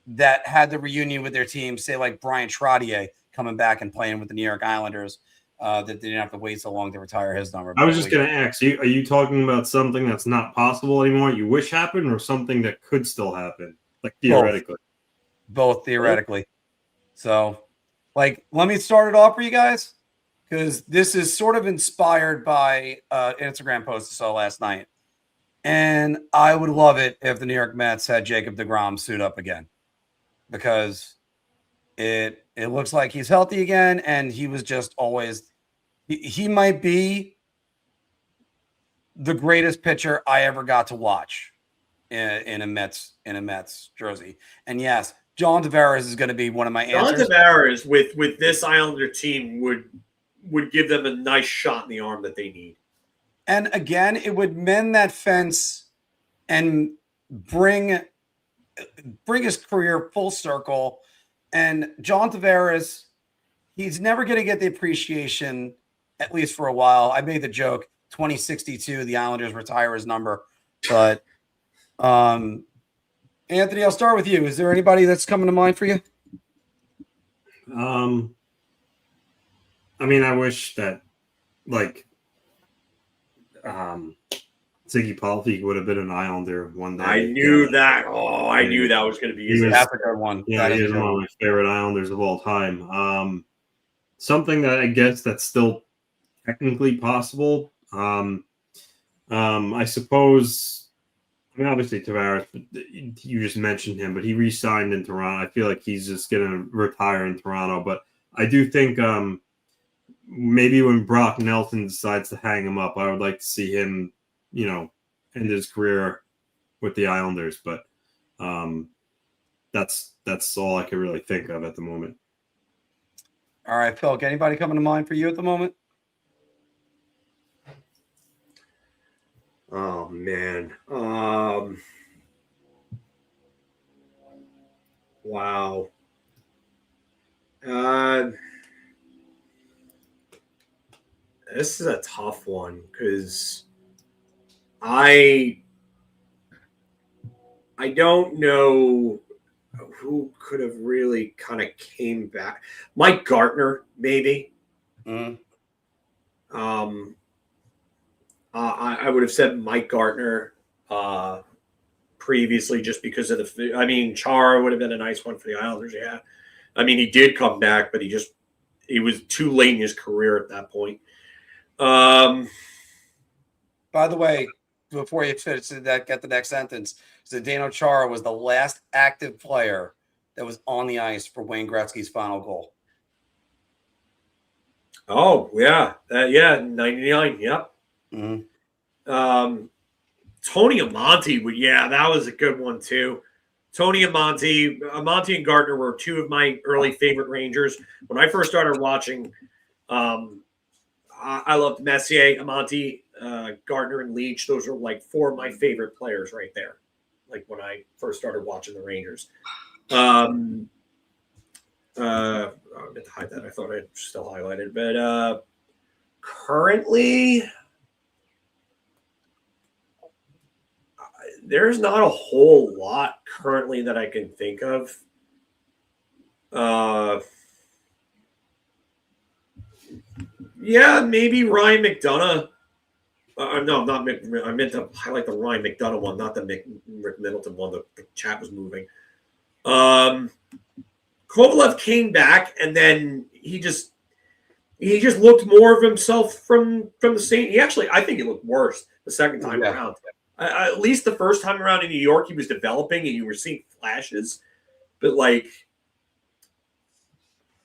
that had the reunion with their team, say like Brian Trottier coming back and playing with the New York Islanders. That they didn't have to wait so long to retire his number. I was just going to ask you: are you talking about something that's not possible anymore, you wish happened, or something that could still happen, like theoretically? Both theoretically. So, let me start it off for you guys, because this is sort of inspired by an Instagram post I saw last night, and I would love it if the New York Mets had Jacob deGrom suit up again, because it looks like he's healthy again, and he was just always he might be the greatest pitcher I ever got to watch in a Mets jersey. And yes, John Tavares is going to be one of my answers. John Tavares with this Islander team would give them a nice shot in the arm that they need. And again, it would mend that fence and bring his career full circle. And John Tavares, he's never going to get the appreciation, at least for a while. I made the joke, 2062, the Islanders retire his number. But Anthony, I'll start with you. Is there anybody that's coming to mind for you? I mean, I wish that Ziggy Palfy would have been an Islander one day. I knew that. Oh, I knew that was going to be that's a good one. Yeah, he is one of my favorite Islanders of all time. Something that I guess that's still technically possible. I suppose. I mean, obviously Tavares, you just mentioned him, but he re-signed in Toronto. I feel like he's just going to retire in Toronto. But I do think maybe when Brock Nelson decides to hang him up, I would like to see him, end his career with the Islanders. But that's all I can really think of at the moment. All right, Phil, anybody coming to mind for you at the moment? Oh man. Wow. This is a tough one because I don't know who could have really kind of came back. Mike Gartner, maybe. I would have said Mike Gartner previously, just because of Chara would have been a nice one for the Islanders. Yeah. I mean, he did come back, but he was too late in his career at that point. By the way, before you finish that, get the next sentence. Zdeno Chara was the last active player that was on the ice for Wayne Gretzky's final goal. Oh, yeah. 99. Yep. Mm-hmm. Tony Amonte, that was a good one, too. Tony Amonte and Gardner were two of my early favorite Rangers. When I first started watching, I loved Messier, Amonte, Gardner, and Leach. Those are like four of my favorite players right there. Like when I first started watching the Rangers. I meant to hide that. I thought I'd still highlighted, but currently, there's not a whole lot currently that I can think of. Maybe Ryan McDonough. No, not Mick. I meant to highlight the Ryan McDonough one, not the Rick Middleton one. The chat was moving. Kovalev came back, and then he just looked more of himself from the same. I think he looked worse the second time around. At least the first time around in New York, he was developing, and you were seeing flashes. But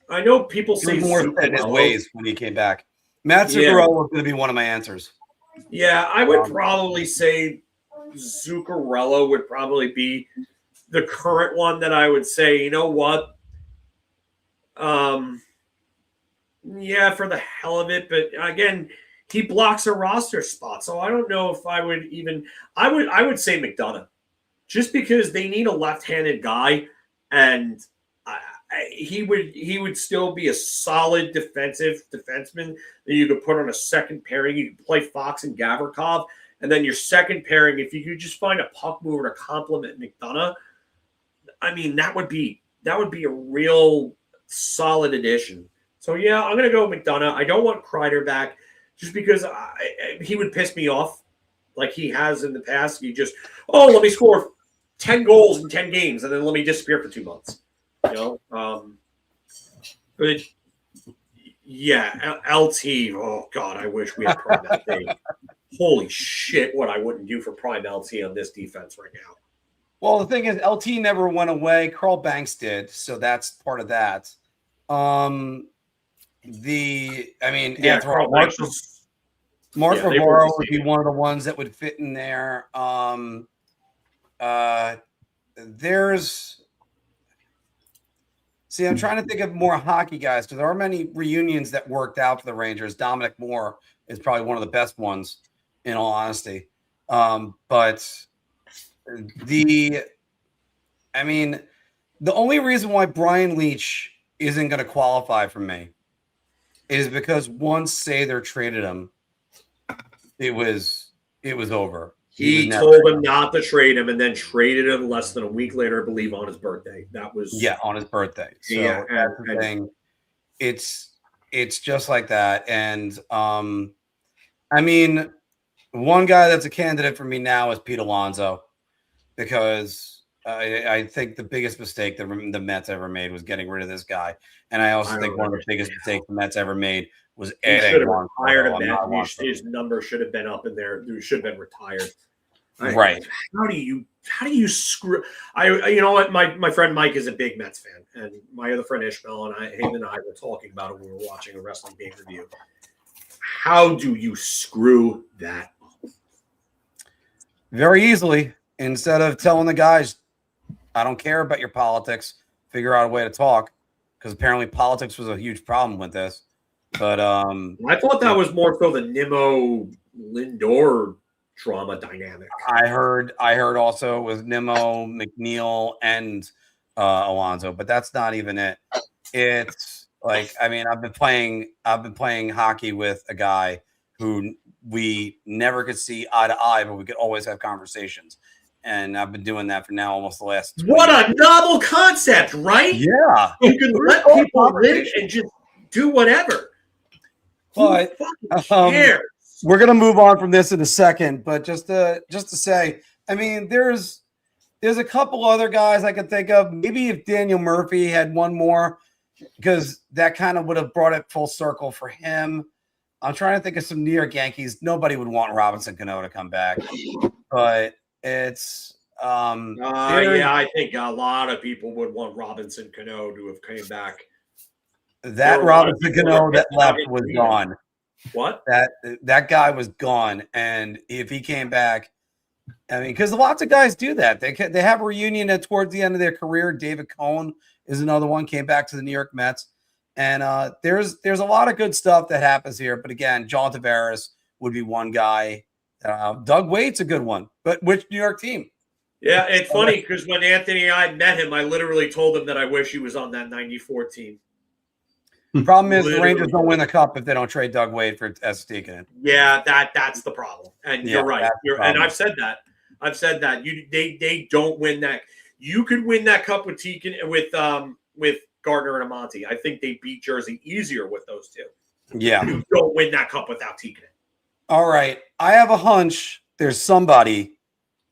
I know people say more set in his ways when he came back. Matt Zuccarello was going to be one of my answers. Yeah, I would probably say Zuccarello would probably be the current one that I would say, you know what? For the hell of it. But again, he blocks a roster spot. So I don't know if I would even – I would say McDonough. Just because they need a left-handed guy, and he would still be a solid defenseman that you could put on a second pairing. You could play Fox and Gavrikov, and then your second pairing, if you could just find a puck mover to complement McDonough, I mean, that would be a real solid addition. So I'm going to go with McDonough. I don't want Kreider back just because he would piss me off like he has in the past. He just, let me score 10 goals in 10 games and then let me disappear for 2 months. But LT. Oh God, I wish we had Prime LT. Holy shit, what I wouldn't do for Prime LT on this defense right now. Well, the thing is, LT never went away. Carl Banks did, so that's part of that. Mark Bavaro would be one of the ones that would fit in there. I'm trying to think of more hockey guys because there are many reunions that worked out for the Rangers. Dominic Moore is probably one of the best ones, in all honesty. But the only reason why Brian Leach isn't going to qualify for me is because once Sather traded him, it was over. He told him not to trade him and then traded him less than a week later, I believe, on his birthday. That was on his birthday. So that's the thing. It's just like that. And one guy that's a candidate for me now is Pete Alonso, because I think the biggest mistake that the Mets ever made was getting rid of this guy. And I also think one of the biggest mistakes the Mets ever made was adding one. His number should have been up in there. He should have been retired. Right. How do you screw? You know what? My friend Mike is a big Mets fan, and my other friend Ishmael and him and I were talking about it when we were watching a wrestling pay-per-view. How do you screw that up? Very easily. Instead of telling the guys, I don't care about your politics, figure out a way to talk, because apparently politics was a huge problem with this. But I thought that was more so the Nimmo Lindor drama dynamic. I heard also with Nimmo, McNeil, and Alonso, but that's not even it. It's I've been playing hockey with a guy who we never could see eye to eye, but we could always have conversations. And I've been doing that for now almost the last 20 What years. A novel concept, right? Yeah. You can let people live and just do whatever. But we're gonna move on from this in a second. But just to say, there's a couple other guys I could think of. Maybe if Daniel Murphy had one more, because that kind of would have brought it full circle for him. I'm trying to think of some New York Yankees. Nobody would want Robinson Cano to come back, but it's I think a lot of people would want Robinson Cano to have came back. That Robinson Cano that left was gone. What? That guy was gone, and if he came back, I mean, because lots of guys do that. They have a reunion towards the end of their career. David Cohn is another one. Came back to the New York Mets, and there's a lot of good stuff that happens here. But again, John Tavares would be one guy. Doug Wade's a good one, but which New York team? Yeah, it's funny because when Anthony and I met him, I literally told him that I wish he was on that '94 team. Problem is, the Rangers don't win the cup if they don't trade Doug Wade for Estikinen. Yeah, that's the problem. And you're right. And I've said that. They don't win that. You could win that cup with Tikkanen with Gardner and Amante. I think they beat Jersey easier with those two. Yeah, you don't win that cup without Tikkanen. All right, I have a hunch. There's somebody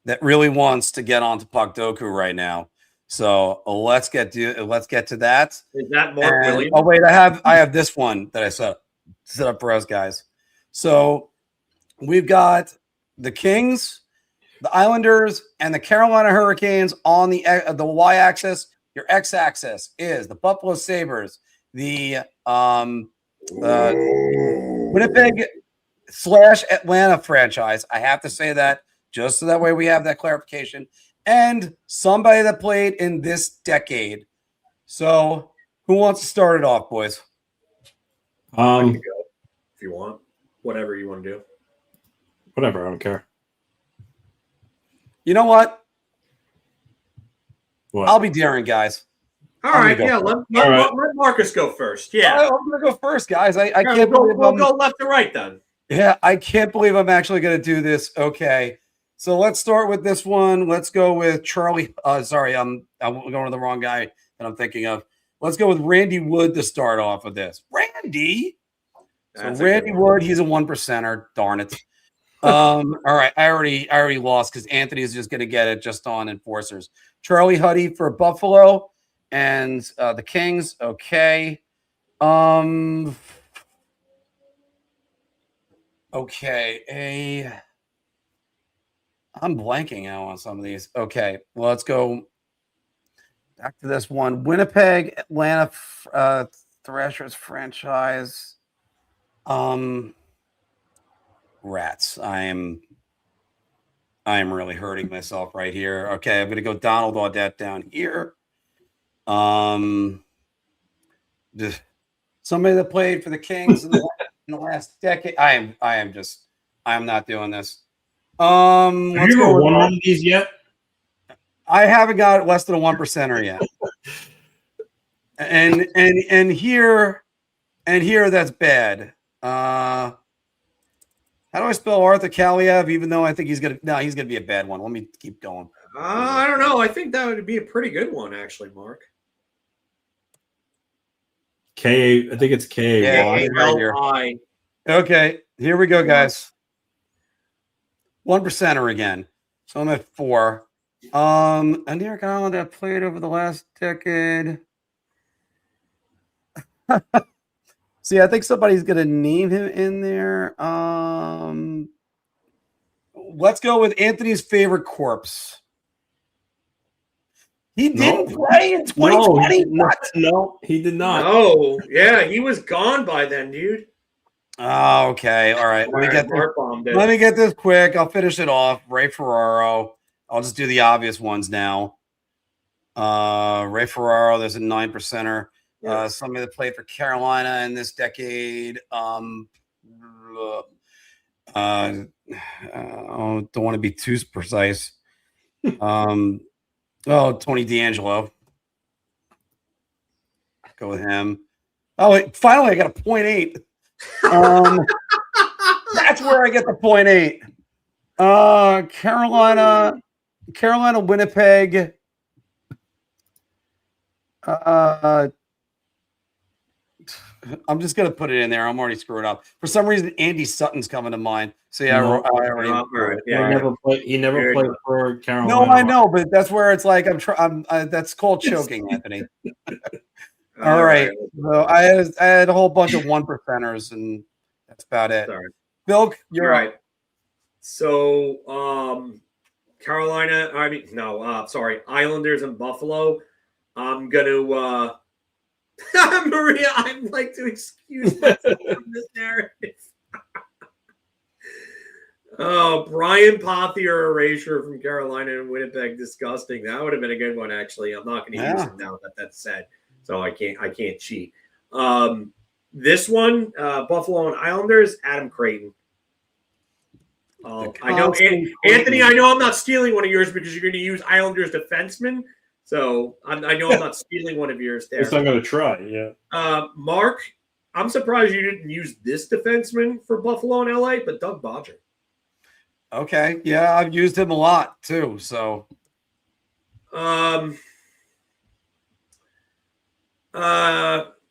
that really wants to get onto Puckdoku right now. So let's get to that. Is that Mark Williams? Oh wait, I have this one that I set up for us guys. So we've got the Kings, the Islanders, and the Carolina Hurricanes on the y-axis. Your x-axis is the Buffalo Sabres, the Winnipeg / Atlanta franchise. I have to say that just so that way we have that clarification. And somebody that played in this decade. So who wants to start it off, boys? I can go if you want. Whatever you want to do. Whatever, I don't care. You know what? What? I'll be daring, guys. All right, yeah. Let Marcus go first. Yeah, I'm going to go first, guys. I can't believe we'll go left to right then. Yeah, I can't believe I'm actually going to do this. Okay. So let's start with this one. Let's go with Charlie. Sorry, I'm going to the wrong guy that I'm thinking of. Let's go with Randy Wood to start off with this. Randy. So Randy Wood, he's a 1%er. Darn it. All right, I already lost because Anthony is just going to get it just on enforcers. Charlie Huddy for Buffalo and the Kings. Okay. Okay. I'm blanking out on some of these. Okay, well, let's go back to this one. Winnipeg, Atlanta Thrashers franchise. Rats. I am really hurting myself right here. Okay, I'm gonna go Donald Audette down here. Just somebody that played for the Kings in the last decade. I am not doing this. Have you ever won one of these yet? I haven't got less than a 1%er yet. and here that's bad. How do I spell Arthur Kaliev? Even though I think he's gonna be a bad one. Let me keep going. I don't know. I think that would be a pretty good one, actually, Mark. I think it's K. Right. Okay, here we go, guys. 1%er again. So I'm at 4. A New York Islander that played over the last decade. See, I think somebody's gonna name him in there. Let's go with Anthony's favorite corpse. He didn't play in 2020. No, he did not. No, yeah, he was gone by then, dude. Oh, okay. All right. Let me get this quick. I'll finish it off. Ray Ferraro. I'll just do the obvious ones now. Ray Ferraro, there's a 9%er. Somebody that played for Carolina in this decade. Don't want to be too precise. Tony D'Angelo. Go with him. Oh, wait, finally, I got a 0.8. That's where I get the 0.8. Carolina, Winnipeg. I'm just gonna put it in there. I'm already screwed up. For some reason, Andy Sutton's coming to mind. So yeah, I already. He never played for Carolina. No, I know, but that's where it's like that's called choking, Anthony. All right. So I had a whole bunch of 1%ers, and That's about it. Sorry. Bilk, you're All right. So, Carolina, Islanders and Buffalo. I'm going to, Maria, I'd like to excuse myself from this narrative. Oh, Brian Pothier erasure from Carolina and Winnipeg. Disgusting. That would have been a good one, actually. I'm not going to use it now that that's said. So I can't cheat. This one, Buffalo and Islanders, Adam Creighton. I know, Anthony, I know I'm not stealing one of yours because you're going to use Islanders defenseman. So I know I'm not stealing one of yours there. Yes, I'm going to try, yeah. Mark, I'm surprised you didn't use this defenseman for Buffalo and LA, but Doug Bodger. Okay, yeah, I've used him a lot too. So,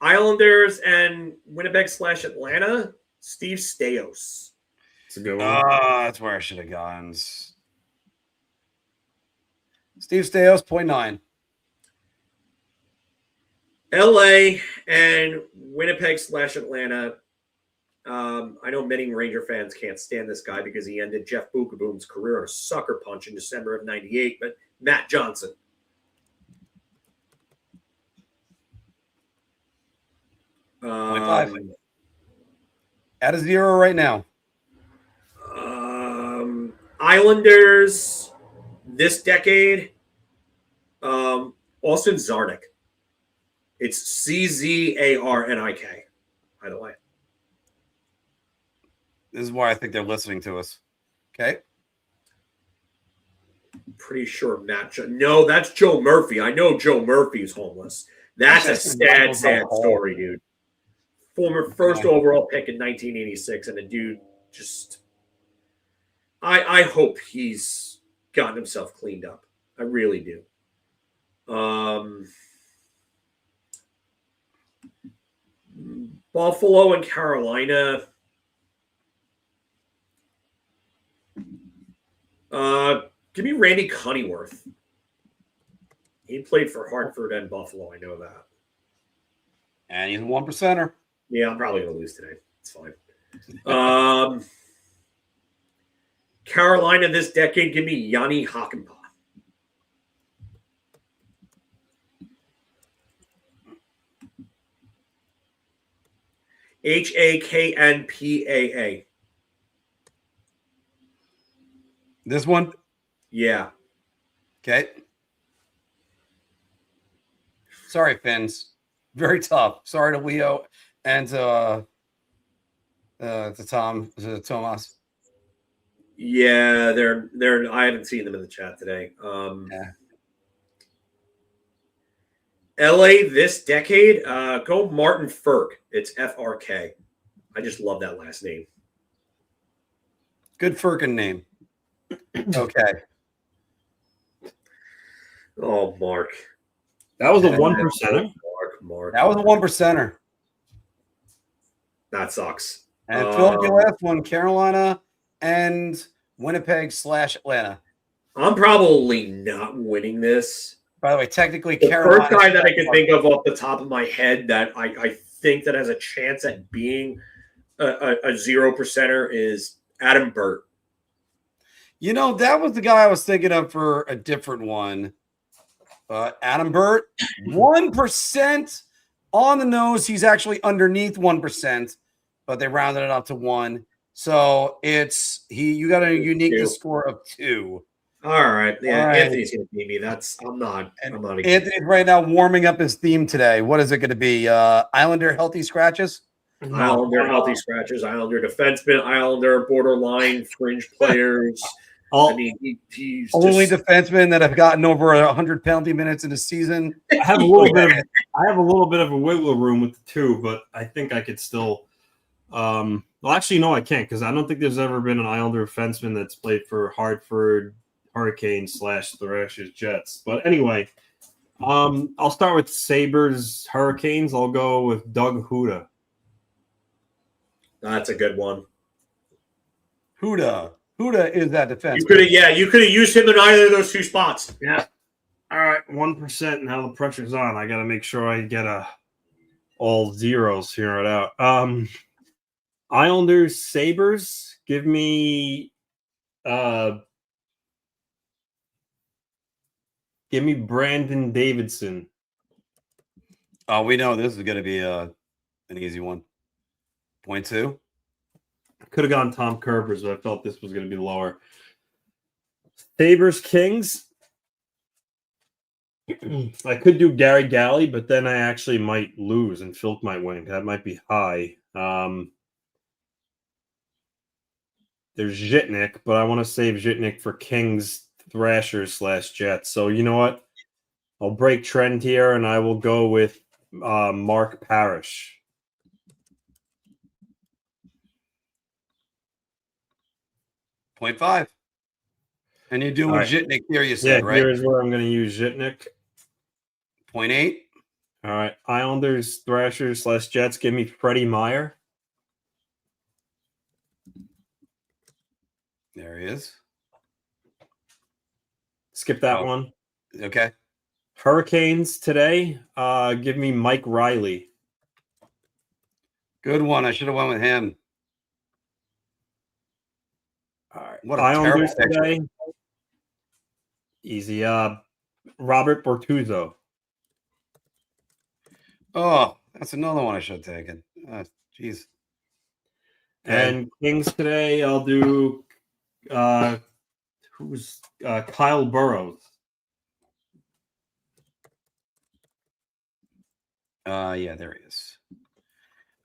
Islanders and Winnipeg/Atlanta, Steve Stamkos. It's a good one. That's where I should have gone. Steve Stamkos, 0.9. LA and Winnipeg/Atlanta. I know many Ranger fans can't stand this guy because he ended Jeff Bukaboom's career on a sucker punch in December of '98, but Matt Johnson. At a 0 right now. Islanders this decade. Austin Czarnik. It's Czarnik, by the way. This is why I think they're listening to us. Okay. Pretty sure No, that's Joe Murphy. I know Joe Murphy's homeless. That's a sad story, dude. Former first overall pick in 1986, and the dude just... I hope he's gotten himself cleaned up. I really do. Buffalo and Carolina... give me Randy Cunneyworth. He played for Hartford and Buffalo. I know that. And he's a 1%er. Yeah, I'm probably going to lose today. It's fine. Carolina this decade, give me Yanni Hakanpää. Haknpaa. This one? Yeah. Okay. Sorry, Finns. Very tough. Sorry to Leo and to Tomas. Yeah, they're. I haven't seen them in the chat today. Yeah. LA this decade. Go Martin Ferk. It's FRK. I just love that last name. Good Firkin name. Okay. Oh, Mark. That was a 1%er. Mark. That was a 1%er. That sucks. And Phil, your last one, Carolina and Winnipeg/Atlanta. I'm probably not winning this. By the way, technically, the Carolina. First guy that I can think of off the top of my head that I think that has a chance at being a 0%er is Adam Burt. You know, that was the guy I was thinking of for a different one. Adam Burt, 1% on the nose. He's actually underneath 1%, but they rounded it up to 1. So you got a uniqueness score of 2. All right. Yeah, all right. Anthony's gonna beat me. I'm not Anthony's right now warming up his theme today. What is it gonna be? Islander healthy scratches? Islander healthy scratches, Islander defenseman, Islander borderline fringe players. I mean, he's only defensemen that have gotten over 100 penalty minutes in a season. I have a little bit of a wiggle room with the 2, but I think I could still. Well, actually, no, I can't because I don't think there's ever been an Islander defenseman that's played for Hartford Hurricanes / Thrashers Jets. But anyway, I'll start with Sabres Hurricanes. I'll go with Doug Huda. That's a good one. Huda is that defense. You could have used him in either of those 2 spots. Yeah. All right, 1%. Now the pressure's on. I got to make sure I get all zeros here right out. Islanders, Sabres. Give me Brandon Davidson. Oh, we know this is going to be an easy one. 0.2. Could have gone Tom Kerpers, but I felt this was going to be lower. Sabres, Kings. I could do Gary Galley, but then I actually might lose and Filk might win. That might be high. There's Zhitnik, but I want to save Zhitnik for Kings, Thrashers / Jets. So you know what? I'll break trend here, and I will go with Mark Parrish. 0.5. And you're doing Zhitnik here, you said, right? Here's where I'm going to use Zhitnik. 0.8. All right. Islanders, Thrashers / Jets. Give me Freddie Meyer. There he is. Skip that one. Okay. Hurricanes today. Give me Mike Riley. Good one. I should have went with him. All right. What a Islanders terrible today. picture. Easy. Robert Bortuzzo. Oh, that's another one I should have taken. Jeez. And Kings today, I'll do who's Kyle Burrows. Yeah, there he is.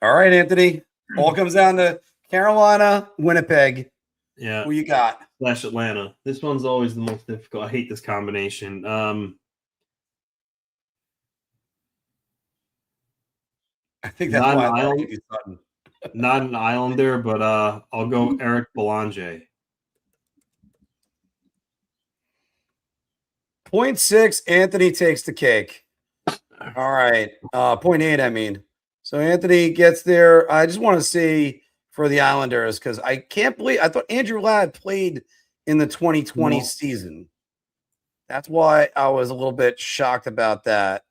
All right, Anthony. All comes down to Carolina, Winnipeg. Yeah. Who you got? / Atlanta. This one's always the most difficult. I hate this combination. I think that's why I like you, not an Islander, but I'll go Eric Belanger. 0.6, Anthony takes the cake. All right. 0.8, I mean. So Anthony gets there. I just want to see for the Islanders because I can't believe I thought Andrew Ladd played in the 2020 season. That's why I was a little bit shocked about that.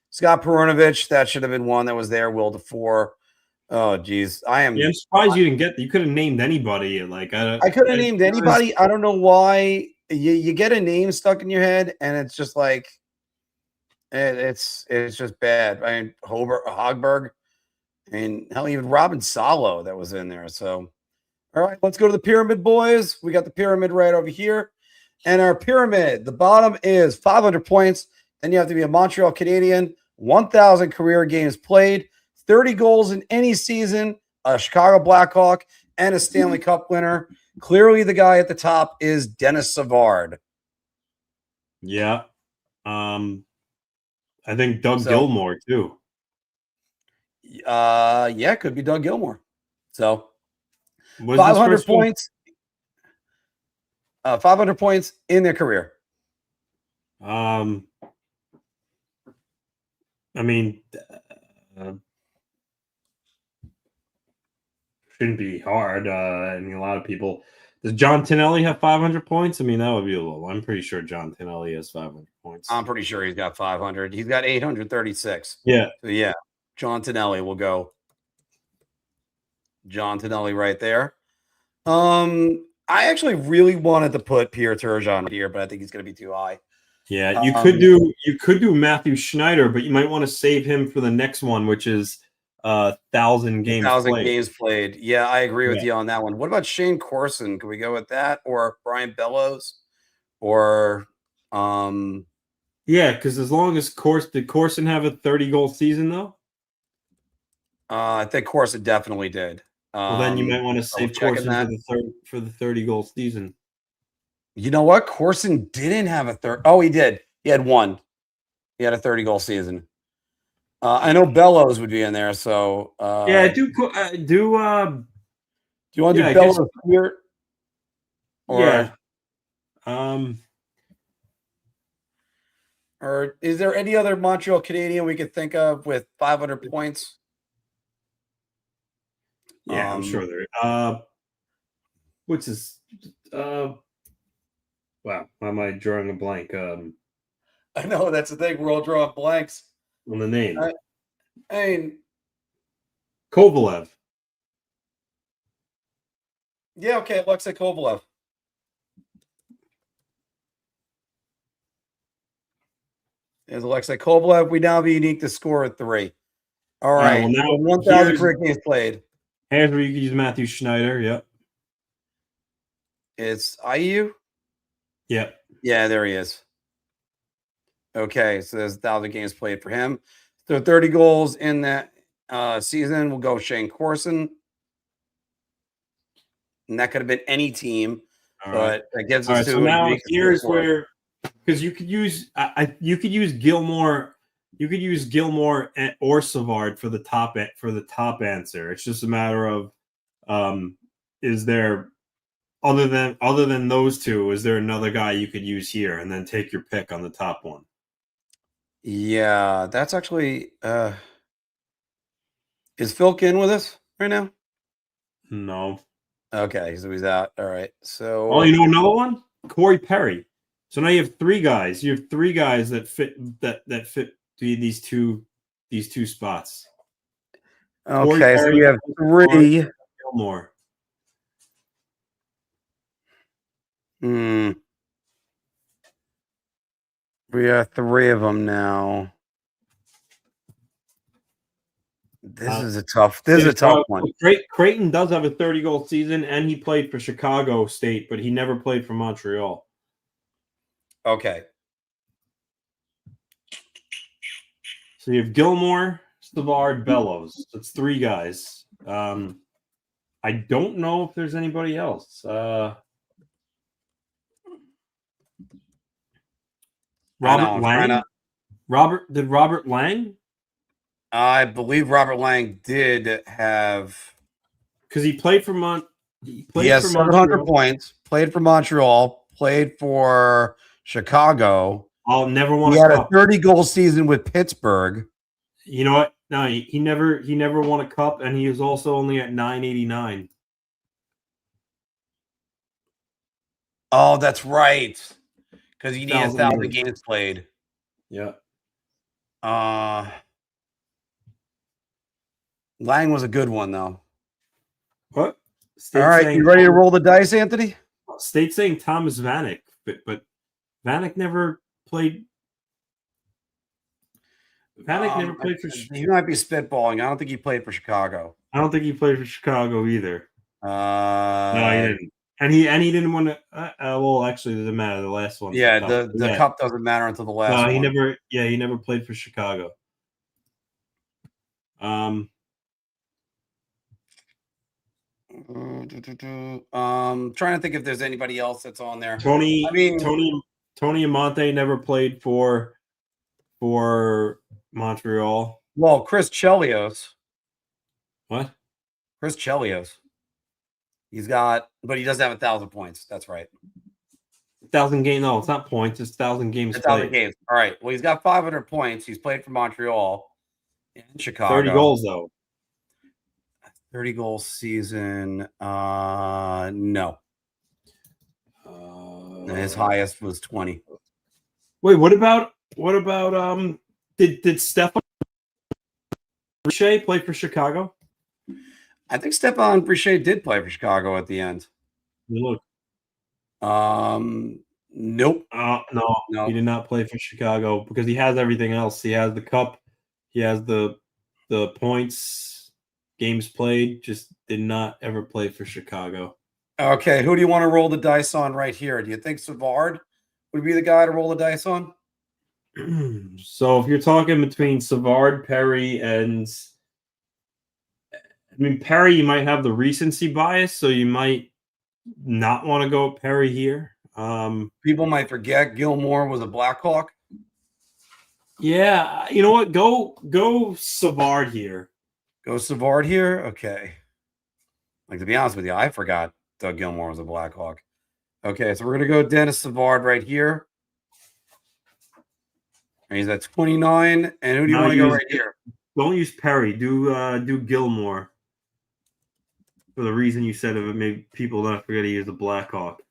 Scott Perunovich, that should have been one that was there. Will DeFore. Oh, geez. I'm surprised you didn't get. You could have named anybody. Like I could have named anybody. I don't know why. You get a name stuck in your head, and it's just like it's just bad. I mean, Hogberg. I mean, hell, even Robin Salo that was in there. So, all right, let's go to the pyramid, boys. We got the pyramid right over here. And our pyramid, the bottom is 500 points. Then you have to be a Montreal Canadian, 1,000 career games played, 30 goals in any season, a Chicago Blackhawk, and a Stanley Cup winner. Clearly, the guy at the top is Dennis Savard. Yeah. I think Doug Gilmour, too. Yeah, could be Doug Gilmour. So 500 points. 500 points in their career. I mean, shouldn't be hard. I mean, a lot of people. Does John Tonelli have 500 points? I mean, that would be a little. I'm pretty sure John Tonelli has 500 points. I'm pretty sure he's got 500. He's got 836. Yeah. So, yeah. John Tonelli will go. John Tonelli right there. I actually really wanted to put Pierre Turgeon here, but I think he's going to be too high. Yeah, you could do Matthew Schneider, but you might want to save him for the next one, which is 1,000 games. 1,000 games played. Yeah, I agree with you on that one. What about Shane Corson? Can we go with that, or Brian Bellows, or yeah, because as long as did Corson have a 30-goal season though? I think Corson definitely did. Well, then you might want to save Corson for the 30-goal season. You know what? Corson didn't have a third. Oh, he did. He had one. He had a 30-goal season. I know Bellows would be in there. So yeah, do you want to do Bellows here? Or, or is there any other Montreal Canadian we could think of with 500 points? Yeah, I'm sure there. Which is wow, why am I drawing a blank? I know that's the thing. We're all drawing blanks on the name. I mean, Kovalev. Yeah, okay, Alexei Kovalev. There's Alexei Kovalev. We now have a unique to score at 3. All right. Well, now 1,000 career games played. Here's where you can use Matthew Schneider. Yep. It's IU? Yep. Yeah, there he is. Okay, so there's 1,000 games played for him. So 30 goals in that season. We'll go Shane Corson. And that could have been any team, but that gives us so now here's where, because you could use Gilmore, or Savard for the top answer. It's just a matter of, is there other than those two, is there another guy you could use here, and then take your pick on the top one? Yeah, that's actually is Phil in with us right now? No. Okay, so he's out. All right. So you know another one? Corey Perry. So now you have 3 guys. You have 3 guys that fit these two spots. Okay, so you have 3. Gilmore. We have 3 of them now. This is a tough one. Creighton does have a 30-goal season, and he played for Chicago State, but he never played for Montreal. Okay. So you have Gilmore, Savard, Bellows. That's 3 guys. I don't know if there's anybody else. Robert Lang? Did Robert Lang? I believe Robert Lang did have, because he played for he has 700 points. Played for Montreal. Played for Chicago. I'll never want. He had a 30-goal season with Pittsburgh. You know what? No, he never won a cup, and he was also only at 989. Oh, that's right. Because he needed 1,000 games played. Yeah. Lang was a good one, though. What? All right, you ready to roll the dice, Anthony? State's saying Thomas Vanek, but Vanek never played. Vanek never played for. He might be spitballing. I don't think he played for Chicago. I don't think he played for Chicago either. No, he didn't. And he didn't want to. Well, actually, it doesn't matter. The last one. Yeah, the cup doesn't matter until the last one. He never. Yeah, he never played for Chicago. Trying to think if there's anybody else that's on there. Tony Amonte never played for Montreal. Well, Chris Chelios. What? Chris Chelios. He's got, but he doesn't have 1,000 points. That's right. 1,000 games. No, it's not points. It's 1,000 games. 1,000 games. All right. Well, he's got 500 points. He's played for Montreal and Chicago. 30 goals though. 30 goal season. No. His highest was 20. Wait, what about did Stefan Brichet play for Chicago? I think Stefan Brichet did play for Chicago at the end. Look. Nope. No, he did not play for Chicago because he has everything else. He has the cup, he has the points, games played, just did not ever play for Chicago. Okay, who do you want to roll the dice on right here? Do you think Savard would be the guy to roll the dice on? So if you're talking between Savard, Perry, and Perry, you might have the recency bias, so you might not want to go with Perry here. People might forget Gilmore was a Blackhawk. Yeah, you know what? Go Savard here. Go Savard here? Okay. Like, to be honest with you, I forgot Doug Gilmore was a Blackhawk. Okay, so we're going to go Dennis Savard right here. And he's at 29. And who do you want to go right here? Don't use Perry. Do Gilmore. For the reason you said of it, maybe people don't forget he is a Blackhawk.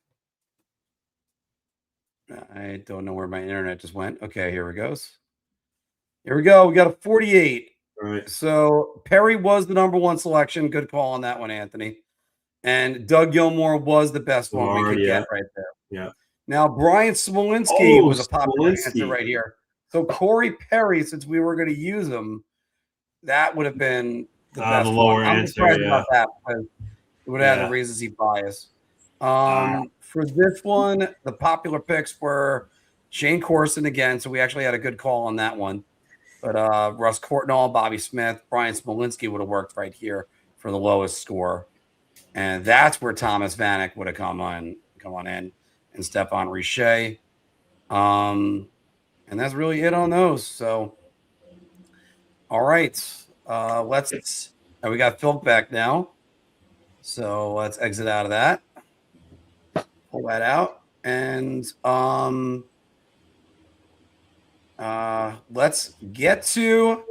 I don't know where my internet just went. Okay, here it goes. Here we go. We got a 48. right. So Perry was the number 1 selection. Good call on that one, Anthony. And Doug Gilmour was the best one we could get right there. Yeah. Now, Brian Smolinski was a popular Smolinski. answer right here. So Corey Perry, since we were going to use him, that would have been the best the lower one. I'm answer, surprised about that because it would have Yeah. the recency bias. For this one, the popular picks were Shane Corson again, so we actually had a good call on that one. But Russ Courtnall, Bobby Smith, Brian Smolinski would have worked right here for the lowest score. And that's where Thomas Vanek would have come on in, and Stephane Richer. And that's really it on those. So, all right. We got Phil back now. So let's exit out of that. Pull that out. And let's get to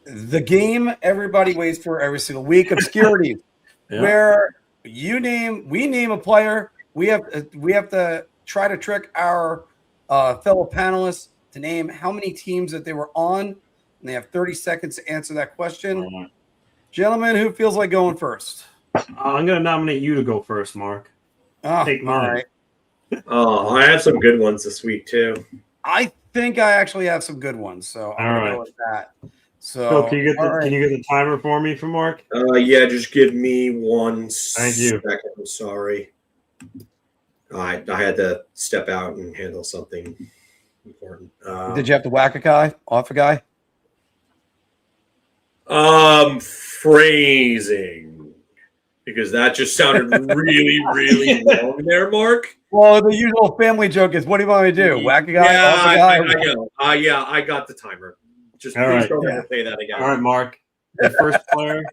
the game everybody waits for every single week, Obscurities. Yeah. Where we name a player, we have to try to trick our fellow panelists to name how many teams that they were on, and they have 30 seconds to answer that question. Right. Gentlemen, who feels like going first? I'm going to nominate you to go first, Mark. Take mine. All right. Oh, I have some good ones this week too. I think I actually have some good ones, so I'm going to go with that. So, Phil, can you get the timer for me for Mark? Yeah, just give me 1 Thank you. second. I'm sorry. I had to step out and handle something important. Did you have to whack a guy off a guy? Phrasing, because that just sounded really, really wrong there, Mark. Well, the usual family joke is, what do you want me to do? Whack a guy off a guy? I know. Yeah, I got the timer. Just All please right. don't ever say that again. All right, Mark. Your first player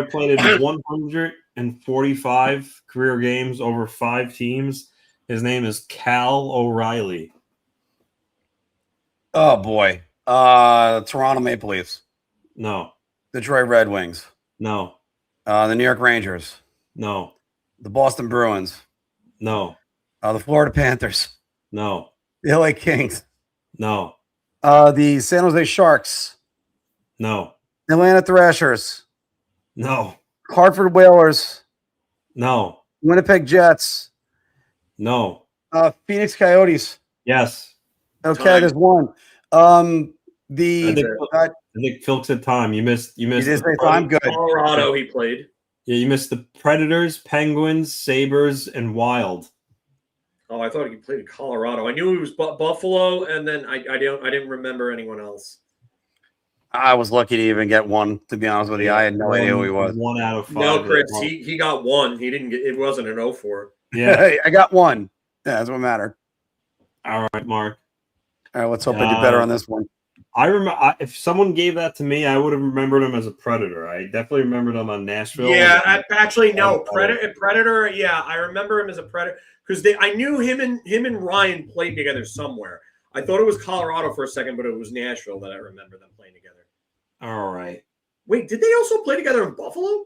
played in 145 career games over 5 teams. His name is Cal O'Reilly. Oh boy. Toronto Maple Leafs. No. Detroit Red Wings. No. The New York Rangers. No. The Boston Bruins. No. The Florida Panthers. No. The LA Kings. No. The San Jose Sharks. No. Atlanta Thrashers. No. Hartford Whalers. No. Winnipeg Jets. No. Phoenix Coyotes. Yes. Okay, Time. there's one. I think Phil said time. You missed. You did say time. Good. Colorado, he played. Yeah, you missed the Predators, Penguins, Sabres, and Wild. Oh, I thought he played in Colorado. I knew he was Buffalo, and then I didn't remember anyone else. I was lucky to even get one. To be honest with you, I had no idea who he was. 1 out of 5. No, Chris, he got one. He didn't get. It wasn't an 0-4. Yeah, I got one. Yeah, that's what mattered. All right, Mark. All right, let's hope I do better on this one. I remember if someone gave that to me, I would have remembered him as a Predator. I definitely remembered him on Nashville. Yeah, actually, no. Predator. Yeah, I remember him as a Predator because I knew him and Ryan played together somewhere. I thought it was Colorado for a second, but it was Nashville that I remember them playing together. All right. Wait, did they also play together in Buffalo?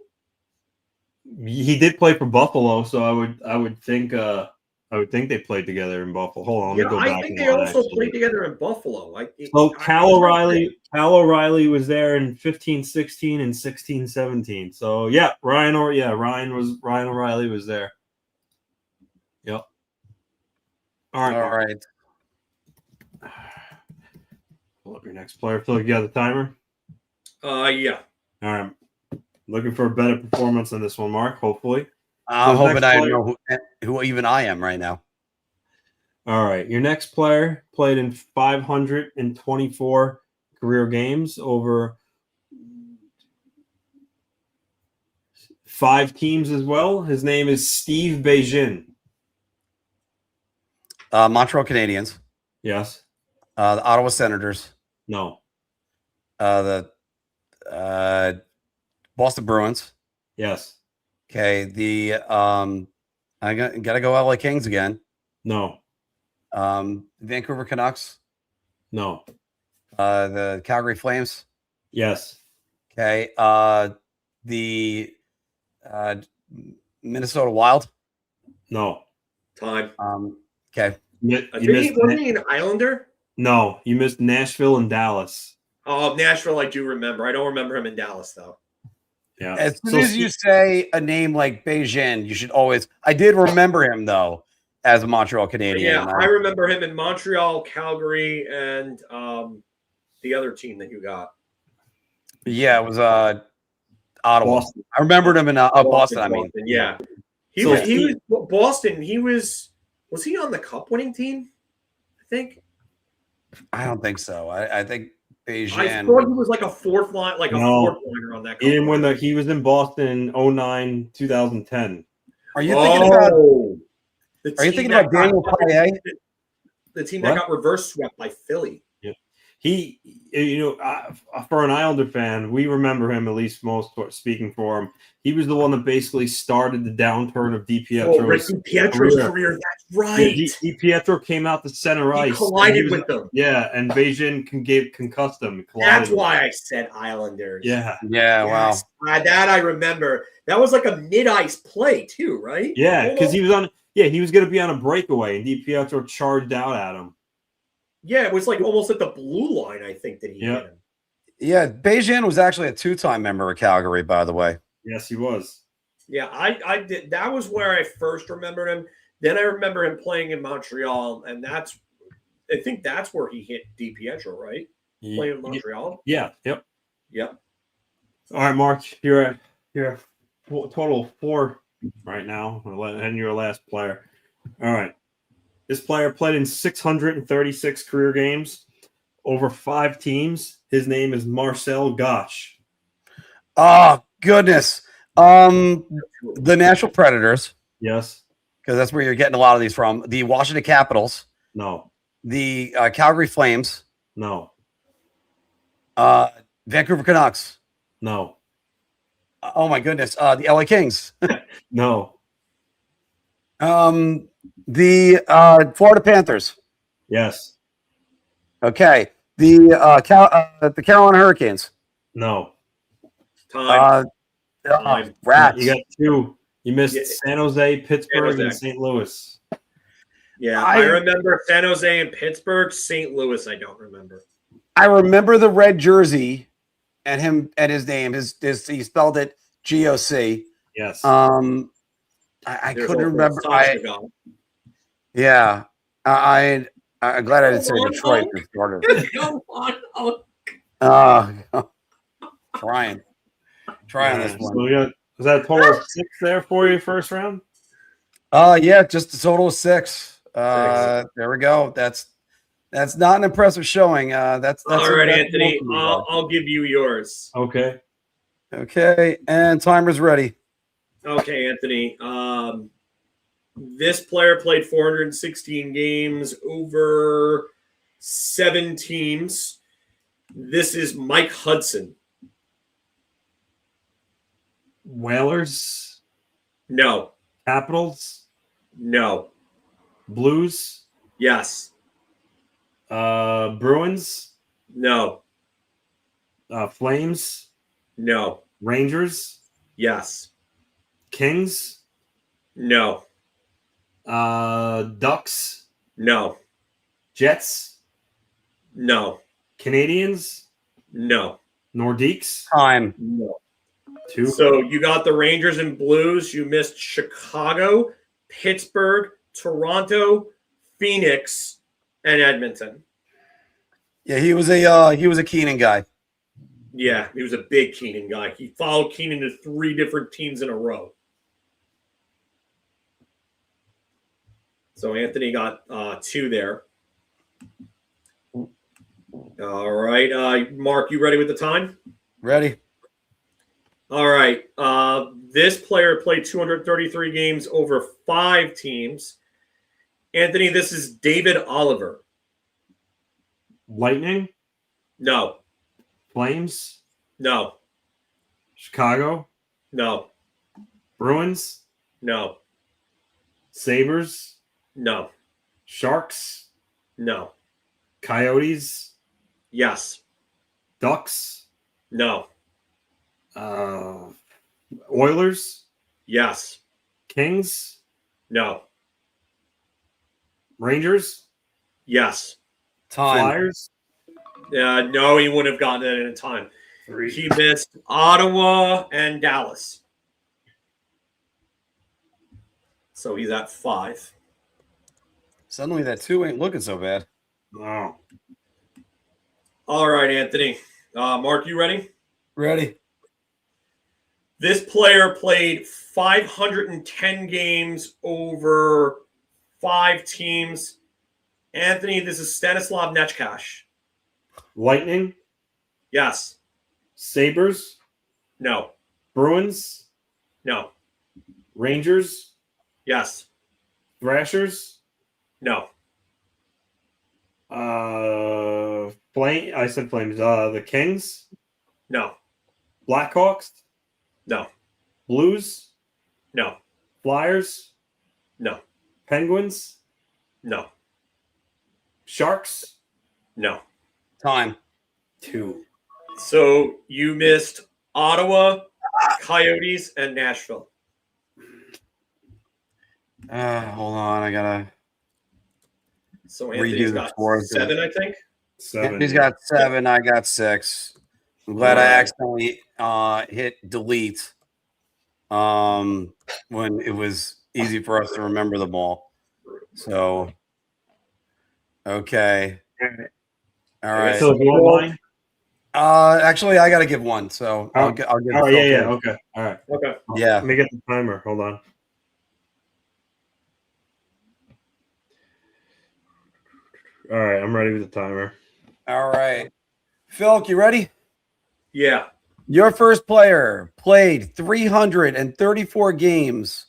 He did play for Buffalo, so I would think they played together in Buffalo. Hold on, let me go back. I think they also played together in Buffalo. Cal O'Reilly was there in 15-16 and 16-17. So Ryan O'Reilly was there. Yep. All right. Pull up your next player. Phil, you got the timer? Yeah. All right. Looking for a better performance than this one, Mark, hopefully. I'm hoping I know who even I am right now. All right. Your next player played in 524 career games over 5 teams as well. His name is Steve Bégin. Montreal Canadiens. Yes. The Ottawa Senators. No. The Boston Bruins. Yes. Okay. The I gotta go LA Kings again. No. Vancouver Canucks. No. The Calgary Flames. Yes. Okay. The Minnesota Wild. No. Time. Okay. Wasn't he an Islander? No, you missed Nashville and Dallas. Oh, Nashville, I do remember. I don't remember him in Dallas, though. Yeah. As soon as you say a name like Beijing, you should always. I did remember him though as a Montreal Canadian. Yeah, I remember him in Montreal, Calgary, and the other team that you got. Yeah, it was Ottawa. Boston. I remembered him in Boston. I mean, yeah, he was Boston. He was he on the Cup winning team? I think. I don't think so. I think Beijing. I thought he was like a fourth line, fourth liner on that. He didn't win he was in Boston in 09, 2010. Are you thinking about? Are you thinking about Daniel Payet? The team that got reverse swept by Philly. Yeah, he, for an Islander fan, we remember him at least most. Speaking for him, he was the one that basically started the downturn of DiPietro's career. That's right. Yeah, DiPietro came out the center ice. He collided with them. Yeah, and Beijing concussed him. That's why I said Islanders. Yeah. Yeah. Yes. Wow. That I remember. That was like a mid-ice play too, right? Yeah, because he was on. Yeah, he was going to be on a breakaway, and DiPietro charged out at him. Yeah, it was like almost at the blue line, I think, that he hit him. Yeah, Beijing was actually a two-time member of Calgary, by the way. Yes, he was. Yeah, I did. That was where I first remembered him. Then I remember him playing in Montreal, and I think that's where he hit DiPietro, right? Playing in Montreal. Yeah. Yep. Yep. All right, Mark, you're a total of 4 right now, and you're a last player. All right. This player played in 636 career games over 5 teams. His name is Marcel Gosch. Oh, goodness. The Nashville Predators. Yes. Because that's where you're getting a lot of these from. The Washington Capitals. No. The Calgary Flames. No. Vancouver Canucks. No. Oh, my goodness. The LA Kings. No. The Florida Panthers. Yes. Okay. The Carolina Hurricanes. No. Time. Rats. You got 2. You missed San Jose, Pittsburgh, and St. Louis. Yeah, I remember San Jose and Pittsburgh. St. Louis, I don't remember. I remember the red jersey and him and his name. He spelled it GOC. Yes. I couldn't remember. I'm glad I didn't say Detroit for starters. Trying this one. So was that a total of 6 there for you first round? Yeah, just a total of 6. There we go. That's not an impressive showing. That's all right, Anthony. I'll give you yours. Okay. Okay, and timer's ready. Okay, Anthony. This player played 416 games over 7 teams. This is Mike Hudson. Whalers? No. Capitals? No. Blues? Yes. Bruins? No. Flames? No. Rangers? Yes. Kings? No. Ducks? No. Jets? No. Canadians? No. Nordiques? Time. No. 2. So you got the Rangers and Blues. You missed Chicago, Pittsburgh, Toronto, Phoenix, and Edmonton. Yeah, he was a Keenan guy. Yeah, he was a big Keenan guy. He followed Keenan to 3 different teams in a row. So Anthony got 2 there. All right. Mark, you ready with the time? Ready. All right. This player played 233 games over 5 teams. Anthony, this is David Oliver. Lightning? No. Flames? No. Chicago? No. Bruins? No. Sabres? No. Sharks? No. Coyotes? Yes. Ducks? No. Oilers? Yes. Kings? No. Rangers? Yes. Time. Flyers? No, he wouldn't have gotten it in time. He missed Ottawa and Dallas. So he's at 5. Suddenly that 2 ain't looking so bad. Wow. All right, Anthony. Mark, you ready? Ready. This player played 510 games over 5 teams. Anthony, this is Stanislav Nechkash. Lightning? Yes. Sabres? No. Bruins? No. Rangers? Yes. Thrashers? No. Flame. I said Flames. The Kings? No. Blackhawks? No. Blues? No. Flyers? No. Penguins? No. Sharks? No. Time. 2. So you missed Ottawa, Coyotes, and Nashville. Hold on. I gotta. So Anthony's got 7, I think. 7. He's got 7. I got 6. I'm glad I accidentally hit delete when it was easy for us to remember them all. So, okay. All right. So you want mine? Actually, I got to give one. So I'll give. Oh, yeah. Okay. All right. Okay. Yeah. Let me get the timer. Hold on. All right. I'm ready with the timer. All right. Phil, you ready? Yeah. Your first player played 334 games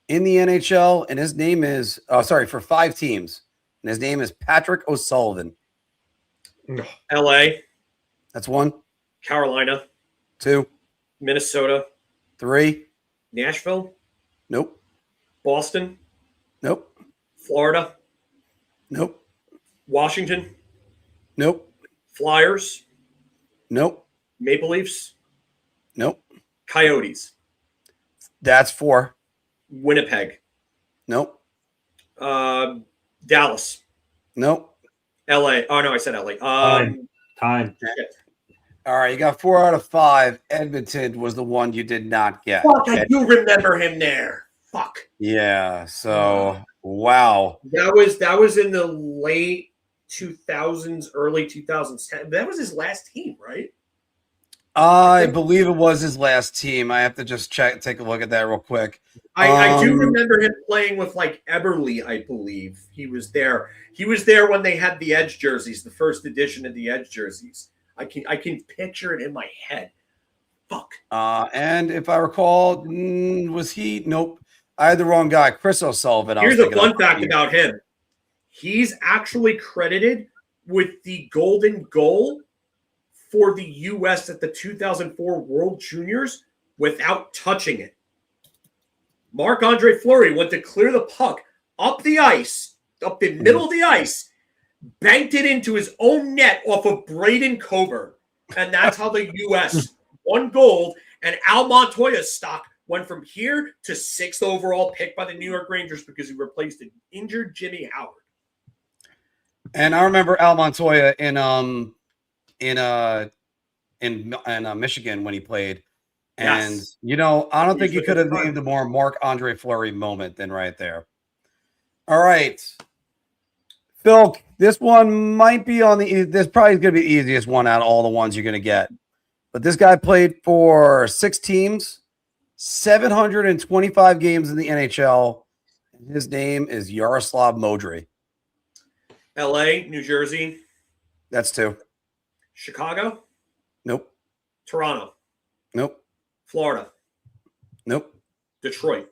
in the NHL, and his name is for 5 teams, and his name is Patrick O'Sullivan. LA. That's 1. Carolina. 2. Minnesota. 3. Nashville. Nope. Boston. Nope. Florida. Nope. Washington. Nope. Flyers. Nope. Maple Leafs. Nope. Coyotes. That's 4. Winnipeg. Nope. Dallas. Nope. LA. Oh, no, I said LA. Time. All right, you got 4 out of 5. Edmonton was the one you did not get. Fuck, I do remember him there. Fuck. Yeah, so wow. That was in the late 2000s, early 2010. That was his last team, right? I believe it was his last team. I have to just take a look at that real quick. I do remember him playing with like Eberle, I believe. He was there. He was there when they had the Edge jerseys, the first edition of the Edge jerseys. I can picture it in my head. Fuck. And if I recall, was he? Nope. I had the wrong guy. Chris O'Sullivan. Here's a fun fact about him. He's actually credited with the golden goal for the U.S. at the 2004 World Juniors without touching it. Marc-Andre Fleury went to clear the puck up the ice, up the middle of the ice, banked it into his own net off of Braden Coburn. And that's how the U.S. won gold. And Al Montoya's stock went from here to 6th overall pick by the New York Rangers because he replaced an injured Jimmy Howard. And I remember Al Montoya in Michigan when he played. And, Yes. I don't think you could have named a more Marc-Andre Fleury moment than right there. All right. Phil, this one might be this probably is going to be the easiest one out of all the ones you're going to get. But this guy played for 6 teams, 725 games in the NHL. His name is Yaroslav Modry. L.A., New Jersey. That's 2. Chicago. Nope. Toronto. Nope. Florida. Nope. Detroit.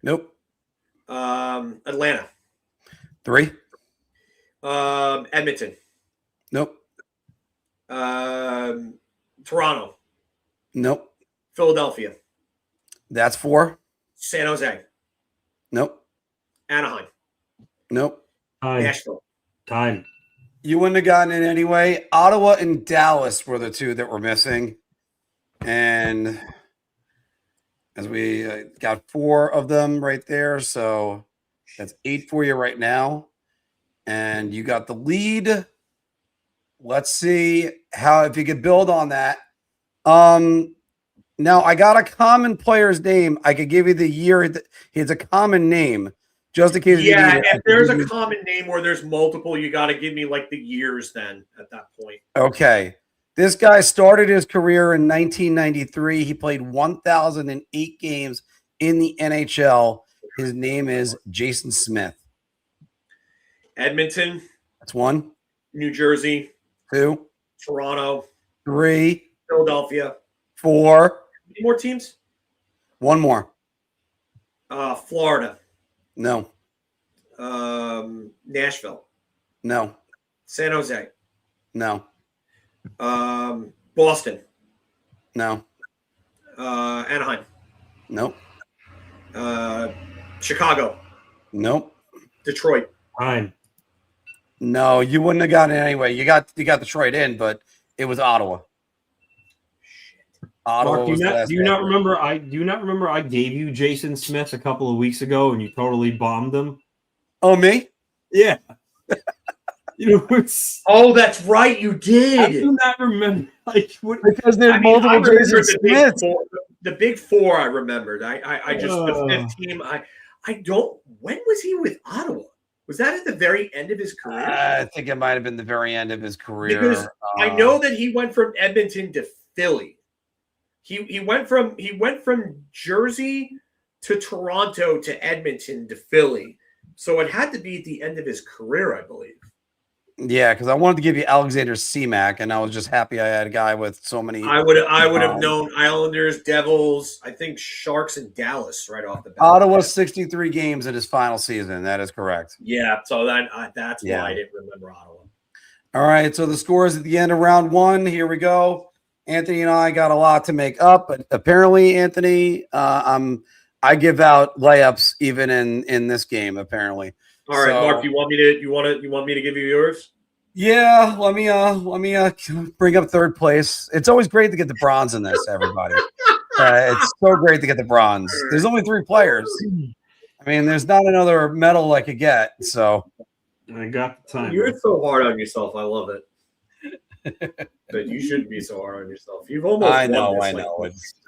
Nope. Atlanta. 3. Edmonton. Nope. Toronto. Nope. Philadelphia. That's 4. San Jose. Nope. Anaheim. Nope. Nashville. Time. You wouldn't have gotten it anyway. Ottawa and Dallas were the 2 that were missing. And as we got 4 of them right there. So that's 8 for you right now. And you got the lead Let's see if you could build on that. Now I got a common player's name. I could give you the year. It's a common name, just in case. Yeah, if there's a common name where there's multiple, you got to give me like the years then at that point. Okay. This guy started his career in 1993. He played 1,008 games in the NHL. His name is Jason Smith. Edmonton. That's 1. New Jersey. 2. Toronto. 3. Philadelphia. 4. Any more teams? 1 more. Florida. No. Nashville. No. San Jose. No. Boston. No. Anaheim. Nope. Chicago. Nope. Detroit. Fine. No, you wouldn't have gotten it anyway. You got Detroit in, but it was Ottawa. Ottawa. Mark, do you not remember I gave you Jason Smith a couple of weeks ago and you totally bombed him? Oh, me? Yeah. Oh, that's right, you did. I do not remember. Because there's multiple Jason Smiths. The big four I remembered. I just the fifth team. I don't. When was he with Ottawa? Was that at the very end of his career? I think it might have been the very end of his career. Because I know that he went from Edmonton to Philly. He went from Jersey to Toronto to Edmonton to Philly. So it had to be at the end of his career, I believe. Yeah, because I wanted to give you Alexander Seamack, and I was just happy I had a guy with so many. I would have known Islanders, Devils, I think Sharks, and Dallas right off the bat. Ottawa 63 games in his final season. That is correct. Yeah, so that's why I didn't remember Ottawa. All right, so the scores at the end of round 1. Here we go. Anthony and I got a lot to make up, but apparently, Anthony, I give out layups even in this game. Apparently. All right, Mark, you want me to give you yours? Yeah, let me bring up third place. It's always great to get the bronze in this, everybody. It's so great to get the bronze. There's only 3 players. I mean, there's not another medal I could get. So I got the time. You're so hard on yourself. I love it. But you shouldn't be so hard on yourself. You've almost. I know.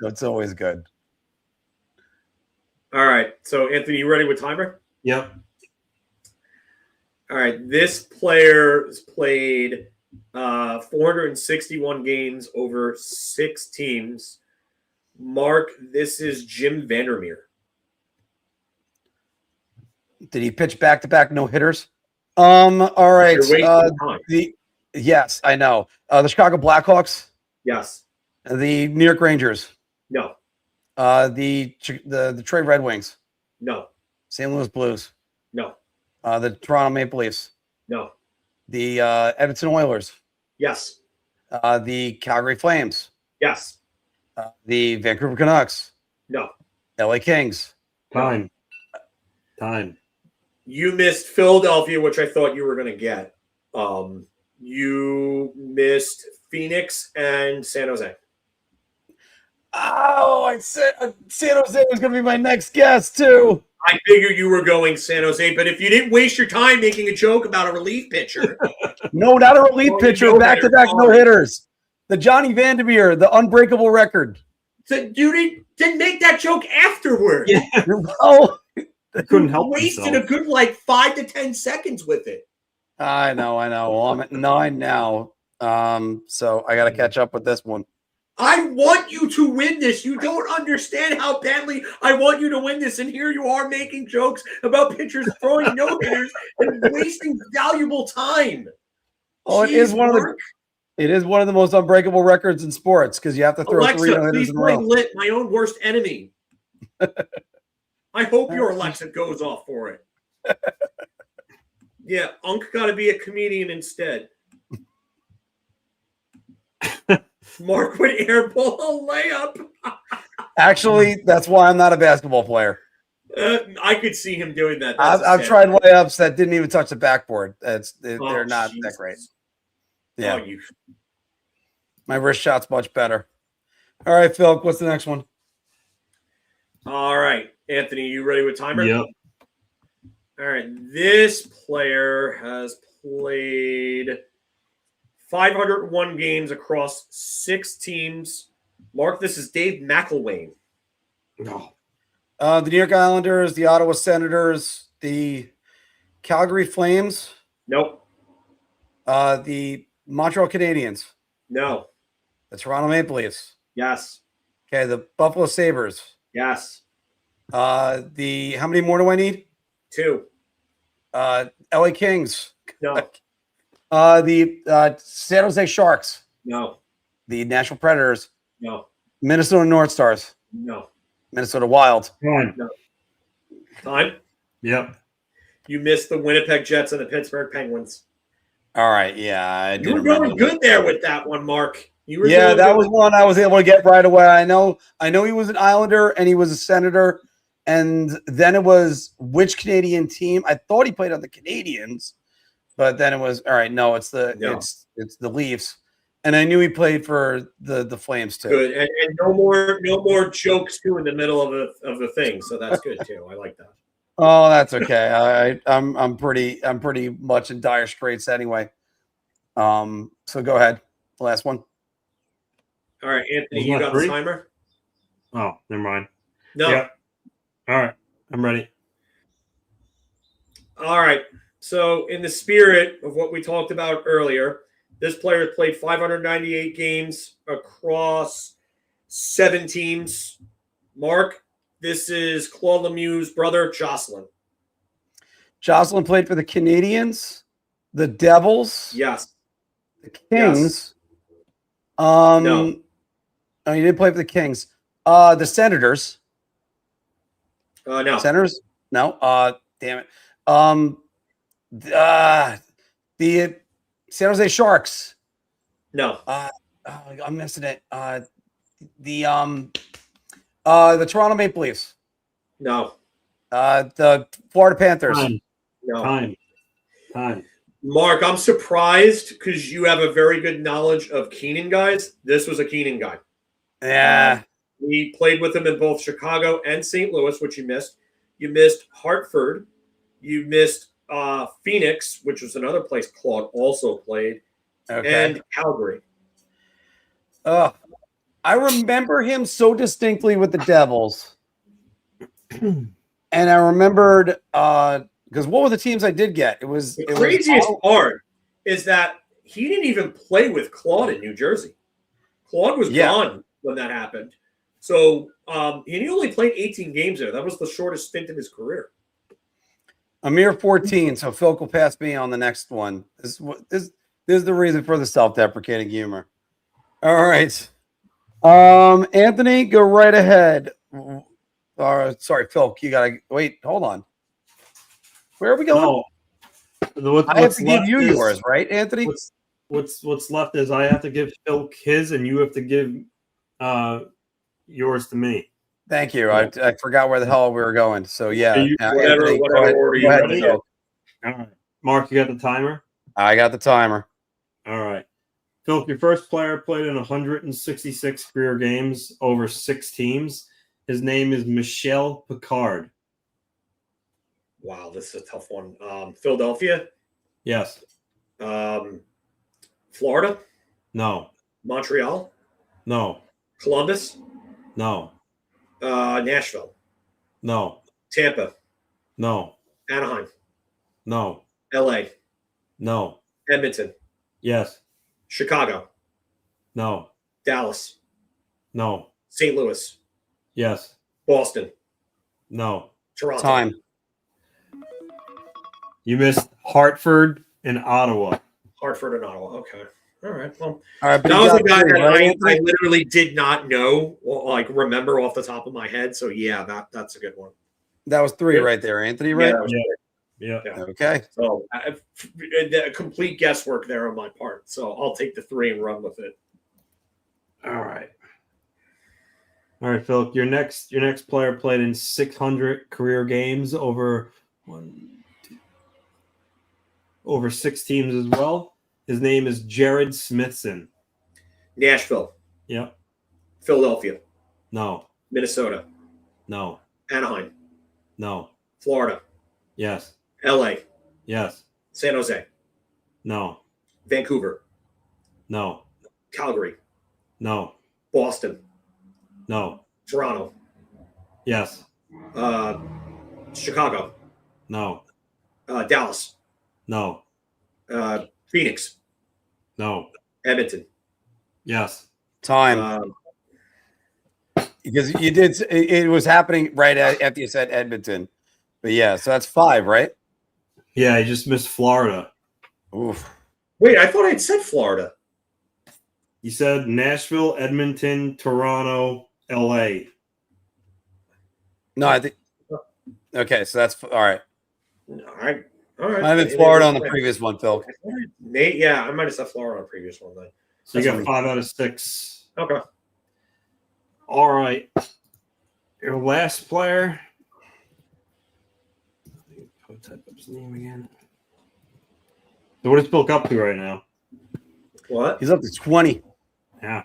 It's always good. All right, so Anthony, you ready with timer? Yep. All right, this player has played 461 games over 6 teams. Mark, this is Jim Vandermeer. Did he pitch back-to-back no-hitters? All right. Yes, I know. The Chicago Blackhawks? Yes. The New York Rangers? No. The Detroit Red Wings? No. St. Louis Blues? No. The Toronto Maple Leafs? No. The Edmonton Oilers? Yes. The Calgary Flames? Yes. The Vancouver Canucks? No. LA Kings? Time. You missed Philadelphia, which I thought you were going to get. You missed Phoenix and San Jose. Oh, I said San Jose was going to be my next guess, too. I figured you were going San Jose, but if you didn't waste your time making a joke about a relief pitcher. No, not a relief pitcher. Back-to-back no-hitters. The Johnny Vandermeer, the unbreakable record. So you didn't make that joke afterward. Yeah. Oh, I couldn't help wasted myself. a good 5 to 10 seconds with it. I know. Well, I'm at 9 now. So I got to catch up with this one. I want you to win this. You don't understand how badly I want you to win this. And here you are making jokes about pitchers throwing no-hitters and wasting valuable time. Oh, it is one of the most unbreakable records in sports because you have to throw Alexa, 3 no-hitters please in a row. bring Lit, my own worst enemy. I hope your Alexa goes off for it. Yeah, Unc got to be a comedian instead. Mark would airball a layup. Actually, that's why I'm not a basketball player. I could see him doing that. I've tried layups that didn't even touch the backboard. They're not that great. Yeah. My wrist shot's much better. All right, Phil, what's the next one? All right, Anthony, you ready with timer? Yep. All right, this player has played 501 games across 6 teams. Mark, this is Dave McElwain. No. The New York Islanders, the Ottawa Senators, the Calgary Flames. Nope. The Montreal Canadiens. No. The Toronto Maple Leafs. Yes. Okay, the Buffalo Sabres. Yes. How many more do I need? 2. LA Kings. No. The San Jose Sharks. No. The Nashville Predators. No. Minnesota North Stars. No. Minnesota Wild. Time. No. Time? Yep. You missed the Winnipeg Jets and the Pittsburgh Penguins. All right, yeah. You were going good there with that one, Mark. You were that was one I was able to get right away. I know he was an Islander and he was a Senator. And then it was which Canadian team? I thought he played on the Canadiens, but then it was all right. No, it's the Leafs, and I knew he played for the Flames too. Good, and no more jokes too in the middle of the thing. So that's good too. I like that. Oh, that's okay. I'm pretty much in dire straits anyway. So go ahead, the last one. All right, Anthony, you got the timer. Oh, never mind. No. Yep. All right, I'm ready. All right. So, in the spirit of what we talked about earlier, this player played 598 games across 7 teams. Mark, this is Claude Lemieux's brother, Jocelyn. Jocelyn played for the Canadiens, the Devils. Yes. The Kings. No. Oh, he didn't play for the Kings. The Senators. No. Senators? No. Damn it. The San Jose Sharks. No. I'm missing it. The Toronto Maple Leafs. No. The Florida Panthers. No. Time. Mark, I'm surprised because you have a very good knowledge of Keenan guys. This was a Keenan guy. Yeah. We played with him in both Chicago and St. Louis, which you missed. You missed Hartford. You missed Phoenix, which was another place Claude also played, and Calgary. I remember him so distinctly with the Devils. And I remembered because what were the teams I did get? The craziest part is that he didn't even play with Claude in New Jersey. Claude was gone when that happened. So he only played 18 games there. That was the shortest stint in his career. A mere 14, so Phil will pass me on the next one. This is the reason for the self-deprecating humor. All right. Anthony, go right ahead. Sorry, Phil, you gotta wait. Hold on. Where are we going? No. I have to give you yours, right, Anthony? What's left is I have to give Phil his, and you have to give yours to me. Thank you. I forgot where the hell we were going. So yeah, whatever order you want to go. All right, Mark, you got the timer? I got the timer. All right, Phil, your first player played in 166 career games over 6 teams. His name is Michel Picard. Wow, this is a tough one. Philadelphia? Yes. Florida? No. Montreal? No. Columbus? No. Nashville? No. Tampa? No. Anaheim? No. LA? No. Edmonton? Yes. Chicago? No. Dallas? No. St. Louis? Yes. Boston? No. Toronto? Time. You missed Hartford and Ottawa. Hartford and Ottawa. Okay. All right. Well, all right, that was a guy that I literally did not know, or remember off the top of my head. So yeah, that's a good one. That was 3 right there, Anthony. Right? Yeah. Okay. So a complete guesswork there on my part. So I'll take the 3 and run with it. All right, Phil. Your next player played in 600 career games over 6 teams as well. His name is Jared Smithson. Nashville. Yep. Philadelphia. No. Minnesota. No. Anaheim. No. Florida. Yes. LA. Yes. San Jose. No. Vancouver. No. Calgary. No. Boston. No. Toronto. Yes. Chicago. No. Dallas. No. Phoenix. No. Edmonton. Yes. Time. Because you did, it was happening right after you said Edmonton. But yeah, so that's 5, right? Yeah, I just missed Florida. Oof. Wait, I thought I'd said Florida. You said Nashville, Edmonton, Toronto, LA. No, I think. Okay, so that's all right. All right. Might have been Florida on the previous one, Phil. Nate, yeah, I might have said Florida on the previous one then. So you got 5 out of 6. Okay. All right. Your last player. Type up his name again. So what is Bill up to right now? What? He's up to 20. Yeah.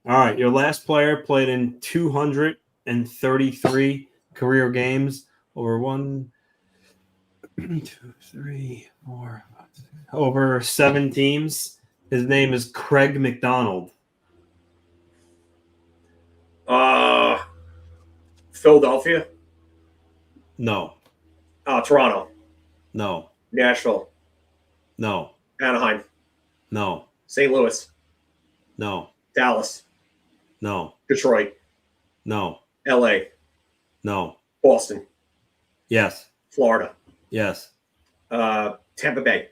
All right. Your last player played in 233 career games over 1, 2, 3, 4, 5, 6, over 7 teams. His name is Craig McDonald. Philadelphia. No. Toronto. No. Nashville. No. Anaheim. No. St. Louis. No. Dallas. No. Detroit. No. LA. No. Boston. Yes. Florida. Yes. Tampa Bay.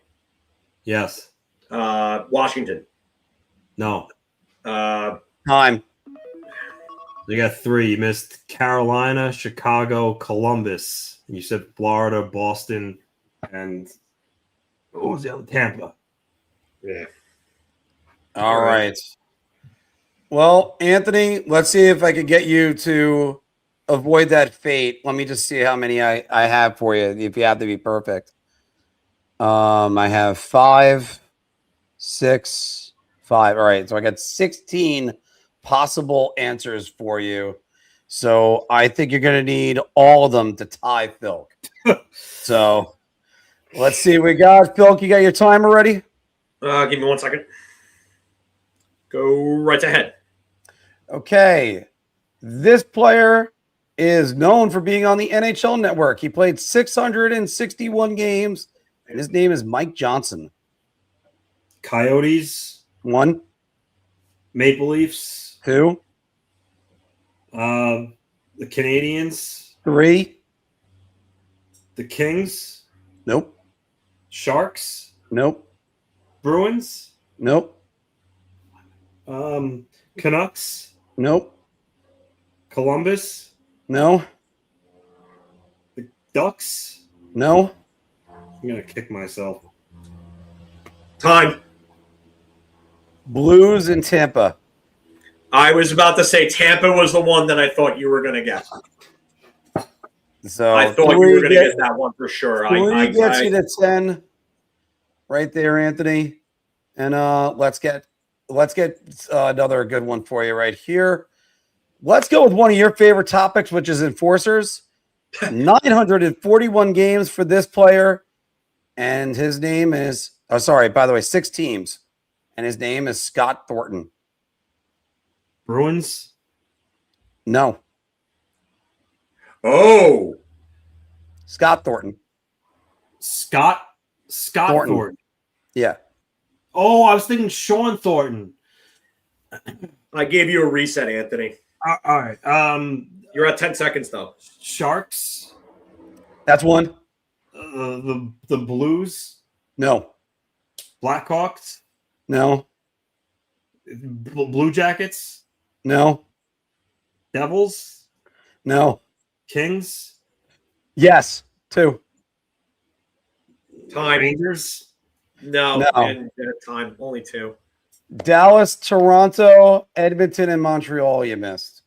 Yes. Washington. No. Time. You got 3. You missed Carolina, Chicago, Columbus. And you said Florida, Boston, and what was the other? Tampa. Yeah. All right. Well, Anthony, let's see if I could get you to avoid that fate. Let me just see how many I have for you, if you have to be perfect. I have 5, 6, 5. All right. So I got 16 possible answers for you. So I think you're going to need all of them to tie Phil. So let's see what we got. Phil, you got your timer ready? Give me 1 second. Go right ahead. Okay. This player is known for being on the NHL Network. He played 661 games, and his name is Mike Johnson. Coyotes. 1. Maple Leafs. 2. The Canadians. 3. The Kings. Nope. Sharks. Nope. Bruins. Nope. Canucks. Nope. Columbus. No. The Ducks. No. I'm gonna kick myself. Time. Blues in Tampa. I was about to say Tampa was the one that I thought you were going to get. So I thought you were going to get that one for sure. I gets you to 10 right there, Anthony. And let's get another good one for you right here. Let's go with one of your favorite topics, which is enforcers. 941 games for this player. And his name is, by the way, 6 teams. And his name is Scott Thornton. Bruins? No. Oh. Scott Thornton. Scott Thornton. Yeah. Oh, I was thinking Sean Thornton. I gave you a reset, Anthony. All right. You're at 10 seconds, though. Sharks? That's 1. The Blues? No. Blackhawks? No. Blue Jackets? No. Devils? No. Kings? Yes. 2. Time. Rangers? No. And time. Only 2. Dallas, Toronto, Edmonton, and Montreal you missed.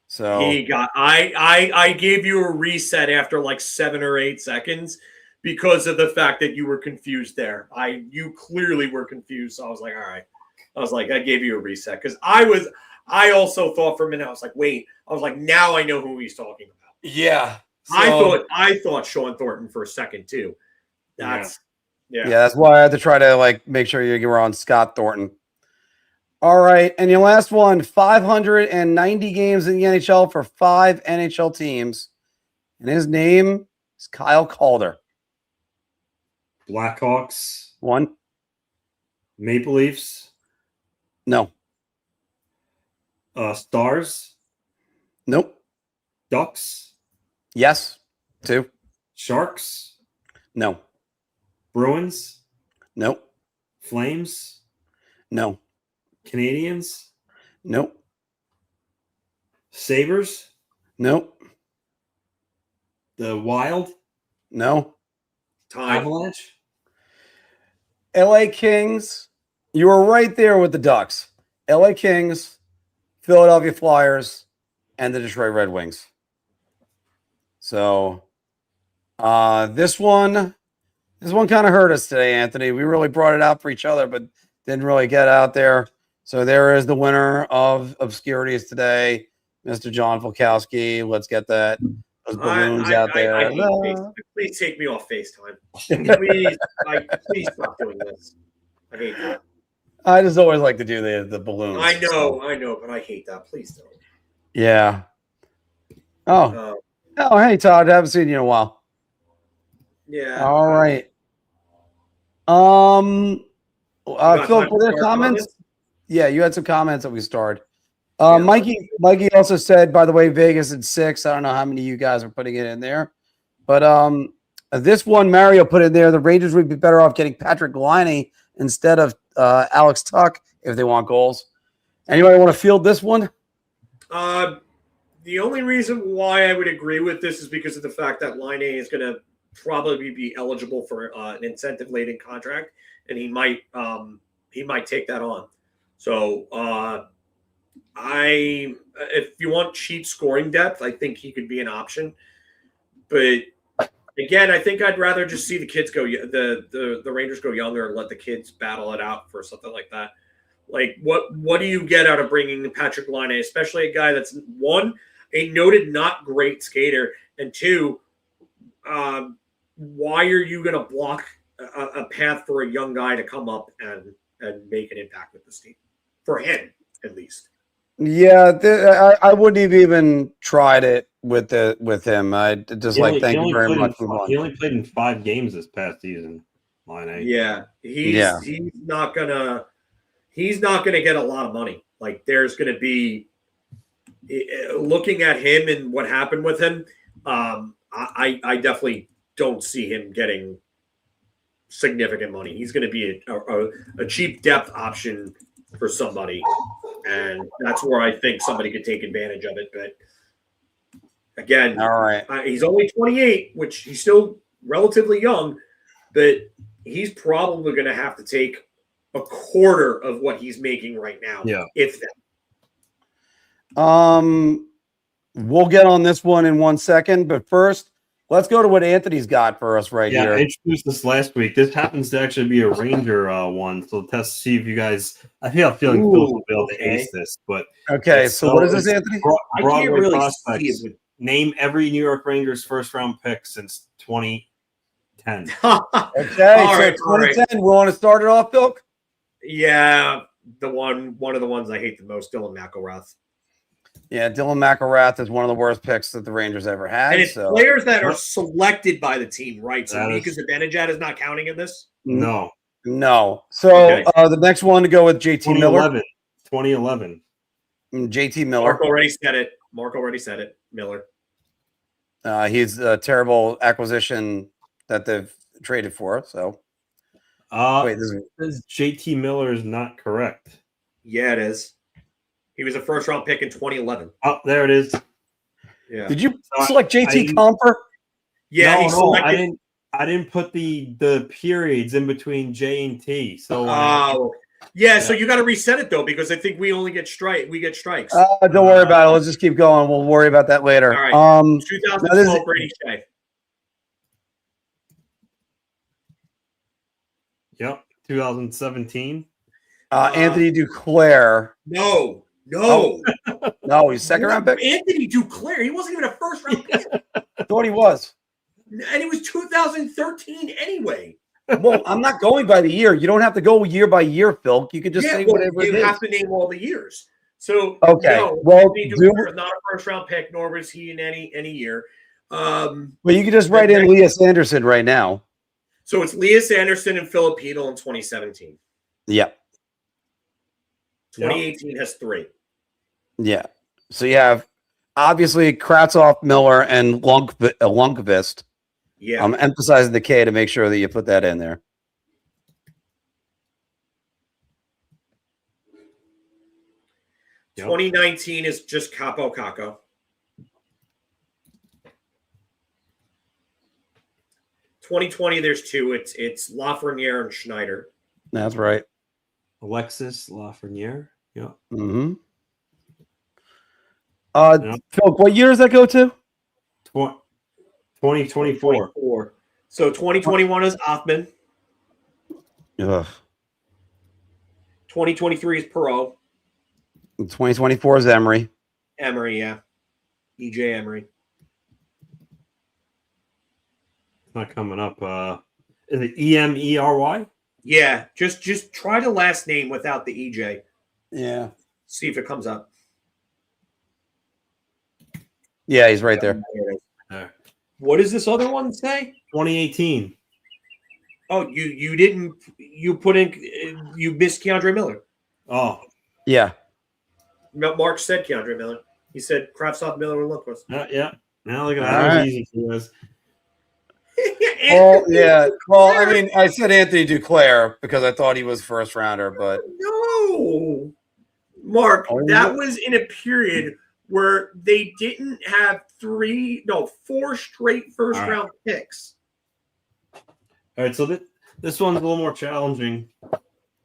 So he got I gave you a reset after like 7 or 8 seconds because of the fact that you were confused there. You clearly were confused. So I was like, all right. I was like, I gave you a reset because I also thought for a minute, I was like, wait, I was like, now I know who he's talking about. yeah. So, I thought Sean Thornton for a second too. That's Yeah, that's why I had to try to like make sure you were on Scott Thornton. All right, and your last one, 590 games in the NHL for 5 NHL teams, and his name is Kyle Calder. Blackhawks. 1. Maple Leafs. No. Stars. Nope. Ducks. Yes. 2. Sharks. No. Bruins. Nope. Flames. No. Canadians. Nope. Sabres. Nope. The Wild. No. Avalanche. LA Kings. You were right there with the Ducks. LA Kings, Philadelphia Flyers, and the Detroit Red Wings. So this one kind of hurt us today, Anthony. We really brought it out for each other, but didn't really get out there. So there is the winner of Obscurities today, Mr. John Volkowski. Let's get those balloons out there. Please take me off FaceTime. Please stop doing this. I hate that. I just always like to do the balloons. I know, but I hate that. Please don't. Yeah. Oh, hey, Todd. Haven't seen you in a while. Yeah. All right. Phil, were there comments? Yeah, you had some comments that we starred. Mikey also said, by the way, Vegas at 6. I don't know how many of you guys are putting it in there. But this one, Mario put in there, the Rangers would be better off getting Patrick Laine instead of Alex Tuch if they want goals. Anybody want to field this one? The only reason why I would agree with this is because of the fact that Laine is going to probably be eligible for an incentive-laden contract, and he might take that on. So if you want cheap scoring depth, I think he could be an option. But again, I think I'd rather just see the kids go, the Rangers go younger and let the kids battle it out for something like that. Like what do you get out of bringing Patrick Laine, especially a guy that's, 1, a noted not great skater, and 2, why are you going to block a path for a young guy to come up and make an impact with this team? For him, at least. Yeah, I wouldn't have even tried it with him. I just thank you very much. He only played in 5 games this past season. Laine. Yeah, he's not gonna get a lot of money. Like, there's gonna be, looking at him and what happened with him. I definitely don't see him getting significant money. He's going to be a cheap depth option for somebody, and that's where I think somebody could take advantage of it. But again, all right, he's only 28, which he's still relatively young, but he's probably going to have to take a quarter of what he's making right now. Yeah, if that. We'll get on this one in 1 second, but first, let's go to what Anthony's got for us here. Yeah, I introduced this last week. This happens to actually be a Ranger one, so test see if you guys. I feel like Phil will be able to ace this, but okay. So what is this, Anthony? Broadway really prospects. Name every New York Rangers first round pick since 2010. Okay, so 2010. We want to start it off, Phil. Yeah, one of the ones I hate the most, Dylan McIlrath. Yeah, Dylan McIlrath is one of the worst picks that the Rangers ever had. And it's players that are selected by the team, right? So Mika Zibanejad is not counting in this? No. So the next one to go with JT Miller. 2011. JT Miller. Mark already said it. Miller. He's a terrible acquisition that they've traded for. So, wait, this JT Miller is not correct. Yeah, it is. He was a first-round pick in 2011. Oh, there it is. Yeah. Did you select JT Comper? Yeah, I didn't put the periods in between J and T. So so you got to reset it though, because I think we only get strikes. Don't worry about it. Let's just keep going. We'll worry about that later. All right. 2012 Brady Shea. Yep. 2017. Anthony Duclair. No, he's second round pick. Anthony Duclair. He wasn't even a first round pick. Thought he was. And it was 2013 anyway. Well, I'm not going by the year. You don't have to go year by year, Phil. You can just say whatever it is. You have to name all the years. So okay, no, well, was not a first round pick, nor was he in any year. Well, you can just write in Leah Sanderson right now. So it's Leah Sanderson and Filipino in 2017. Yeah. 2018 has 3. Yeah. So you have obviously Kravtsov, Miller, and Lundqvist. Yeah. I'm emphasizing the K to make sure that you put that in there. Yep. 2019 is just Capo Caco. 2020, there's 2. It's Lafreniere and Schneider. That's right. Alexis Lafreniere. Yeah. Mm-hmm. Phil, what year does that go to? 2024. So 2021 is Othman. Ugh. 2023 is Perot. 2024 is Emery. Emery, yeah. EJ Emery. It's not coming up. Is it Emery? Yeah, just try the last name without the EJ. Yeah. See if it comes up. Yeah, he's right there. What does this other one say? 2018. Oh, you put in, you missed Keandre Miller. Oh. Yeah. Mark said Keandre Miller. He said Kravtsov, Miller, and Lundqvist. Yeah. Now look at that. Easy for us. Well, yeah. Well, I mean, I said Anthony Duclair because I thought he was first rounder, but no, Mark, that was in a period where they didn't have 4 straight first round picks. All right, so this one's a little more challenging.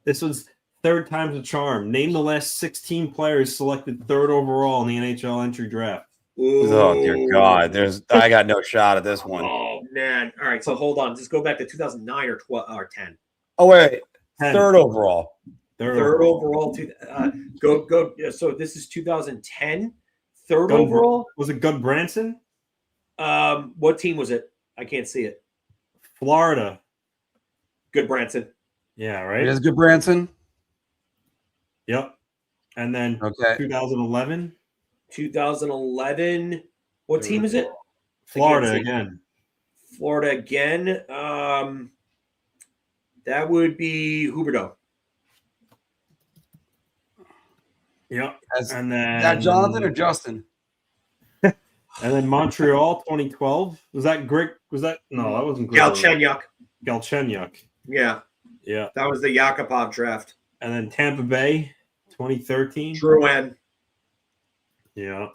This was third time's a charm. Name the last 16 players selected 3rd overall in the NHL entry draft. Ooh. Oh dear God, I got no shot at this one. Oh man! All right, so hold on. Just go back to 2009 or 12 or 10. Oh wait, 10. 3rd overall. Third overall. Go. So this is 2010. 3rd overall. Was it Gus Branson? What team was it? I can't see it. Florida. Good Branson. Yeah, right. It is Good Branson. Yep. And then 2011. 2011. What team is it? Florida again. Florida again. That would be Huberdeau. Yep. And then that Jonathan or Justin? And then Montreal 2012. Was that Greg? Was that no? That wasn't Greg. Galchenyuk. Yeah. Yeah. That was the Yakupov draft. And then Tampa Bay 2013. Drouin. Yeah.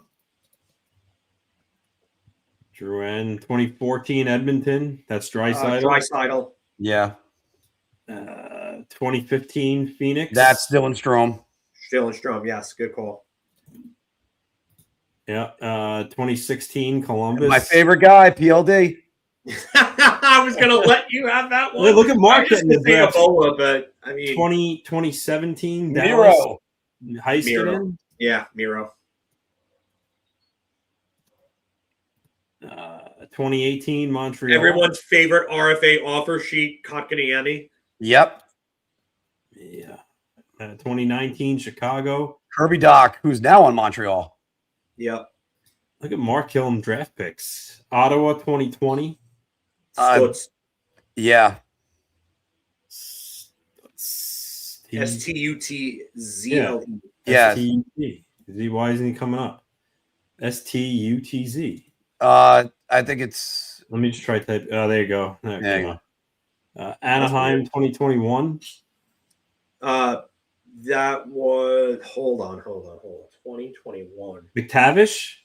Drouin 2014 Edmonton. That's Draisaitl. Draisaitl. Yeah. 2015 Phoenix. That's Dylan Strome. Dylan Strome, yes, good call. Yeah. 2016 Columbus. My favorite guy, PLD. I was gonna let you have that one. Look at Mark getting the draft. But I mean 2017 Miro. Heiskanen. Yeah, Miro. 2018 Montreal. Everyone's favorite RFA offer sheet, Kotkaniemi. Yep. Yeah. 2019 Chicago. Kirby Doc, who's now on Montreal. Yep. Look at Mark Killam draft picks. Ottawa 2020. Yeah. STUTZ. Yeah. STUT. Why isn't he coming up? STUTZ. I think it's. Let me just try type. Oh, there you go. There you go. Anaheim 2021. That was. Hold on. 2021. McTavish.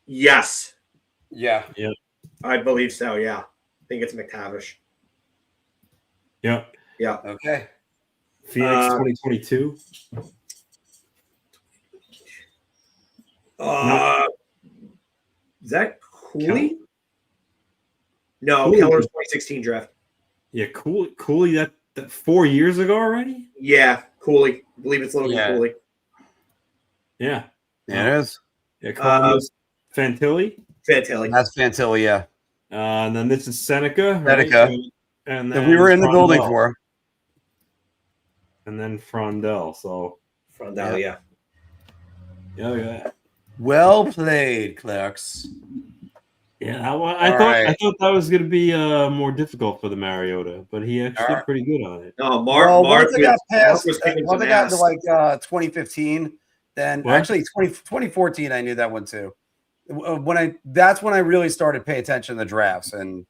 Yes. Yeah. Yep. I believe so. Yeah. I think it's McTavish. Yep. Yeah. Okay. Phoenix 2022. Is that Cooley? No, Cooley. Keller's 2016 draft. Yeah, Cooley. That 4 years ago already. Yeah, Cooley. I believe it's Logan Cooley. Yeah. Yeah, it is. Yeah, Columbus. Fantilli. Fantilli. That's Fantilli, yeah. And then this is Seneca. Seneca. Right? and that then we were in the building Frondell. for. And then Frondell. So Frondell, yeah. Yeah. Well played, Clerks. Yeah, I thought that was going to be more difficult for the Mariota, but he actually did pretty good on it. No, once I got past, kicking once I some got ass. into like 2015, then What? actually 2014, I knew that one too. That's when I really started paying attention to the drafts and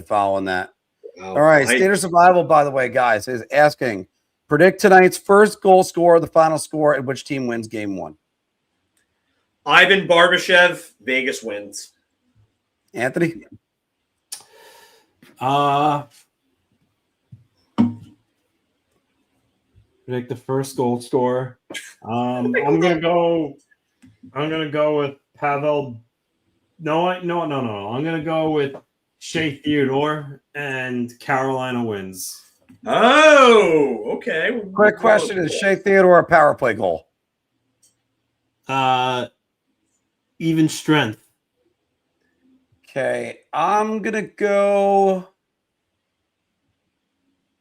following that. All right, Standard Survival, by the way, guys, is asking, predict tonight's first goal scorer, the final score, and which team wins game one. Ivan Barbashev, Vegas wins. Anthony? Predict the first goal scorer. I'm gonna go with Pavel. No. I'm gonna go with Shea Theodore, and Carolina wins. Oh, okay. Quick question: is Shea Theodore a power play goal? Even strength. Okay, I'm gonna go.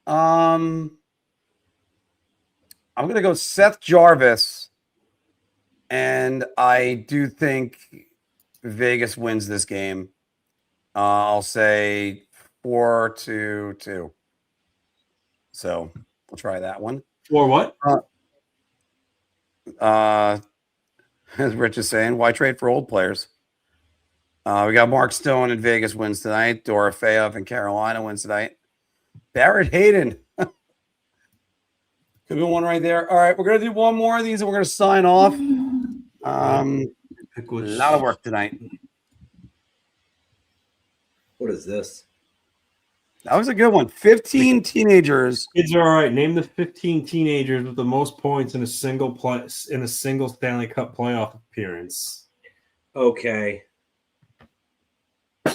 I'm gonna go Seth Jarvis, and I do think Vegas wins this game. I'll say 4-2. So we'll try that one. Or what? As Rich is saying, why trade for old players? We got Mark Stone in Vegas wins tonight. Dorofeyev in Carolina wins tonight. Barrett Hayden. Could be one right there. All right, we're going to do one more of these and we're going to sign off. A lot of work tonight. What is this? That was a good one. 15 teenagers. Kids are all right. Name the 15 teenagers with the most points in a single Stanley Cup playoff appearance. Okay.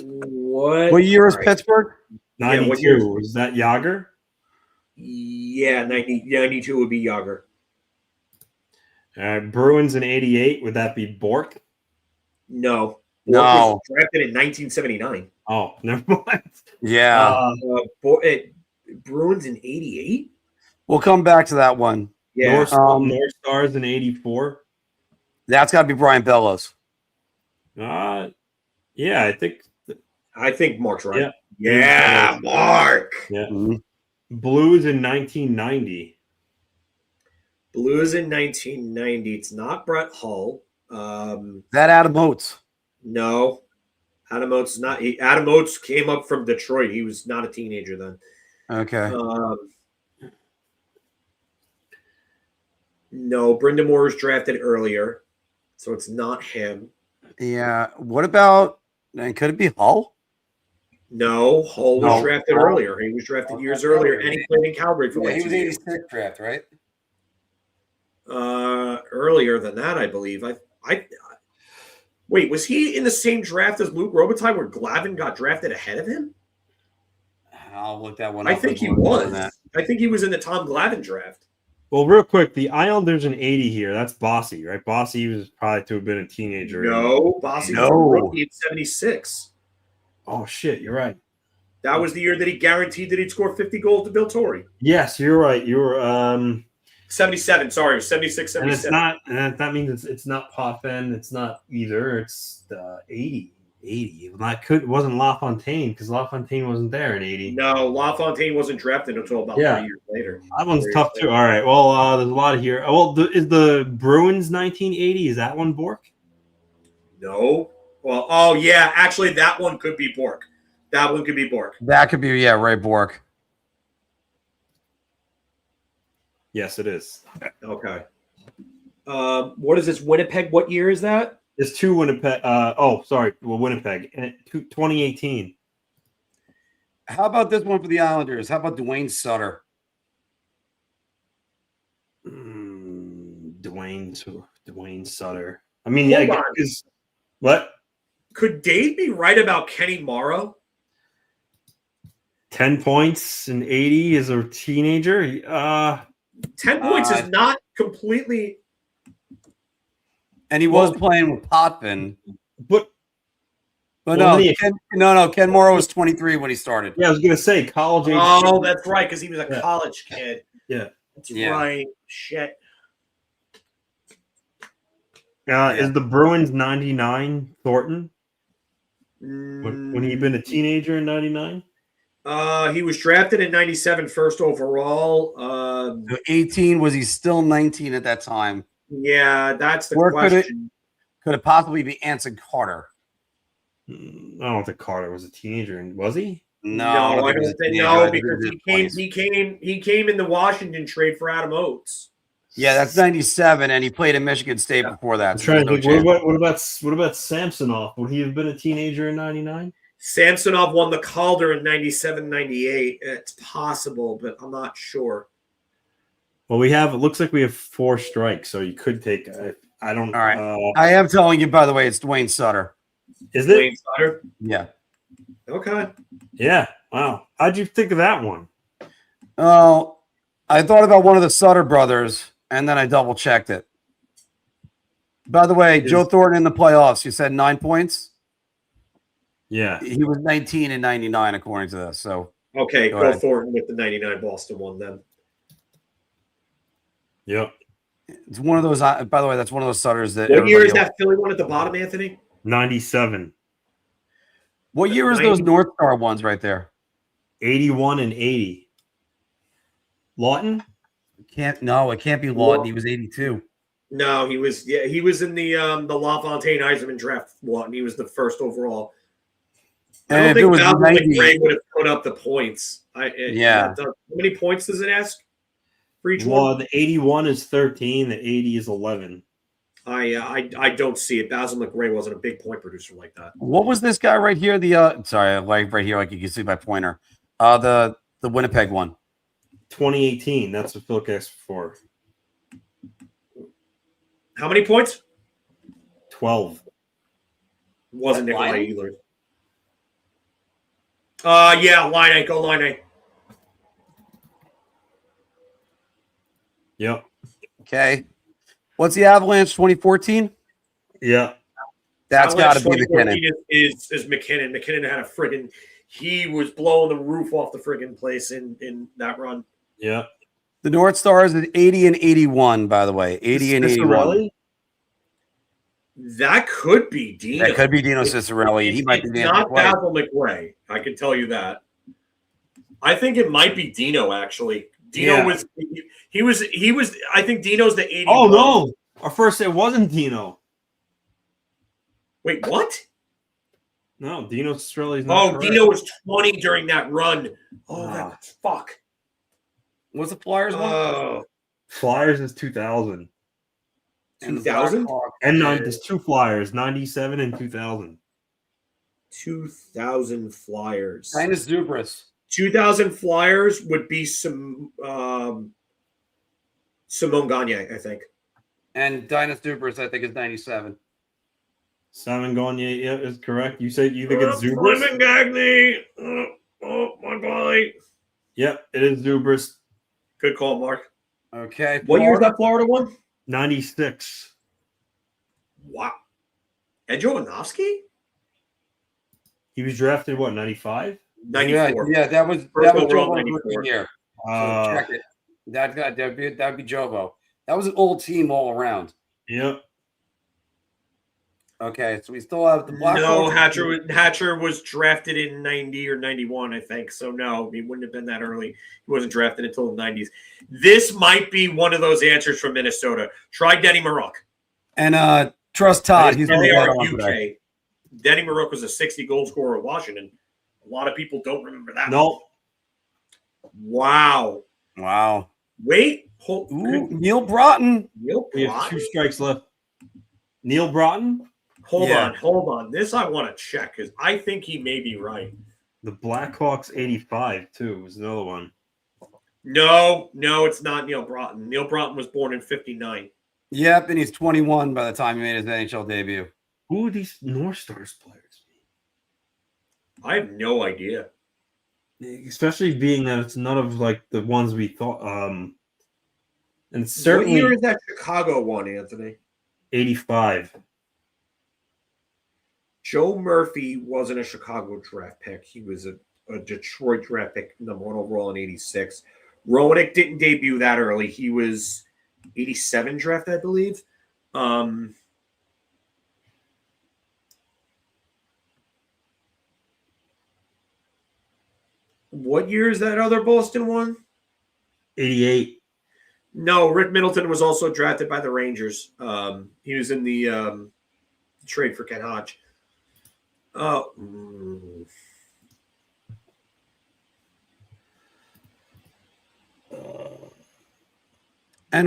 What year is Pittsburgh? 92. Is that Yager? Yeah, 92 would be Yager. Bruins in 88. Would that be Bork? No. No. Bork was drafted in 1979. Oh, never mind. Yeah. Bruins in 88? We'll come back to that one. Yeah. North Stars in 84. That's got to be Brian Bellows. Yeah, I think Mark's right. Yeah, Mark. Yeah. Mm-hmm. Blues in 1990. Blues in 1990. It's not Brett Hull. That Adam Oates. No. Adam Oates is not. Adam Oates came up from Detroit. He was not a teenager then. Okay. No, Brind'Amour was drafted earlier, so it's not him. Yeah. What about? And could it be Hull? No, Hull was drafted earlier. He was drafted years earlier, and he played in Calgary for he was 86 draft, right? Earlier than that, I believe. I wait. Was he in the same draft as Luke Robitaille, where Glavin got drafted ahead of him? I'll look that one up. I think he was. I think he was in the Tom Glavin draft. Well, real quick, the Islanders in 80 here. That's Bossy, right? Bossy was probably to have been a teenager. No, Bossy was a rookie in 76. Oh, shit, you're right. That was the year that he guaranteed that he'd score 50 goals to Bill Torrey. Yes, you're right. You were 77. Sorry, 76, 77. And it's not, and that means it's not Potvin. It's not either. It's 80. 80. It wasn't LaFontaine because LaFontaine wasn't there in 80. No, LaFontaine wasn't drafted until about 3 years later. That one's tough too. All right. Well, there's a lot of here. Well, is the Bruins 1980? Is that one Bork? No. Well, oh yeah, actually that one could be Bork. That one could be Bork. That could be Ray Bork. Yes, it is. Okay. What is this? Winnipeg? What year is that? It's two Winnipeg. Winnipeg. 2018. How about this one for the Islanders? How about Dwayne Sutter? Dwayne Sutter. I mean, yeah. What? Could Dave be right about Kenny Morrow? 10 points in 80 as a teenager. 10 points is not completely. And he was playing with Potvin. But But Well, Ken Morrow was 23 when he started. Yeah, I was gonna say college age. Oh, that's right, because he was a college kid. Yeah. That's right. Shit. Is the Bruins 99 Thornton? When he been a teenager in 99? He was drafted in 97 first overall. 18, was he still 19 at that time? Yeah, that's the Or question. Could it possibly be Anson Carter? I don't think Carter was a teenager, was he? No, I don't think no, because he came in the Washington trade for Adam Oates. Yeah, that's 97, and he played in Michigan State before that. I'm trying to think, what about Samsonov? Would he have been a teenager in 99? Samsonov won the Calder in 97-98. It's possible, but I'm not sure. Well, it looks like we have 4 strikes, so you could take. I don't. All right. I am telling you, by the way, it's Dwayne Sutter. Is it Dwayne Sutter? Yeah. Okay. Yeah. Wow. How'd you think of that one? Oh, I thought about one of the Sutter brothers, and then I double checked it. By the way, Joe Thornton in the playoffs, you said 9 points? Yeah. He was 19 in 99, according to this. So okay, go Thornton with the 99 Boston one then. Yep. It's one of those. By the way, that's one of those Sutters that. What year is that Philly one at the bottom, Anthony? 97. What year is those North Star ones right there? 81 and 80. Lawton? No, it can't be Lawton. He was 82. No, he was in the LaFontaine Eiserman draft. Lawton. He was the first overall. I don't think Malcolm Gray would have put up the points. How many points does it ask for each one? Well, the 81 is 13. The 80 is 11. I don't see it. Basil McRae wasn't a big point producer like that. What was this guy right here? Right here, like you can see my pointer. The Winnipeg one. 2018. That's what Phil asked for. How many points? 12. Wasn't Nikolai Ehlers. Line A. Go Line A. Yep. Okay. What's the Avalanche 2014? Yeah. That's got to be McKinnon. Is McKinnon. McKinnon had a friggin' he was blowing the roof off the friggin' place in that run. Yeah. The North Stars is 80 and 81, by the way. 80 and 81. That could be Dino. That could be Dino Ciccarelli. He might be not Basil McRae. I can tell you that. I think it might be Dino, actually. Dino was he was I think Dino's the 80. Oh no. Our first it wasn't Dino. Wait, what? No, Dino Ciccarelli's not correct. Dino was 20 during that run. That's fuck. What's the Flyers one? Flyers is 2000. 2000? And there's 2 Flyers, 97 and 2000. 2000 Flyers. Linus Zubris. 2000 Flyers would be Simone Gagne, I think. And Dinus Zubris, I think, is 97. Simon Gagne, is correct. You think it's Zubris? Simon Gagne. Oh, my boy. Yep, it is Zubris. Good call, Mark. Okay. What year is that Florida one? 96. Wow. Ed Jovanovski? He was drafted, 95? 94. Yeah, that was Jovo's rookie year. So check it. That'd be Jovo. That was an old team all around. Yep. Okay, so we still have the Black. No, Hatcher was drafted in 90 or 91, I think. So no, he wouldn't have been that early. He wasn't drafted until the 90s. This might be one of those answers from Minnesota. Try Denny Marouk. And trust Todd. He's they are UK. Denny Marouk was a 60 goal scorer at Washington. A lot of people don't remember that. No. Wow. Wait. Neil Broughton. We have 2 strikes left. Neil Broughton? Hold on. This I want to check because I think he may be right. The Blackhawks 85, too, was another one. No, it's not Neil Broughton. Neil Broughton was born in 59. Yep, and he's 21 by the time he made his NHL debut. Who are these North Stars players? I have no idea. Especially being that it's none of like the ones we thought. And certainly, what year is that Chicago one, Anthony? 85. Joe Murphy wasn't a Chicago draft pick. He was a Detroit draft pick, number 1 overall in 86. Roenick didn't debut that early. He was 87 draft, I believe. What year is that other Boston one? 88. No, Rick Middleton was also drafted by the Rangers. He was in the trade for Ken Hodge. And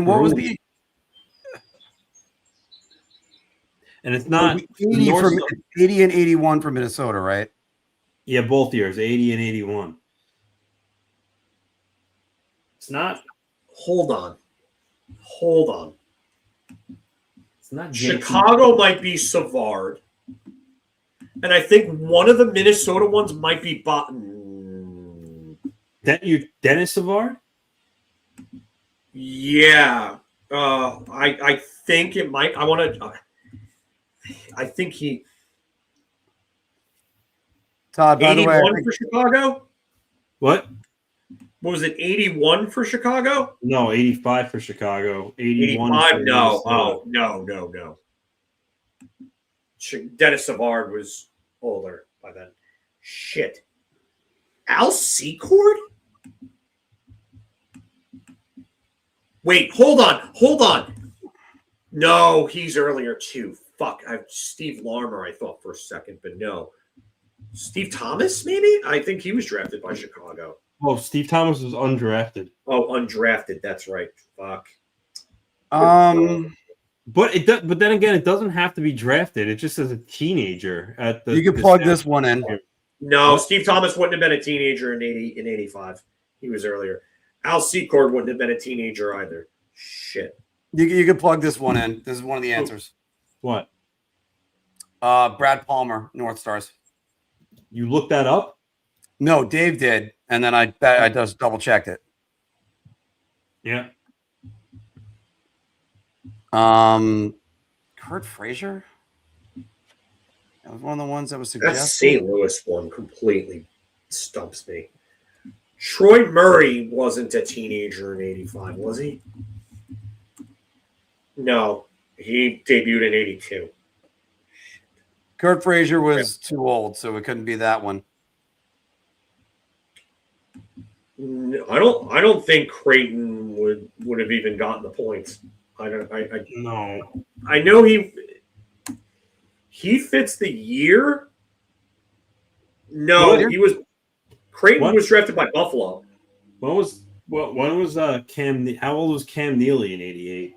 what was the? And it's not 80 from 80 and 81 for Minnesota, right? Yeah, both years, 80 and 81. It's not. Hold on. It's not Chicago might be Savard. And I think one of the Minnesota ones might be Dennis Savard? Yeah. I think it might. I think he. Todd, by the way, 81 for Chicago? What? What was it, 81 for Chicago? No, 85 for Chicago. 81 85? for No. Minnesota. Oh, no. Dennis Savard was older by then. Shit. Al Secord? Wait, hold on. No, he's earlier too. Fuck. Steve Larmer, I thought for a second, but no. Steve Thomas, maybe? I think he was drafted by Chicago. Oh, Steve Thomas was undrafted. Oh, undrafted. That's right. Fuck. But then again, it doesn't have to be drafted. It just as a teenager at the. You can plug this one in. No, Steve Thomas wouldn't have been a teenager in 85. He was earlier. Al Secord wouldn't have been a teenager either. Shit. You can plug this one in. This is one of the answers. What? Brad Palmer, North Stars. You looked that up? No, Dave did, and then I just double checked it. Yeah. Kurt Frazier? That was one of the ones that was suggested. That St. Louis one completely stumps me. Troy Murray wasn't a teenager in 85, was he? No, he debuted in 82. Kurt Frazier was too old, so it couldn't be that one. I don't think Creighton would have even gotten the points. No. I know he fits the year. No, Creighton was drafted by Buffalo. When was Cam? How old was Cam Neely in 88?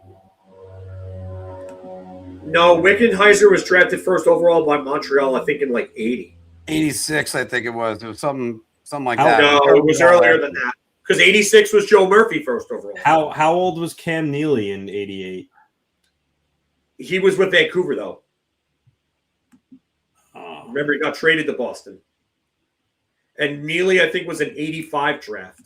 No, Wickenheiser was drafted first overall by Montreal, I think in like 80. 86, I think it was. It was something like that. No, it was earlier than that. Because 86 was Joe Murphy first overall. How old was Cam Neely in 88? He was with Vancouver, though. Remember, he got traded to Boston. And Neely, I think, was an 85 draft.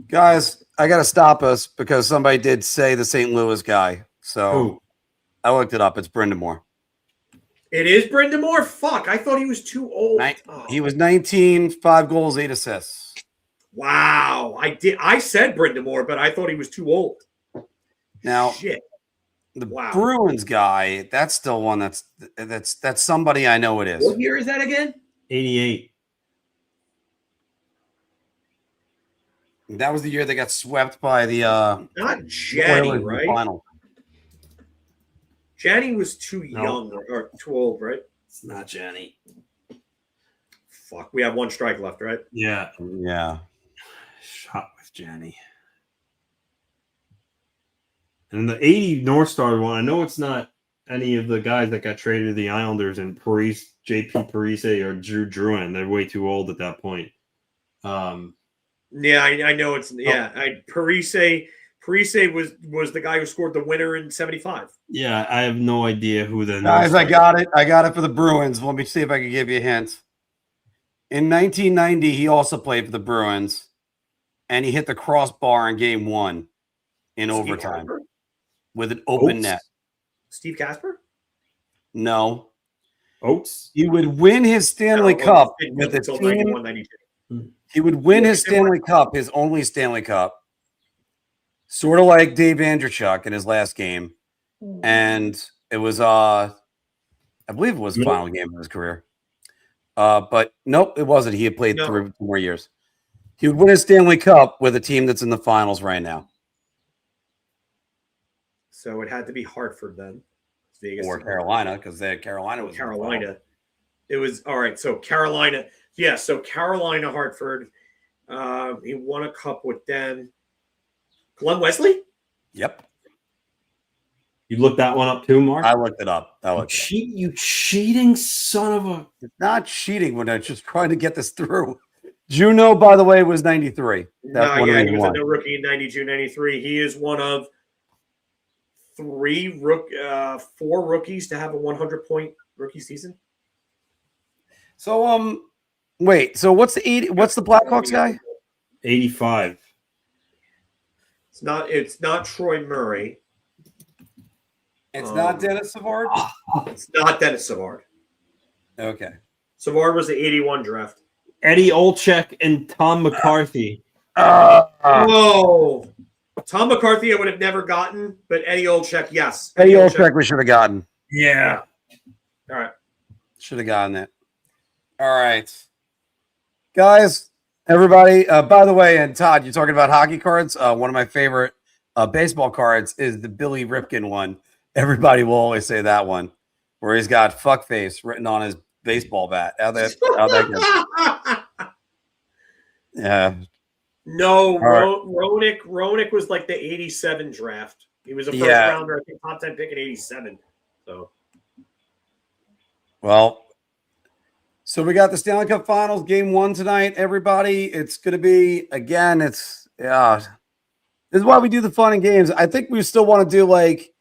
Guys, I got to stop us because somebody did say the St. Louis guy. So I looked it up. It's Brind'Amour. It is Brind'Amour? Fuck, I thought he was too old. He was 19, 5 goals, 8 assists. Wow. I said Brind'Amour, but I thought he was too old. Now, Shit. The Bruins guy, that's still one that's somebody I know it is. What year is that again? 88. That was the year they got swept by the not Janney, right? Final. Janney was too young or too old, right? It's not Janney. Fuck, we have one strike left, right? Yeah. Yeah. Shot with Janney. And the 80 North Star one, I know it's not any of the guys that got traded to the Islanders and JP Parise or Drew Druin. They're way too old at that point. Yeah, I know it's Parise was the guy who scored the winner in 75. Yeah, I have no idea who the guys. I got it. I got it for the Bruins. Let me see if I can give you a hint. In 1990, he also played for the Bruins, and he hit the crossbar in Game 1 in overtime with an open net. Steve Casper? No. Oates? He would win his Stanley Cup with a until team. 91, 92. He would win his Stanley Cup, his only Stanley Cup, sort of like Dave Andreychuk in his last game. And it was, I believe it was the final game of his career. But nope, it wasn't. He had played 3 more years. He would win his Stanley Cup with a team that's in the finals right now. So it had to be Hartford then. Vegas or Carolina, because Carolina was Carolina. It was all right. So Carolina, yeah. So Carolina, Hartford. He won a cup with them. Glenn Wesley. Yep. You looked that one up too, Mark? I looked it up. You cheating son of a. It's not cheating when I'm just trying to get this through. Juno, by the way, was 93. Yeah, he was a rookie in 92, 93. He is one of 4 rookies to have a 100-point rookie season. So wait, so what's the 80? What's the Blackhawks guy? 85. It's not Troy Murray. It's not Dennis Savard. It's not Dennis Savard. Okay. Savard was the 81 draft. Eddie Olczyk and Tom McCarthy. No. Tom McCarthy I would have never gotten, but Eddie Olczyk, yes. Eddie Olczyk we should have gotten. Yeah. All right. Should have gotten it. All right. Guys, everybody, by the way, and Todd, you're talking about hockey cards. One of my favorite baseball cards is the Billy Ripken one. Everybody will always say that one, where he's got fuckface written on his baseball bat. How that goes. Yeah. No, Roenick was like the 87 draft. He was a first rounder, I think top 10 pick in 87. So, well, so we got the Stanley Cup Finals game 1 tonight, everybody. It's going to be, again, this is why we do the fun and games. I think we still want to do like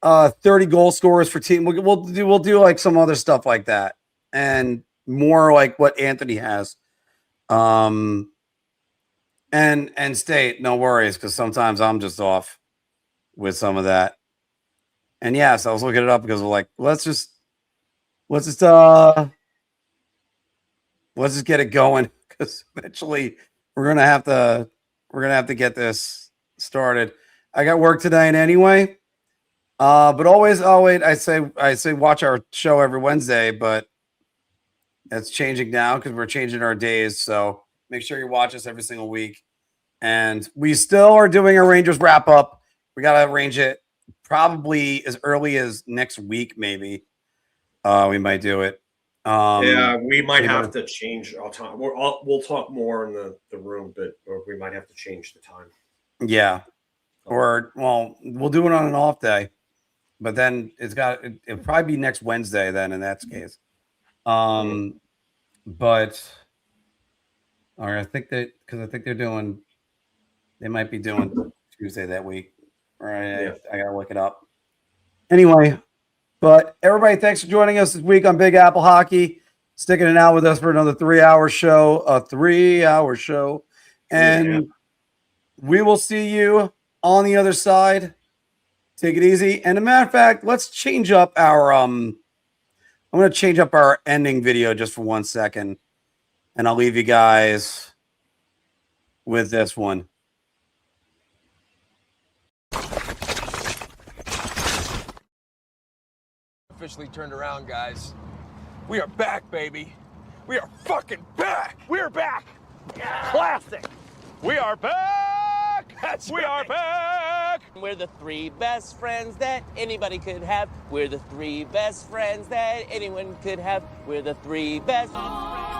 30 goal scorers for team. We'll do like some other stuff like that and more like what Anthony has. And State, no worries, because sometimes I'm just off with some of that. And yes, I was looking it up because we're like, let's just get it going, because eventually we're gonna have to get this started. I got work tonight anyway. But always, I say watch our show every Wednesday, but that's changing now because we're changing our days. So make sure you watch us every single week. And we still are doing a Rangers wrap up. We got to arrange it probably as early as next week, maybe. We might do it. Yeah, we might have to change our time. We'll talk more in the room, but we might have to change the time. Yeah. Or, well, we'll do it on an off day. But then it'll probably be next Wednesday then in that case. But all right, I think they might be doing Tuesday that week. All right, yeah. I gotta look it up. Anyway, but everybody, thanks for joining us this week on Big Apple Hockey. Sticking it out with us for another 3-hour show, and we will see you on the other side. Take it easy. And a matter of fact, let's change up our I'm going to change up our ending video just for 1 second. And I'll leave you guys with this one. Officially turned around, guys. We are back, baby. We are fucking back. We're back. Yeah. Classic. We are back. We are back. We're the 3 best friends that anybody could have. We're the 3 best friends that anyone could have. We're the 3 best friends.